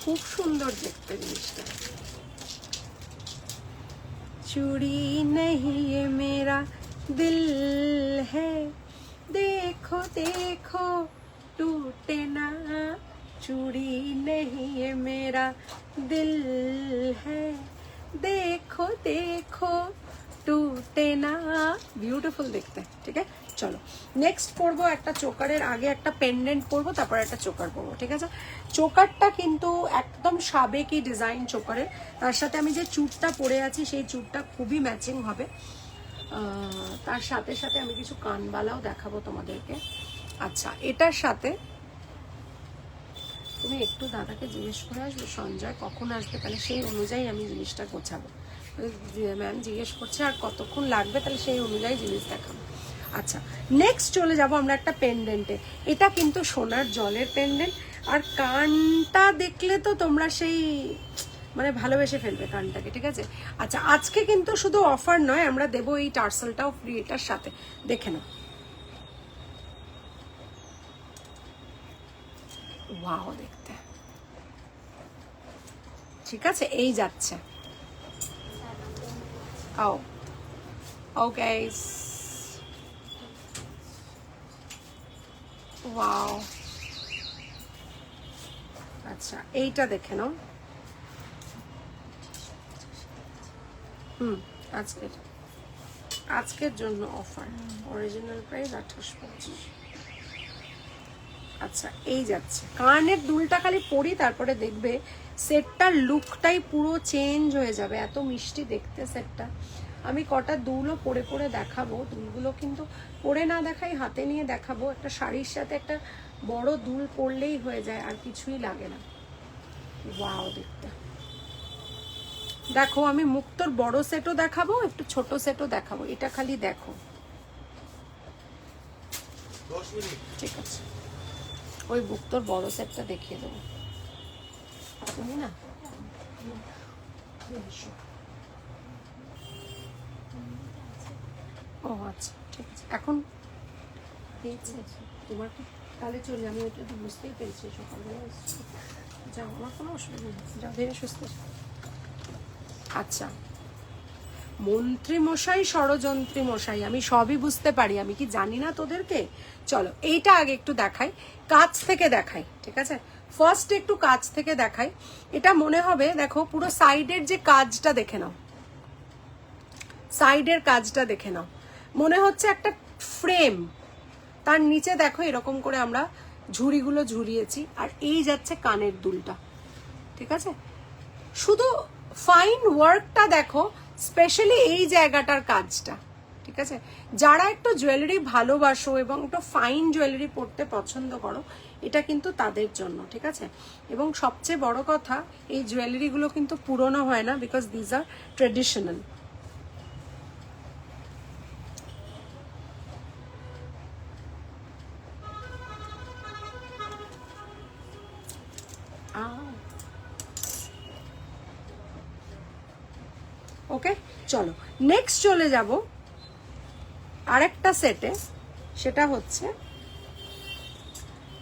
খুব সুন্দর দেখতে জিনিসটা। চুড়ি নেহি ये मेरा दिल है, देखो देखो टूटे ना, चूड़ी नहीं ये मेरा दिल है, देखो देखो टूटे ना। বিউটিফুল দেখতে, ঠিক আছে। চলো নেক্সট পরবো একটা চোকারের, আগে একটা পেন্ডেন্ট পরবো, তারপর একটা চোকার পরবো, ঠিক আছে। চোকারটা কিন্তু একদম সাবেকি ডিজাইন চোকারের, তার সাথে আমি যে চুড়টা পরে আছি সেই চুড়টা খুবই ম্যাচিং হবে। তার সাথে সাথে আমি কিছু কানবালাও দেখাবো তোমাদেরকে। আচ্ছা, এটার সাথে তুমি একটু দাদাকে জিজ্ঞেস করে আসবে সঞ্জয় কখন আসবে, তাহলে সেই অনুযায়ী আমি জিনিসটা গোছাবো। ম্যাম জিজ্ঞেস করছে আর কতক্ষণ লাগবে, তাহলে সেই অনুযায়ী জিনিস দেখাবো। আচ্ছা, নেক্সট চলে যাব আমরা একটা পেন্ডেন্টে। এটা কিন্তু সোনার জলের পেন্ডেন্ট, আর কানটা দেখলে তো তোমরা সেই মানে ভালোবেসে ফেলবে কানটাকে, ঠিক আছে। আচ্ছা, আজকে কিন্তু শুধু অফার নয়, আমরা দেবো এই টার্সেলটাও ফ্রি এটার সাথে, দেখে নাও। ওয়াও দেখতে, ঠিক আছে। এই যাচ্ছে, ও ওকে, ওয়াও। আচ্ছা, এইটা দেখে নাও। আজকের জন্য অফার, অরিজিনাল প্রাইস 2825। আচ্ছা, এই যাচ্ছে, কানের দুলটা খালি পরি, তারপরে দেখবে সেটটার লুকটাই পুরো চেঞ্জ হয়ে যাবে, এত মিষ্টি দেখতে সেটটা। আমি কটা দুলও পরে পরে দেখাবো, দুলগুলো কিন্তু পরে না দেখাই, হাতে নিয়ে দেখাবো। একটা শাড়ির সাথে একটা বড় দুল পরলেই হয়ে যায়, আর কিছুই লাগে না। ওয়াও দেখতে, দেখো আমি মুক্তোর বড় সেটও দেখাবো, একটু ছোট সেটও দেখাবো, এটা খালি দেখো, ঠিক আছে। ওই মুক্তোর বড় সেটটা দেখিয়ে দেবো, তুমি না ও আচ্ছা, ঠিক আছে। এখন তোমার কি তাহলে চলে, আমি ওইটা তো বুঝতেই পেরেছি, সকালবেলা যাও, আমার কোনো অসুবিধা নেই, যাও ধীরে সুস্থ। আচ্ছা, মন্ত্রী মশাই, ষড়যন্ত্রী মশাই, আমি সবই বুঝতে পারি, আমি কি জানি না তোদেরকে। চলো এইটা আগে একটু দেখাই, কাছ থেকে দেখাই, ঠিক আছে। ফার্স্ট একটু কাছ থেকে দেখাই। এটা মনে হবে, দেখো পুরো সাইডের যে কাজটা দেখে নাও, সাইডের কাজটা দেখে নাও, মনে হচ্ছে একটা ফ্রেম, তার নিচে দেখো এরকম করে আমরা ঝুড়িগুলো ঝুরিয়েছি, আর এই যাচ্ছে কানের দুলটা, ঠিক আছে? শুধু ফাইন ওয়ার্কটা দেখো, স্পেশালি এই জায়গাটার কাজটা, ঠিক আছে? যারা একটু জুয়েলারি ভালোবাসো এবং একটু ফাইন জুয়েলারি পরতে পছন্দ করো, এটা কিন্তু তাদের জন্য, ঠিক আছে? এবং সবচেয়ে বড় কথা, এই জুয়েলারিগুলো কিন্তু পুরনো হয় না, বিকজ দিজ আর ট্রেডিশনাল। ওকে, চলো নেক্সট চলে যাব আরেকটা সেটে। সেটা হচ্ছে,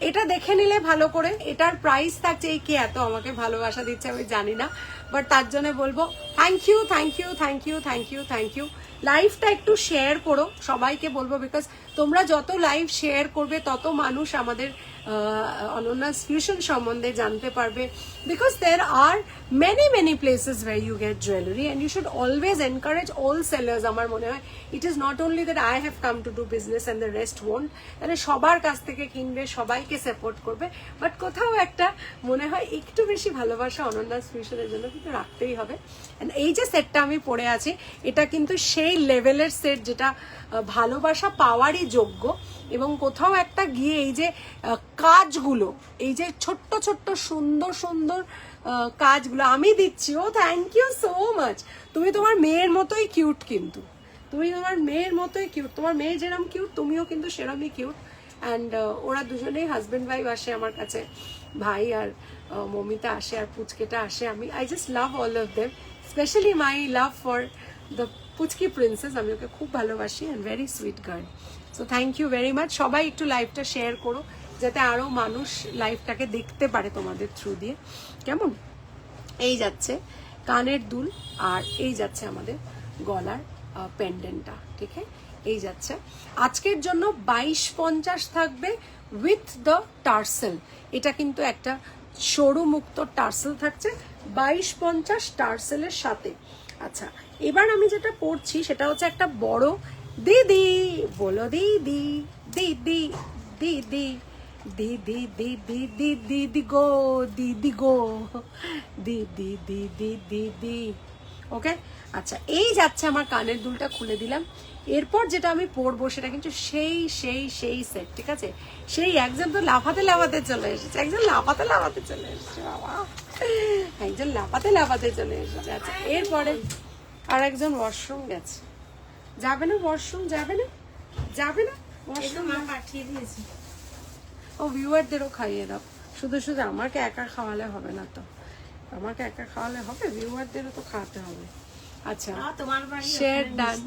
এটা দেখে নিলে ভালো করে, এটার প্রাইস থাকছে, এই কে এত আমাকে ভালোবাসা দিচ্ছে আমি জানি না, বাট তার জন্য বলবো thank you, thank you, thank you, thank you, thank you. লাইভটা একটু শেয়ার করো, সবাইকে বলবো, বিকজ তোমরা যত লাইভ শেয়ার করবে তত মানুষ আমাদের অনন্যাস ফিউশন সম্বন্ধে জানতে পারবে, because there are many places where you get jewelry and you should always encourage all sellers. আমার মনে হয় it is not only that I have come to do business and the rest won't, মানে সবার কাছ থেকে কিনবে, সবাইকে support করবে, বাট কোথাও একটা মনে হয় একটু বেশি ভালোবাসা অনন্যাস ফিউশনের জন্য কিন্তু রাখতেই হবে। And এই যে সেটটা আমি পরে আছি, এটা কিন্তু সেই লেভেলের সেট যেটা ভালোবাসা পাওয়ারই যোগ্য। এবং কোথাও একটা গিয়ে এই যে কাজগুলো, এই যে ছোট্ট ছোট্ট সুন্দর সুন্দর কাজগুলো আমি দিচ্ছি, ও থ্যাংক ইউ সো মাচ। তুমি তোমার মেয়ের মতোই কিউট, কিন্তু তুমি তোমার মেয়ের মতোই কিউট, তোমার মেয়ে যেরকম কিউট তুমিও কিন্তু সেরকমই কিউট। অ্যান্ড ওরা দুজনেই হাজব্যান্ড ওয়াইফ আসে আমার কাছে, ভাই আর মমিতা আসে আর পুচকেটা আসে। I just love all of them, specially my love for the পুচকি প্রিন্সেস, আমি ওকে খুব ভালোবাসি, and very sweet girl. So thank you very much. সবাই একটু লাইভটা শেয়ার করো, যাতে আরও মানুষ লাইভটাকে দেখতে পারে তোমাদের থ্রু দিয়ে, কেমন? এই যাচ্ছে কানের দুল, আর এই যাচ্ছে আমাদের গলার পেন্ডেন্টটা, ঠিক আছে? এই যাচ্ছে আজকের জন্য 2250 থাকবে উইথ দ্য টার্সেল। এটা কিন্তু একটা সরু মুক্ত টার্সেল থাকছে, 2250 টার্সেলের সাথে। আচ্ছা, এবার আমি যেটা পড়ছি সেটা হচ্ছে একটা বড় দিদি, বলো দিদি, দিদি, দিদি, দিদি, দিদি, দিদি, দিদি গো, দিদি গো, দিদি, দিদি, দিদি। ওকে, আচ্ছা, এই যাচ্ছে আমার কানের দুলটা খুলে দিলাম। এরপর যেটা আমি পরবো সেটা কিন্তু সেই সেই সেই সেট, ঠিক আছে? সেই একজন তো লাফাতে লাফাতে চলে এসেছে, একজন লাফাতে লাফাতে চলে এসেছে, বাবা, একজন লাফাতে লাফাতে চলে এসেছে। আচ্ছা, এরপরে আর একজন ওয়াশরুম গেছে। যাবে না ওয়াশরুম? যাবে না, যাবে না ওয়াশরুম? পাঠিয়ে দিয়েছি। ও ভিউয়ারদেরও খাইয়ে দাও, শুধু শুধু আমাকে একা খাওয়ালে হবে না তো, আমাকে একা খাওয়ালে হবে, ভিউয়ারদেরও তো খাওয়াতে হবে। আচ্ছা, শেয়ার ডান।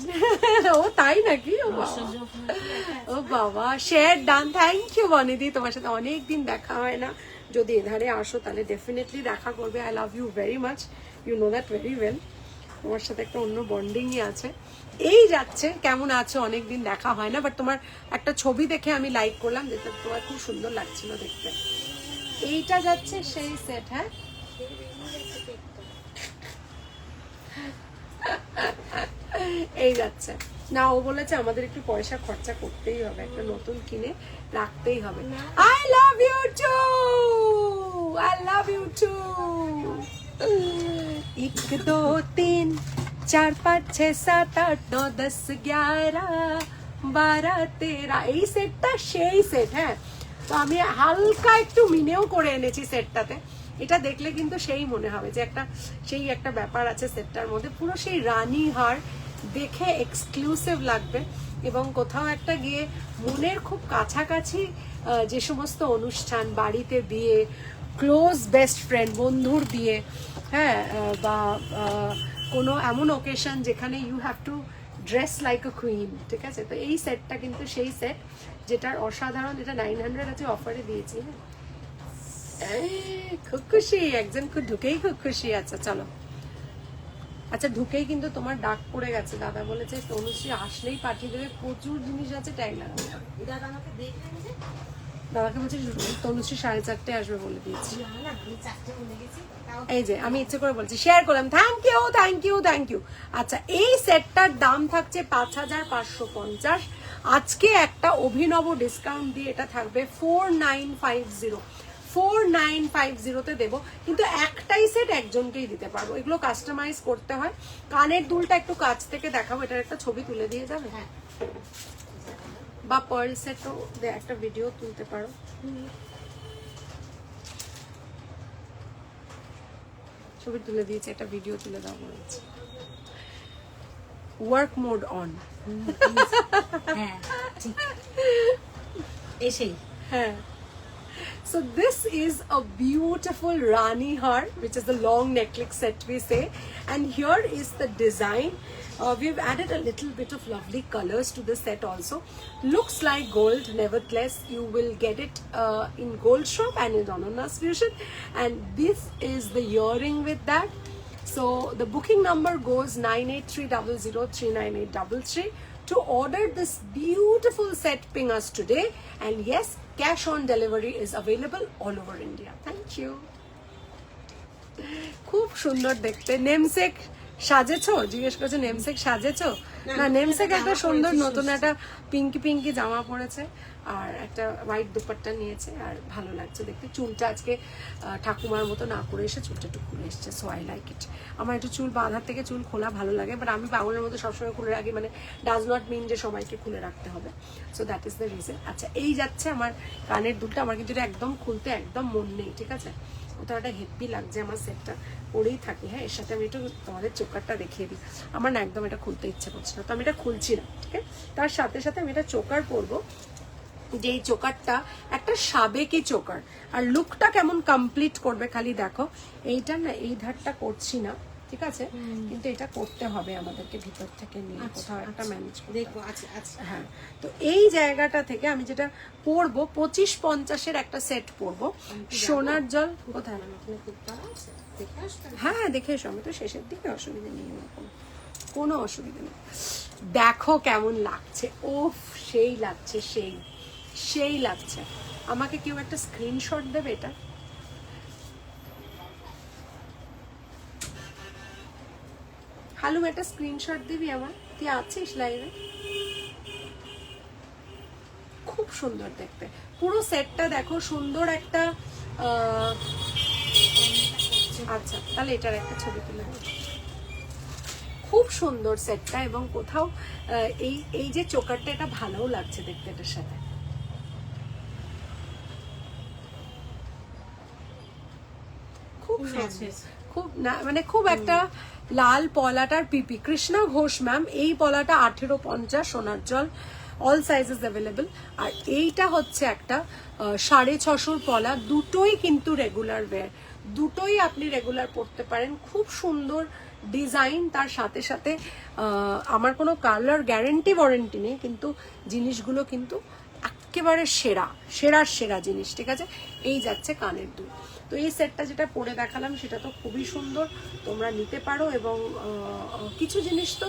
ও তাই নাকি? ও বাবা, শেয়ার ডান। থ্যাংক ইউ বনিদি, তোমার সাথে অনেকদিন দেখা হয় না, যদি এধারে আসো তাহলে ডেফিনেটলি দেখা করবে। I love you very much, you know that very well. তোমার সাথে একটা অন্য বন্ডিংই আছে। এই যাচ্ছে, কেমন আছো? অনেকদিন দেখা হয় না, বাট তোমার একটা ছবি দেখে আমি লাইক করলাম, যেটা তোমার খুব সুন্দর লাগছিল দেখতে। এইটা যাচ্ছে সেই সেট। হ্যাঁ, এই যাচ্ছে না, ও বলেছে আমাদের একটু পয়সা খরচা করতেই হবে, একটা নতুন কিনে রাখতেই হবে। I love you too, I love you too. 1 2 3 4 5 6 7 8 9 10 11 12 13, এই সেটটা সেই সেট। হ্যাঁ, তো আমি হালকা একটু মিনেও করে এনেছি সেটটাতে। এটা দেখলে কিন্তু সেই মনে হবে যে একটা সেই একটা ব্যাপার আছে সেটটার মধ্যে, পুরো সেই রানী হার, দেখে এক্সক্লুসিভ লাগবে। এবং কোথাও একটা গিয়ে মনের খুব কাছাকাছি যে সমস্ত অনুষ্ঠান, বাড়িতে বিয়ে, ক্লোজ বেস্ট ফ্রেন্ড, বন্ধুর বিয়ে, হ্যাঁ, বা কোনো এমন ওকেশন যেখানে you have to dress like a queen, ঠিক আছে? তো এই সেটটা কিন্তু সেই সেট যেটার অসাধারণ, এটা 900 আছে, অফারে দিয়েছি। হ্যাঁ, খুব খুশি, একজন খুব ঢুকেই খুব খুশি। আচ্ছা চলো, আচ্ছা ঢুকেই কিন্তু তোমার ডাক পড়ে গেছে, দাদা বলেছে তনুশ্রী আসলেই পাঠিয়ে দেবে, প্রচুর জিনিস আছে, টাইম লাগাবে। দাদাকে বলছি তনুশ্রী 4:30 আসবে বলে দিয়েছি। এই যে আমি ইচ্ছে করে বলছি, শেয়ার করলাম। Thank you, thank you, thank you. আচ্ছা, এই সেটটার দাম থাকছে 5550। আজকে একটা অভিনব ডিসকাউন্ট দিয়ে এটা থাকবে 4950। 4950 দেবো, কিন্তু একটাই সেট একজনকেই দিতে পারবো। এগুলো কাস্টমাইজ করতে হয়। কানের দুলটা একটু কাছ থেকে দেখাবো, এটার একটা ছবি তুলে দিয়ে যাবে, বা পার্ল সেটও একটা ভিডিও তুলতে পারো। ছবি তুলে দিয়েছে, একটা ভিডিও তুলে দাও বলেছে। Work mode on. হ্যাঁ ঠিক এসেই। হ্যাঁ। So this is a beautiful Rani har, which is the long necklace set we say, and here is the design. We've added a little bit of lovely colors to the set also. Looks like gold, nevertheless you will get it in Gold Shop and in Ananas Fusion, and this is the earring with that. So the booking number goes 9830039833. To order this beautiful set, ping us today, and yes, cash on delivery is available all over India. Thank you. খুব সুন্দর দেখতে। Namesake সাজেছো? জিজ্ঞেস করছে namesake সাজেছো? না, namesake একটা সুন্দর নতুন একটা পিঙ্কি পিঙ্কি জামা পরেছে আর একটা হোয়াইট দুপাট্টা নিয়েছে, আর ভালো লাগছে দেখতে। চুলটা আজকে ঠাকুমার মতো না করে এসে চুলটা একটু খুলে এসছে, সো আই লাইক ইট। আমার একটু চুল বাঁধার থেকে চুল খোলা ভালো লাগে, বাট আমি পাগলের মতো সবসময় খুলে রাখি, মানে ডাজ নট মিন যে সবাইকে খুলে রাখতে হবে। So that is the reason. আচ্ছা, এই যাচ্ছে আমার কানের দুলটা। আমার কিন্তু এটা একদম খুলতে একদম মন নেই, ঠিক আছে? ওটা একটা হেভি লাগছে আমার সেটটা, পরেই থাকি। হ্যাঁ, এর সাথে আমি একটু তোমাদের চোকারটা দেখিয়ে দিই। আমার না একদম এটা খুলতে ইচ্ছে করছে না, তো আমি এটা খুলছি না, ঠিক আছে? তার সাথে সাথে আমি এটা চোকার পরবো, যে এই চোকারটা একটা সাবেকি চোকার, আর লুকটা কেমন কমপ্লিট করবে খালি দেখো। এইটা না এই ধারটা করছি না, ঠিক আছে, কিন্তু এটা করতে হবে আমাদেরকে ভিতর থেকে নিয়ে কোথাও একটা ম্যানেজ দেখবো। আচ্ছা আচ্ছা, হ্যাঁ। তো এই জায়গাটা থেকে আমি যেটা পরবো 25-50-এর একটা সেট পরবো। সোনার জল কোথায়? হ্যাঁ, দেখে এসো, আমি তো শেষের দিকে, অসুবিধা নেই, কোনো অসুবিধা নেই। দেখো কেমন লাগছে, ওফ সেই লাগছে, সেই সেই লাগছে। আমাকে কেউ একটা স্ক্রিনশট দেবে এটা। হালুম, একটা স্ক্রিনশট দিবি আমার? তুই আছিস লাইভে? খুব সুন্দর দেখতে পুরো সেটটা, দেখো সুন্দর একটা। আচ্ছা, তাহলে এটার একটা ছবি তুলে দেবো। খুব সুন্দর সেটটা, এবং কোথাও এই এই যে চোকারটা, এটা ভালোও লাগছে দেখতে এটার সাথে। খুব খুব না, মানে খুব একটা লাল পলাটার পিপি। কৃষ্ণা ঘোষ ম্যাম, এই পলাটা 1850 সোনার জল, অল সাইজেস অ্যাভেলেবল। আর এইটা হচ্ছে একটা 650 পলা, দুটোই কিন্তু রেগুলার ওয়্যার, দুটোই আপনি রেগুলার পরতে পারেন। খুব সুন্দর ডিজাইন, তার সাথে সাথে আমার কোনো কালার গ্যারেন্টি ওয়ারেন্টি নেই, কিন্তু জিনিসগুলো কিন্তু একেবারে সেরা সেরার সেরা জিনিস, ঠিক আছে? এই যাচ্ছে কানের দুল। তো এই সেটটা যেটা পরে দেখালাম সেটা তো খুবই সুন্দর, তোমরা নিতে পারো। এবং কিছু জিনিস তো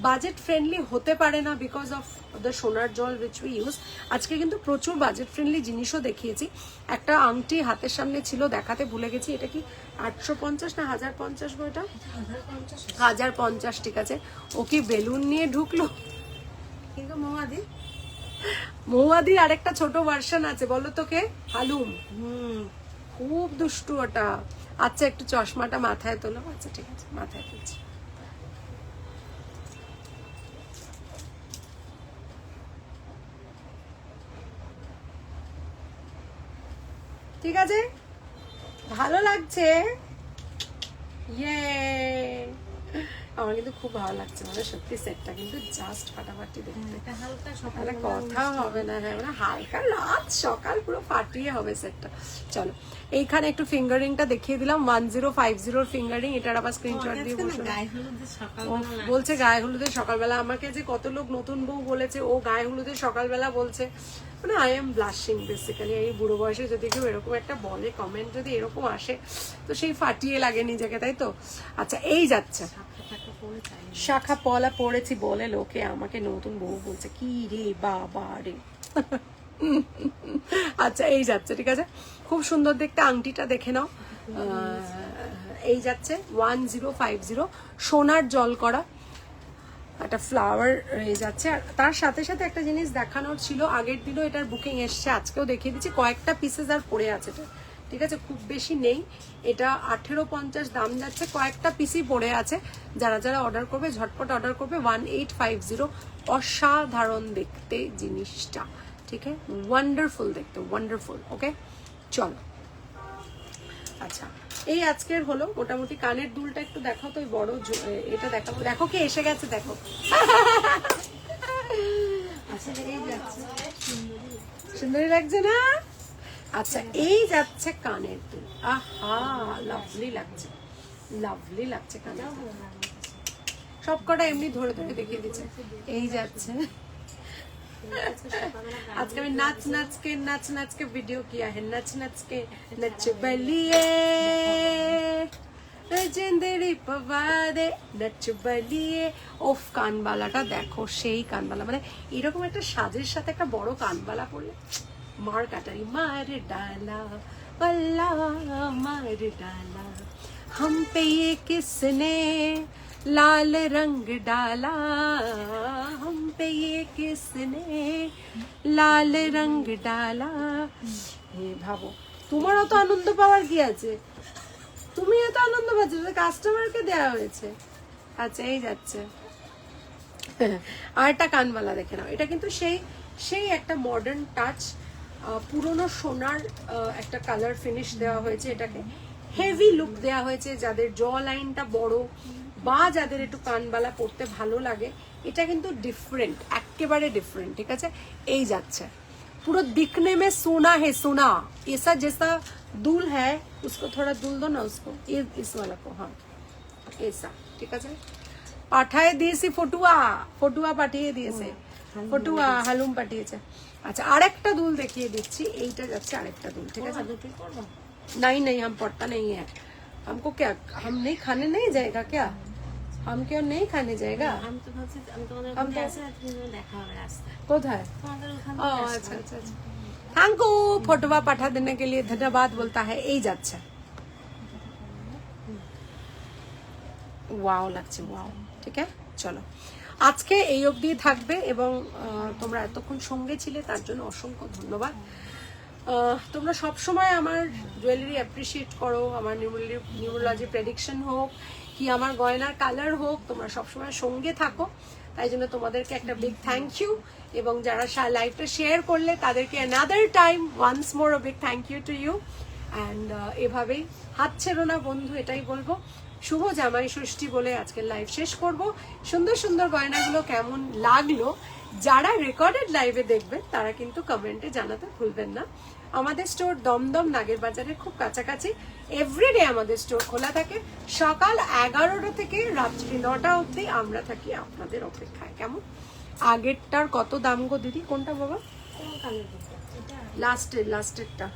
বাজেট ফ্রেন্ডলি হতে পারে না বিকজ অফ দ্য সোনার জল উইচ উই ইউজ। আজকে কিন্তু প্রচুর বাজেট ফ্রেন্ডলি জিনিসও দেখিয়েছি। একটা আংটি হাতের সামনে ছিল, দেখাতে ভুলে গেছি। এটা কি 850 না 1050 গো? এটা 1050, ঠিক আছে। ও কি বেলুন নিয়ে ঢুকলো? কিন্তু মৌয়াদির আরেকটা ছোট ভার্সন আছে, বলো তো কে? হালুম। খুব দুষ্টু ওটা। আচ্ছা, একটু চশমাটা মাথায় তোলো। আচ্ছা ঠিক আছে, মাথায় তুলছি। ঠিক আছে, ভালো লাগছে? ইয়ে, আমার কিন্তু খুব ভালো লাগছে, মানে সত্যি সেটটা কিন্তু জাস্ট ফাটাফাটি দেখতে। কথা হবে না, হ্যাঁ, মানে হালকা রাত সকাল পুরো ফাটিয়ে হবে সেটটা। চলো, এইখানে একটু ফিঙ্গারিংটা দেখিয়ে দিলাম, 1050 ফিঙ্গারিং। এটার আবার স্ক্রিনশট দিয়ে বসে বলছে গায়ে হলুদের সকালবেলা। আমাকে যে কত লোক নতুন বউ বলেছে ও গায়ে হলুদের সকালবেলা বলছে, মানে আই এম ব্লাশিং বেসিক্যালি। এই বুড়ো বয়সে যদি কেউ এরকম একটা বলে, কমেন্ট যদি এরকম আসে, তো সেই ফাটিয়ে লাগে নিজেকে, তাই তো? আচ্ছা, এই যাচ্ছে শাখা পলা পড়েছি বলে লোকে আমাকে নতুন বউ বলছে, কি রে বাবা রে। আচ্ছা, এই যাচ্ছে, ঠিক আছে, খুব সুন্দর দেখতে। আংটিটা দেখে নাও, এই যাচ্ছে 1050 সোনার জল করা একটা ফ্লাওয়ার রয়ে যাচ্ছে। আর তার সাথে সাথে একটা জিনিস দেখানোর ছিল, আগের দিনও এটার বুকিং এসছে, আজকেও দেখিয়ে দিচ্ছি। কয়েকটা পিসেস আর পড়ে আছে, এটা ঠিক আছে, খুব বেশি নেই। এটা 1850 দাম যাচ্ছে, কয়েকটা পিসই পড়ে আছে। যারা যারা অর্ডার করবে ঝটপট অর্ডার করবে। 1850। অসাধারণ দেখতে জিনিসটা, ঠিক আছে, ওয়ান্ডারফুল দেখতে, ওয়ান্ডারফুল। ওকে, চলো। আচ্ছা, এই আজকের হলো মোটামুটি। কানের দুলটা একটু দেখাও তো, বড় এটা দেখাবো। দেখো কে এসে গেছে, দেখো। আচ্ছা, এই যাচ্ছে, সুন্দরী লাগছে না? আচ্ছা, এই যাচ্ছে কানের দুল। আহা, লাভলি লাগছে, লাভলি লাগছে কানের দুল। সব কটা এমনি ধরে ধরে দেখিয়ে দিচ্ছে। এই যাচ্ছে। আজকে আমি নাচ नाच के वीडियो किया है, नाच के नच बलिए जिंदड़ी पवादे नच बलिए। ওফ, কানবালাটা দেখো, সেই কানবালা, মানে এরকম একটা সাজের সাথে একটা বড় কানবালা পরলে মার কাটারি। মার ডালা बल्ला मार डाला हम पे ये किसने लाल रंग डाला, हम पे ये किसने लाल रंग डाला। হে ভাবো, তোমারও তো আনন্দ পাওয়ার কি আছে, তুমি এত আনন্দ পাচ্ছ, কাস্টমারকে দেওয়া হয়েছে। আচ্ছা, এই যাচ্ছে। আর একটা কানবালা দেখে নাও, এটা কিন্তু সেই একটা মডার্ন টাচ, পুরনো সোনার একটা কালার ফিনিশ দেওয়া হয়েছে, এটাকে হেভি লুক দেওয়া হয়েছে। যাদের জ লাইনটা বড় বা যাদের একটু কানবালা পরতে ভালো লাগে, এটা কিন্তু ডিফারেন্ট, একেবারে ডিফারেন্ট, ঠিক আছে। এই যাচ্ছে, পুরো दिखने में सोना है, सोना। ऐसा जैसा दुल है उसको थोड़ा दुल दो ना, उसको ये इस वाला को, हाँ ऐसा, ঠিক আছে। পাঠায় দিয়েছি ফটুয়া পাঠিয়ে দিয়েছে, ফটুয়া হালুম পাঠিয়েছে। আচ্ছা, আরেকটা দুল দেখিয়ে দিচ্ছি। এইটা যাচ্ছে আরেকটা দুল, ঠিক আছে। नहीं नहीं, हम पढ़ता नहीं है, हमको क्या, हम नहीं खाने नहीं जाएगा क्या, हम क्यों नहीं खाने जाएगा, हम तो কোথায়? আচ্ছা আচ্ছা আচ্ছা, थैंक यू। ফটোয়া পাঠা देने के लिए धन्यवाद बोलता है। এই যাচ্ছে, ওয়াও লাগছে, ওয়াও, ঠিক আছে। চলো, আজকে এই অবধি থাকবে, এবং তোমরা এতক্ষণ সঙ্গে ছিলে তার জন্য অসংখ্য ধন্যবাদ। তোমরা সব সময় আমার জুয়েলারি অ্যাপ্রিসিয়েট করো, আমার নিউমোলজি প্রেডিকশন হোক কি আমার গয়নার কালার হোক, তোমরা সবসময় সঙ্গে থাকো, তাই জন্য তোমাদেরকে একটা বিগ থ্যাংক ইউ। এবং যারা লাইভটা শেয়ার করলে তাদেরকে another time once more a big thank you to you. And এভাবেই হাত ছেড়ো না বন্ধু, এটাই বলবো। শুভ জামাই ষষ্ঠী বলে আজকের লাইভ শেষ করব। সুন্দর সুন্দর গয়নাগুলো কেমন লাগলো, যারা রেকর্ডেড লাইভে দেখবেন তারা কিন্তু কমেন্টে জানাতে ভুলবেন না। আমাদের স্টোর দমদম নাগের বাজারের খুব কাছাকাছি। এভরিডে আমাদের স্টোর খোলা থাকে, সকাল 11টা থেকে রাত্রি 9টা অবধি আমরা থাকি আপনাদের অপেক্ষায়। কেমন? আগেরটার কত দাম গো দিদি? কোনটা বাবা? লাস্টেরটা।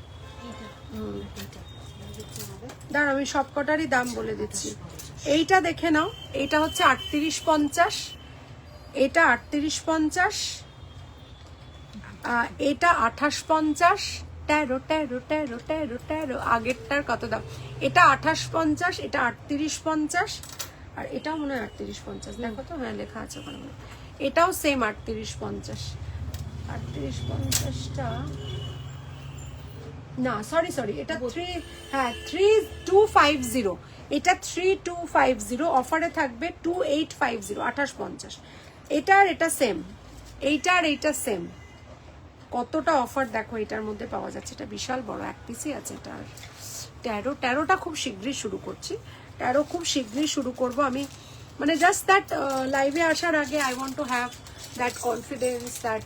দাঁড়া, আমি সবকটারই দাম বলে দিচ্ছি। এইটা দেখে নাও, এইটা হচ্ছে 3850, এটা 3850, এটা 2850, 13 আগেরটার কত দাম? এটা 2850, এটা 3850, আর এটাও মনে হয় 3850। দেখো তো, হ্যাঁ লেখা আছে ওখানে। এটাও সেম 3850। 3850টা না, সরি, এটা 3250, এটা 3250, অফারে থাকবে 2850, 2850। এটা সেম, এইটার এইটা সেম। কতটা অফার দেখো এটার মধ্যে পাওয়া যাচ্ছে, এটা বিশাল বড় এক পিসই আছে। এটার 13টা খুব শীঘ্রই শুরু করছি, 13 খুব শীঘ্রই শুরু করব আমি। মানে জাস্ট দ্যাট লাইভে আসার আগে I want to have that confidence, that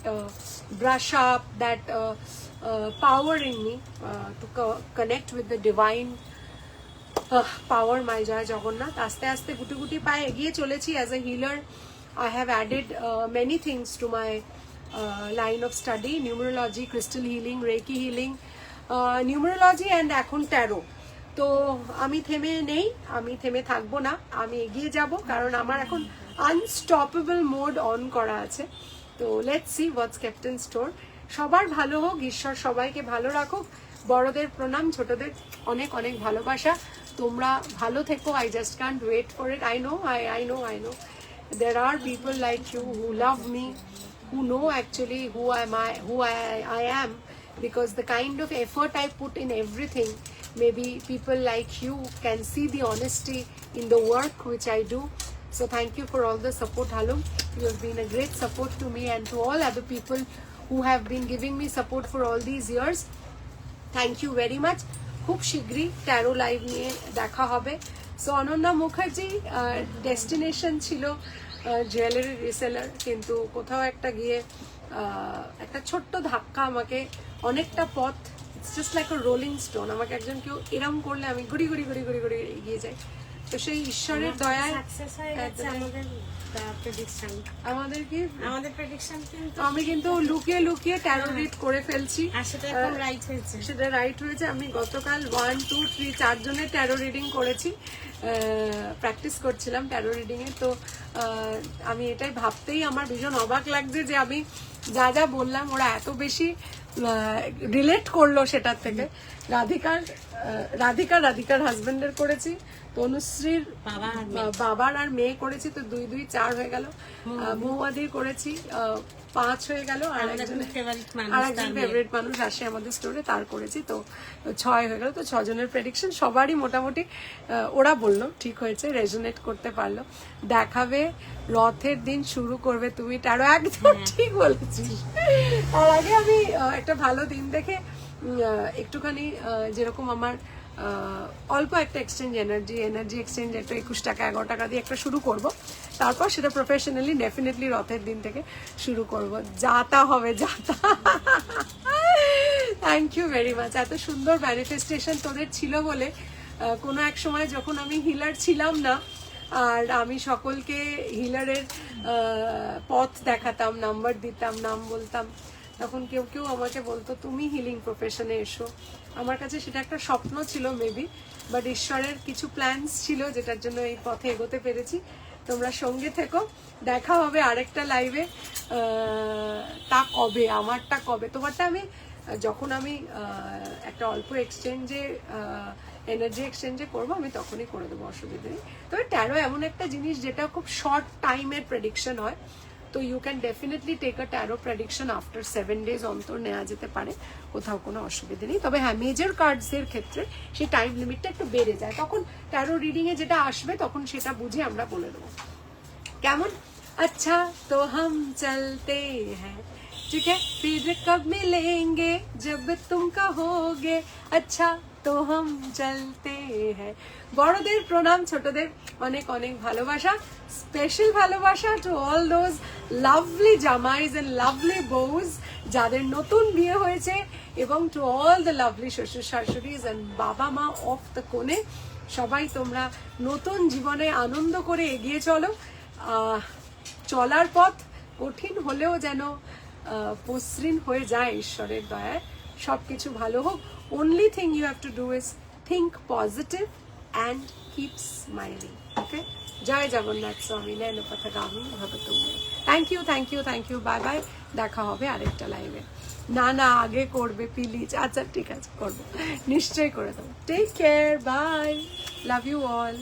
brush up, that power in me to connect with the divine power, my Jai Jagannath. আস্তে আস্তে গুটি গুটি পায়ে এগিয়ে চলেছি। as a healer I have added many things to my line of study: numerology, crystal healing, reiki healing, numerology, and এখন tarot। তো আমি থেমে নেই, আমি থেমে থাকবো না, আমি এগিয়ে যাব, কারণ আমার এখন আনস্টপেবল মোড অন করা আছে। তো let's see what's kept in store. সবার ভালো হোক, ঈশ্বর সবাইকে ভালো রাখুক। বড়দের প্রণাম, ছোটদের অনেক অনেক ভালোবাসা। তোমরা ভালো থেকো। I just can't wait for it. I know there are people like you who love me, who know actually who I am, because the kind of effort I put in everything maybe people like you can see the honesty in the work which I do. So thank you for all the support, Halum. You have been a great support to me and to all other people who have been giving me support for all these years. Thank you very much. খুব শীঘ্রই taro live নিয়ে দেখা হবে। So Ananya Mukherjee destination ছিল jewellery reseller, কিন্তু কোথাও একটা গিয়ে একটা ছোট্ট ধাক্কা আমাকে অনেকটা পথ, it's just like a rolling stone, আমাকে একজন কেউ এরম করলে আমি ঘুরি ঘুরি ঘুরি ঘুরি ঘুরি এগিয়ে যাই। তো সেই ঈশ্বরের দয়ায় আমাদের কি আমাদের প্রেডিকশন কিন্তু আমি কিন্তু লুকিয়ে লুকিয়ে ট্যারো রিড করে ফেলছি, আর সেটা একদম রাইট হয়েছে। সেটা রাইট হয়েছে। আমি গতকাল 1 2 3 4 জনের ট্যারো রিডিং করেছি, প্র্যাকটিস করছিলাম ট্যারো রিডিং এ। তো আমি এটাই ভাবতেই আমার ভীষণ অবাক লাগছে যে আমি যা যা বললাম ওরা এত বেশি রিলেট করলো সেটার থেকে। রাধিকার হাজবেন্ডের করেছি, তনুশ্রীর বাবার আর মেয়ে করেছি, তো 2 2 4 হয়ে গেল। মহুয়াদির করেছি 5 হয়ে গেল, আর একজন ফেভারিট মানুষ আসে আমাদের স্টোরে তার করেছি, তো 6 হয়ে গেল। তো 6 জনের প্রেডিকশন সবারই মোটামুটি ওরা বললো ঠিক হয়েছে, রেজোনেট করতে পারলো। দেখাবে রথের দিন শুরু করবে তুমি ট্যারো, একদম ঠিক বলেছিস। আর আগে আমি একটা ভালো দিন দেখে একটুখানি যেরকম আমার অল্প একটা এক্সচেঞ্জ এনার্জি এক্সচেঞ্জ একটা 21 টাকা 11 টাকা দিয়ে একটা শুরু করব, তারপর সেটা প্রফেশনালি ডেফিনেটলি রথের দিন থেকে শুরু করব। যাতা হবে যাতা। Thank you very much. এত সুন্দর ম্যানিফেস্টেশন তোদের ছিল বলে কোনো এক সময় যখন আমি হিলার ছিলাম না আর আমি সকলকে হিলারের পথ দেখাতাম, নাম্বার দিতাম, নাম বলতাম, তখন কেউ কেউ আমাকে বলতো তুমি হিলিং প্রফেশনে এসো। আমার কাছে সেটা একটা স্বপ্ন ছিল মেবি, বাট ঈশ্বরের কিছু প্ল্যানস ছিল যেটার জন্য এই পথে এগোতে পেরেছি। তোমরা সঙ্গে থেকো, দেখা হবে আরেকটা লাইভে। তা কবে, আমারটা কবে? তোমারটা আমি যখন আমি একটা অল্প এক্সচেঞ্জে এনার্জি এক্সচেঞ্জে করবো আমি তখনই করে দেবো, অসুবিধা নেই। তবে ট্যারো এমন একটা জিনিস যেটা খুব শর্ট টাইমের প্রেডিকশন হয়, তো you can definitely take a tarot prediction after 7 days অন্তর নেওয়া যেতে পারে, কোথাও কোনো অসুবিধা নেই। তবে হ্যাঁ, মেজর কার্ডসের ক্ষেত্রে সেই টাইম লিমিটটা একটু বেড়ে যায়, তখন ট্যারো রিডিংয়ে যেটা আসবে তখন সেটা বুঝে আমরা বলে দেবো কেমন। আচ্ছা তো হাম চলতে হ্যাঁ, ঠিক है फिर कब मिलेंगे जब तुम कहोगे अच्छा तो हम चलते हैं। বড়দের প্রণাম, ছোটদের অনেক অনেক ভালোবাসা, স্পেশাল ভালোবাসা টু অল দোজ লাভলি জামাইজ এন্ড লাভলি বউজ যাদের নতুন বিয়ে হয়েছে, এবং টু অল দ্য লাভলি শ্বশুর শাশুড়িজ এন্ড বাবা মা অফ দ্য কোণে। সবাই তোমরা নতুন জীবনে আনন্দ করে এগিয়ে চলো। চলার পথ কঠিন হলেও যেন মসৃণ হয়ে যায় ঈশ্বরের দয়ায়, সবকিছু ভালো হোক। only thing you have to do is think positive and keep smiling. Okay, জয় জগন্নাথ স্বামী নয়ন পথগামী ভব তুমি। Thank you bye bye. দেখা হবে আরেকটা লাইভে। না আগে করবে প্লিজ। আচ্ছা ঠিক আছে, করবো, নিশ্চয়ই করে দেবো। Take care, bye, love you all.